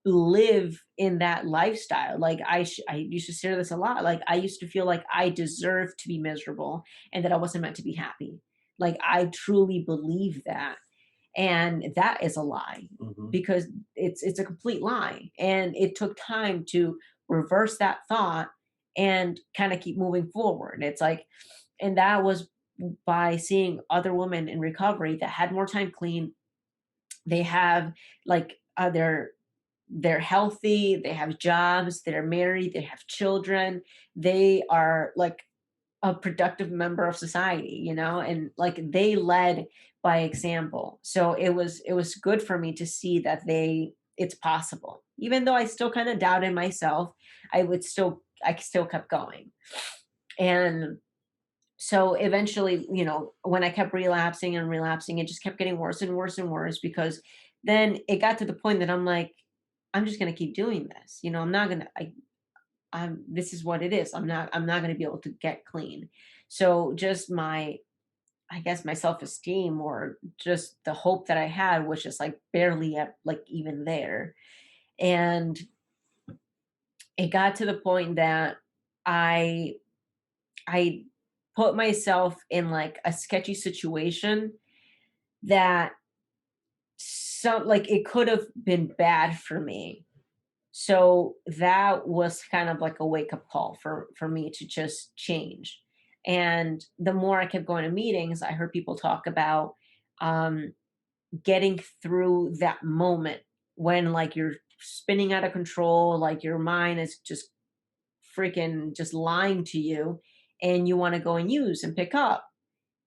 live in that lifestyle. Like I used to say this a lot. Like I used to feel like I deserved to be miserable and that I wasn't meant to be happy. Like I truly believe that. And that is a lie, Mhm. because it's a complete lie. And it took time to reverse that thought and kind of keep moving forward. It's like, and that was by seeing other women in recovery that had more time clean. They have like they're healthy, they have jobs, they're married, they have children, they are like a productive member of society, you know, and like they led by example. So it was good for me to see that it's possible. Even though I still kind of doubted myself, I still kept going. And so eventually, you know, when I kept relapsing and relapsing, it just kept getting worse and worse and worse, because then it got to the point that I'm like, I'm just going to keep doing this. You know, I'm not going to, this is what it is. I'm not going to be able to get clean. So just I guess my self-esteem, or just the hope that I had, was just like barely at like even there. And it got to the point that I, I put myself in like a sketchy situation that some like it could have been bad for me. So that was kind of like a wake up call for me to just change. And the more I kept going to meetings, I heard people talk about um, getting through that moment when like you're spinning out of control, like your mind is just freaking just lying to you, and you want to go and use and pick up.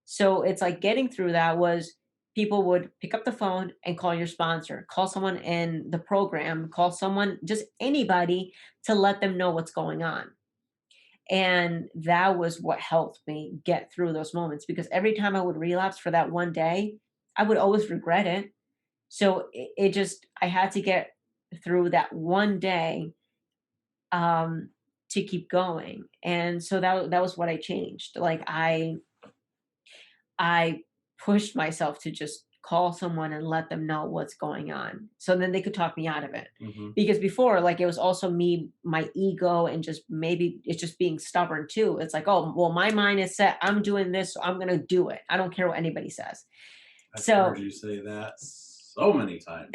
So it's like getting through that was, people would pick up the phone and call your sponsor, call someone in the program, call someone, just anybody, to let them know what's going on. And that was what helped me get through those moments, because every time I would relapse for that one day, I would always regret it. So it just, I had to get through that one day um, to keep going. And so that was what I changed. Like I pushed myself to just call someone and let them know what's going on. So then they could talk me out of it. Mhm. Because before, like it was also me, my ego, and just maybe it's just being stubborn too. It's like, oh, well, my mind is set. I'm doing this, so I'm going to do it. I don't care what anybody says. I've heard So, you say that so many times.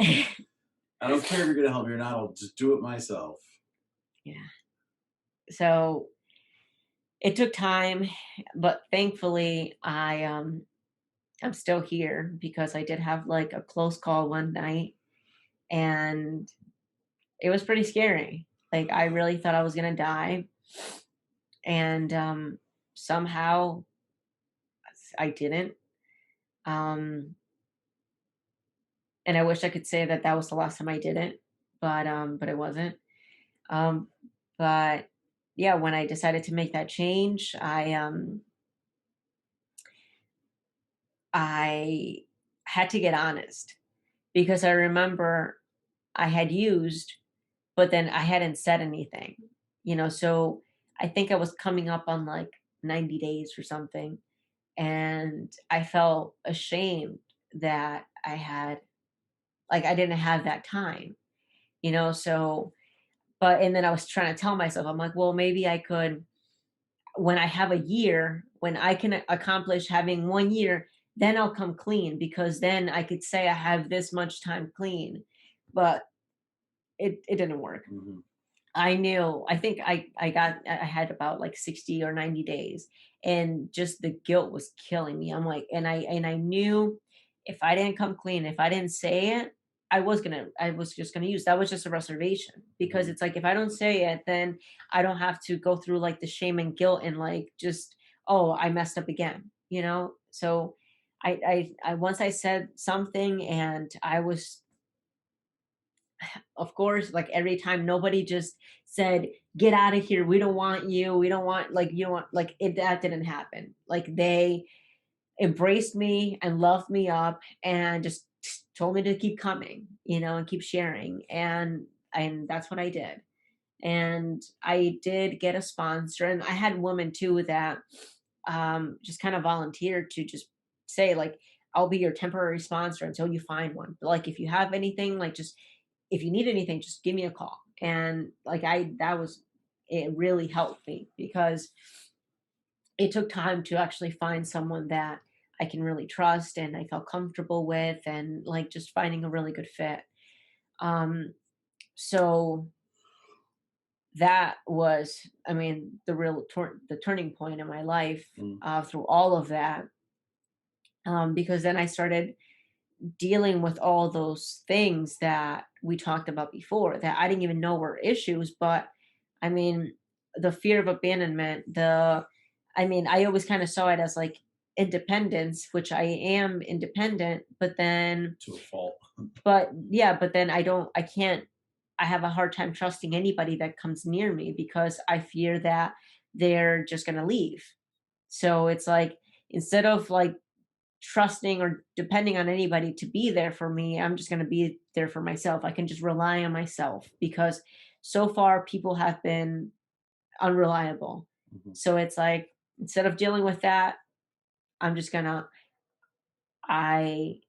I don't care if you're gonna help me or not. I'll just do it myself. yeah. So it took time, but thankfully I'm still here, because I did have like a close call one night, and it was pretty scary. Like I really thought I was gonna die, and somehow I didn't. Um, And I wish I could say that that was the last time I did it, but it wasn't. Um, but yeah, when I decided to make that change, I had to get honest because I remember I had used, but then I hadn't said anything, so I think I was coming up on like 90 days or something. And I felt ashamed that I didn't have that time, so, and then I was trying to tell myself, I'm like, well, maybe I could, when I have a year, when I can accomplish having 1 year, then I'll come clean because then I could say I have this much time clean. But it didn't work. Hmm. I knew, I think I had about like 60 or 90 days, and just the guilt was killing me. I'm like, and I knew if I didn't come clean, if I didn't say it, I was just gonna use, that was just a reservation, because Hmm. it's like if I don't say it, then I don't have to go through like the shame and guilt and like just, oh, I messed up again, So I once I said something, and I was, of course, like every time, nobody just said, get out of here, we don't want you, we don't want, like, you don't want, like, it, that didn't happen. Like, they embraced me and loved me up and just told me to keep coming, and keep sharing, and that's what I did. And I did get a sponsor, and I had women too that just kind of volunteered to just say, like, I'll be your temporary sponsor until you find one, but like if you have anything, like, just, if you need anything, just give me a call. And like, it really helped me because it took time to actually find someone that I can really trust and I felt comfortable with, and like just finding a really good fit. Um, so that was, I mean, the turning point in my life, Mm. through all of that, because then I started dealing with all those things that we talked about before that I didn't even know were issues. But I mean, the fear of abandonment, I mean, I always kind of saw it as like independence, which I am independent, but then, To a fault. but yeah, but then I can't, I have a hard time trusting anybody that comes near me because I fear that they're just going to leave. So it's like, instead of like trusting or depending on anybody to be there for me, I'm just going to be there for myself. I can just rely on myself because so far people have been unreliable. Hmm. So it's like, instead of dealing with that, I'm just going to, I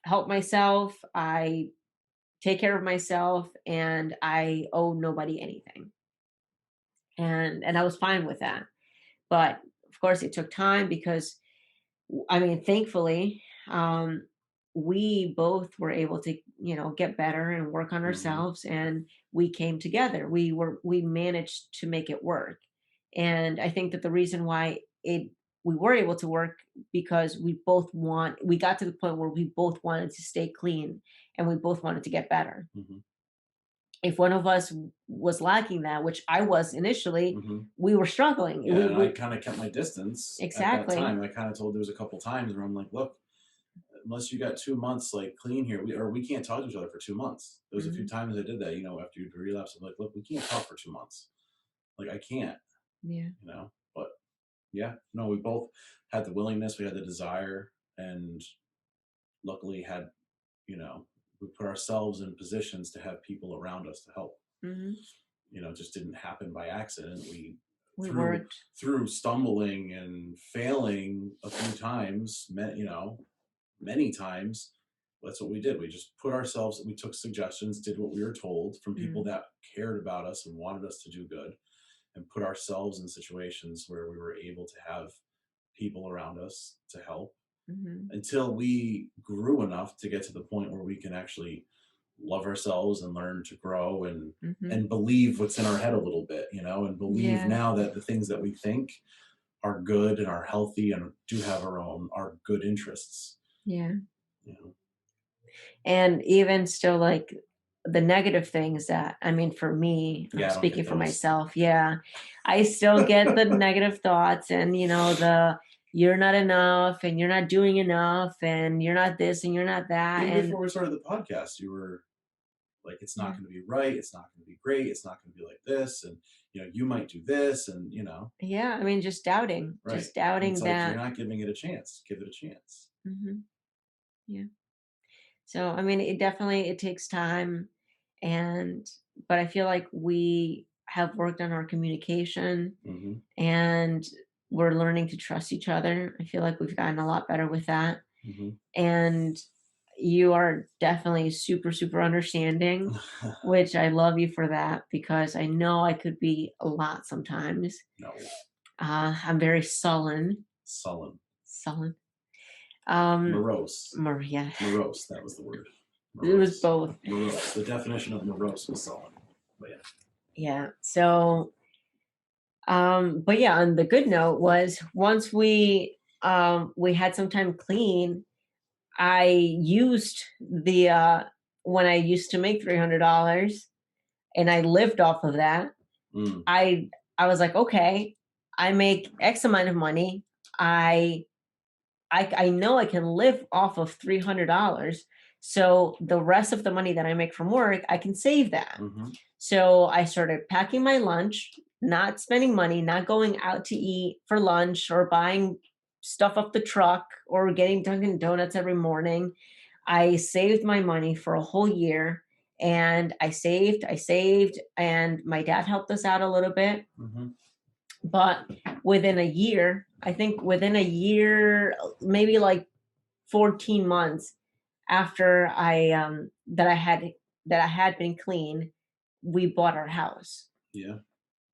help myself, I take care of myself, and I owe nobody anything. And I was fine with that. But of course it took time because, I mean, thankfully, um, we both were able to, get better and work on Hmm. ourselves, and we came together. We managed to make it work. And I think that the reason why it we were able to work, because we got to the point where we both wanted to stay clean and we both wanted to get better. Hmm. If one of us was lacking that, which I was initially, Hmm. we were struggling. Yeah, and I We kind of kept my distance at that exactly. time. I kind of told, there was a couple times where I'm like, look, unless you got 2 months like clean here, we can't talk to each other for 2 months. There was a few Mhm. times I did that, after you'd relapse. I'm like, look, we can't talk for 2 months. Like, I can't, Yeah. But yeah, no, we both had the willingness, we had the desire, and luckily had, you know, we put ourselves in positions to have people around us to help. Mhm. It just didn't happen by accident. We We through worked. through stumbling and failing a few times, many times, that's what we did. We took suggestions, did what we were told from people Mm, that cared about us and wanted us to do good, and put ourselves in situations where we were able to have people around us to help, mhm, until we grew enough to get to the point where we can actually love ourselves and learn to grow, mhm. and believe what's in our head a little bit, and believe Yeah, now that the things that we think are good and are healthy and do have our own are good interests. yeah. you know And even still, like, the negative things that, I mean, for me, I'm yeah, I don't speaking get for those. myself, yeah, I still get the negative thoughts and, you're not enough and you're not doing enough and you're not this and you're not that. Even And before we started the podcast, you were like, it's not yeah, going to be right. It's not going to be great. It's not going to be like this. And, you might do this. And, yeah, I mean, right. just And it's doubting like, you're that. not giving it a chance. Give it a chance. Hmm. Yeah. So, I mean, it takes time, and but I feel like we have worked on our communication, Hmm. and we're learning to trust each other. I feel like we've gotten a lot better with that. Hmm. And you are definitely super, super understanding, which I love you for that because I know I could be a lot sometimes. No. I'm very sullen, Sullen. sullen. Um, Morose. Maria, Morose. That was the word. it was Morose. both. Morose. The definition of morose was sullen. But yeah. Yeah. So, but yeah, on the good note was once we had some time clean, I used the when I used to make $300 and I lived off of that. Mm. I was like, okay, I make X amount of money. I I know I can live off of $300. So the rest of the money that I make from work, I can save that. Hmm. So I started packing my lunch, not spending money, not going out to eat for lunch or buying stuff off the truck or getting Dunkin' Donuts every morning. I saved my money for a whole year, and I saved, and my dad helped us out a little bit. Hmm. But within a year, I think within a year, maybe like 14 months after I had been clean, we bought our house, Yeah.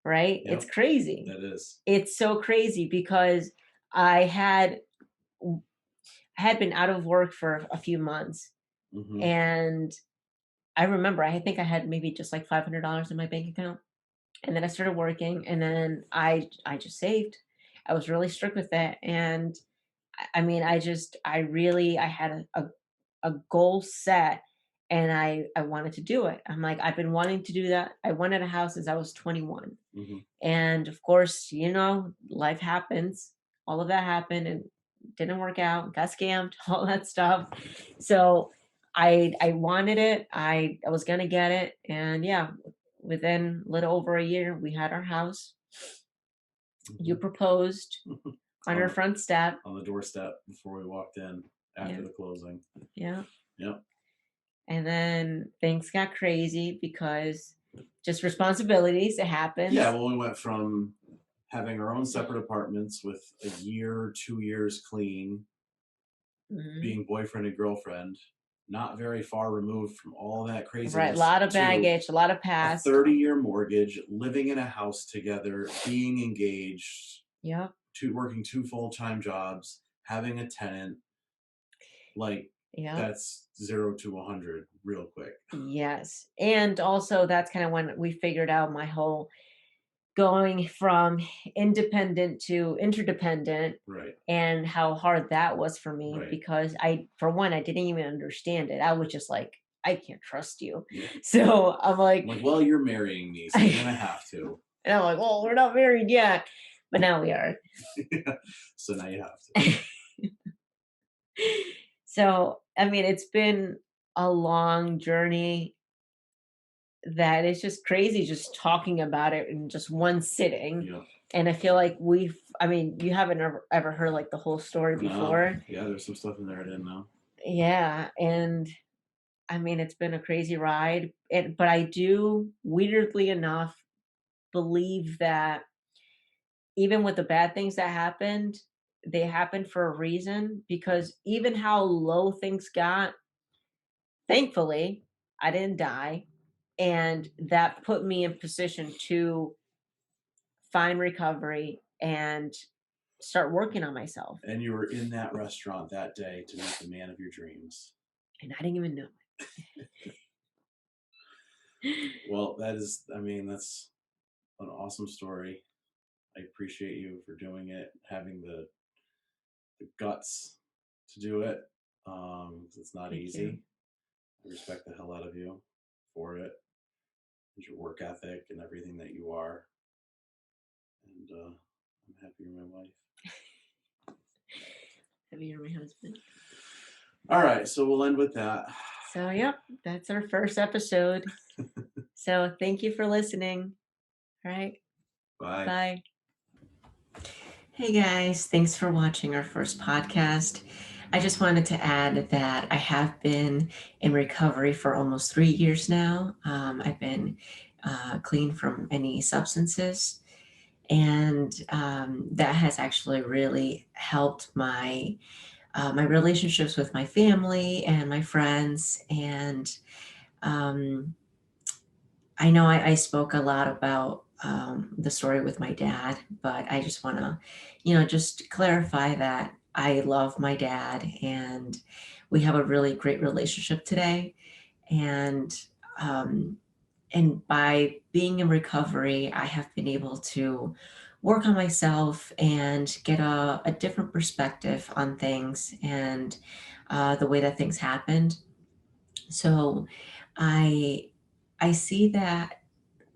right? It's Yep. crazy. That is. It's so crazy because I had I had been out of work for a few months, Hmm. and I remember I think I had maybe just like $500 in my bank account. And then I started working, and then I just saved. I was really strict with it, and I mean, I had a goal set, and I wanted to do it. I'm like, I've been wanting to do that. I wanted a house since I was 21. Hmm. And of course, life happens. All of that happened and didn't work out, got scammed, all that stuff. So I wanted it. I was gonna get it. And yeah, within a little over a year, we had our house. You Hmm. proposed on on our the front step. on the doorstep before we walked in Yeah, after the closing. yeah. Yep. And then things got crazy because just responsibilities, it Yeah. happens. Well, we went from having our own separate apartments with a year, 2 years clean, Mhm. being boyfriend and girlfriend, not very far removed from all that Right, a craziness, lot of to baggage, a lot of a past. 30-year mortgage, living in a house together, being engaged, Yep, working two full-time jobs, having a tenant. Like, yep. that's 0 to 100 real quick. Yes. And also that's kind of when we figured out my whole going from independent to interdependent Right. and how hard that was for me Right. because for one, I didn't even understand it. I was just like, I can't trust you. Yeah. So I'm like, I'm like, well, you're marrying me, so you're gonna have to. and I'm like, well, we're not married yet, but now we are. So now you have to. So, I mean, it's been a long journey that is just crazy just talking about it in just one sitting. Yeah. And I feel like I mean, you haven't ever heard like the whole story No. before. Yeah, there's some stuff in there I didn't know. Yeah. And I mean, it's been a crazy ride. But I do, weirdly enough, believe that even with the bad things that happened, they happened for a reason because even how low things got, thankfully, I didn't die. And that put me in position to find recovery and start working on myself. And you were in that restaurant that day to meet the man of your dreams. And I didn't even know it. Well, I mean, that's an awesome story. I appreciate you for doing it, having the guts to do it. 'Cause it's not Thank you. easy. I respect the hell out of you for it, and your work ethic and everything that you are. And I'm happy you're my wife. You're my husband. All right, so we'll end with that. So, yep, that's our first episode. So, thank you for listening. All right, Bye. bye. Hey guys, thanks for watching our first podcast. I just wanted to add that I have been in recovery for almost 3 years now. I've been clean from any substances, and that has actually really helped my relationships with my family and my friends. And um, I know I spoke a lot about the story with my dad, but I just want to, just clarify that I love my dad and we have a really great relationship today. And um, and by being in recovery, I have been able to work on myself and get a different perspective on things and the way that things happened. So I I see that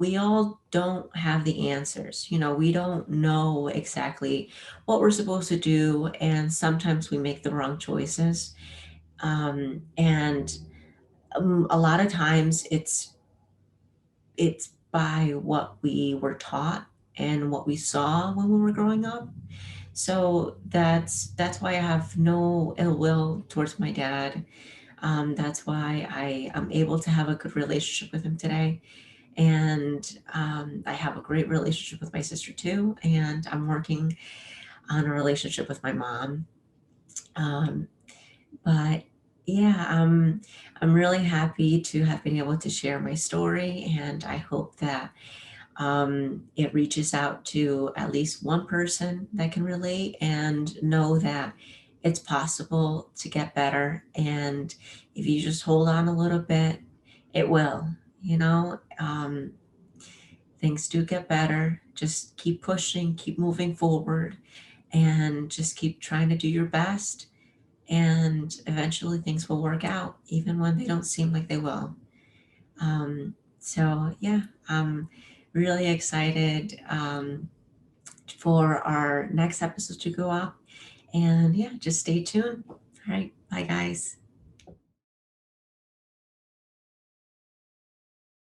we all don't have the answers. We don't know exactly what we're supposed to do, and sometimes we make the wrong choices. And a lot of times it's by what we were taught and what we saw when we were growing up. So that's why I have no ill will towards my dad. That's why I am able to have a good relationship with him today. And I have a great relationship with my sister too. And I'm working on a relationship with my mom. Um, but yeah, I'm really happy to have been able to share my story. And I hope that it reaches out to at least one person that can relate and know that it's possible to get better. And if you just hold on a little bit, it will. Things do get better. Just keep pushing, keep moving forward, and just keep trying to do your best. And eventually things will work out, even when they don't seem like they will. So, yeah, I'm really excited for our next episode to go up. And yeah, just stay tuned. All right. Bye, guys.